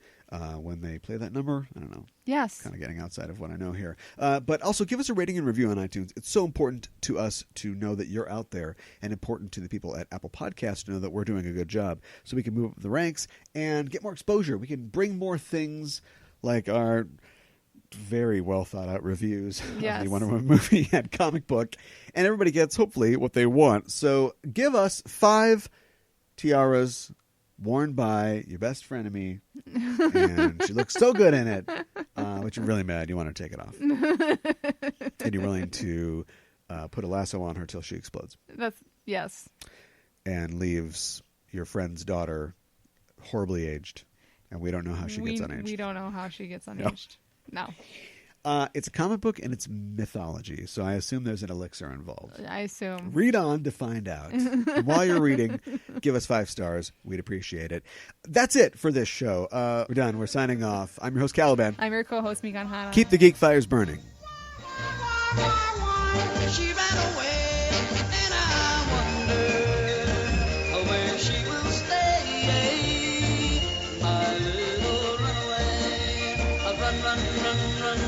when they play that number. I don't know. Yes. Kind of getting outside of what I know here. But also give us a rating and review on iTunes. It's so important to us to know that you're out there, and important to the people at Apple Podcasts to know that we're doing a good job, so we can move up the ranks and get more exposure. We can bring more things like our very well thought out reviews of Yes. the Wonder Woman movie and comic book, and everybody gets hopefully what they want. So give us 5 tiaras worn by your best frenemy, and she looks so good in it, but you're really mad. You want to take it off, and you're willing to put a lasso on her till she explodes Yes. and leaves your friend's daughter horribly aged, and we don't know how she gets unaged. We don't know how she gets unaged. No. It's a comic book and it's mythology, so I assume there's an elixir involved. I assume. Read on to find out. And while you're reading, give us 5 stars. We'd appreciate it. That's it for this show. We're done. We're signing off. I'm your host, Caliban. I'm your co-host, Megan Hanna. Keep the geek fires burning. She ran away, and I wonder where she will stay. My little runaway, run, run, run, run.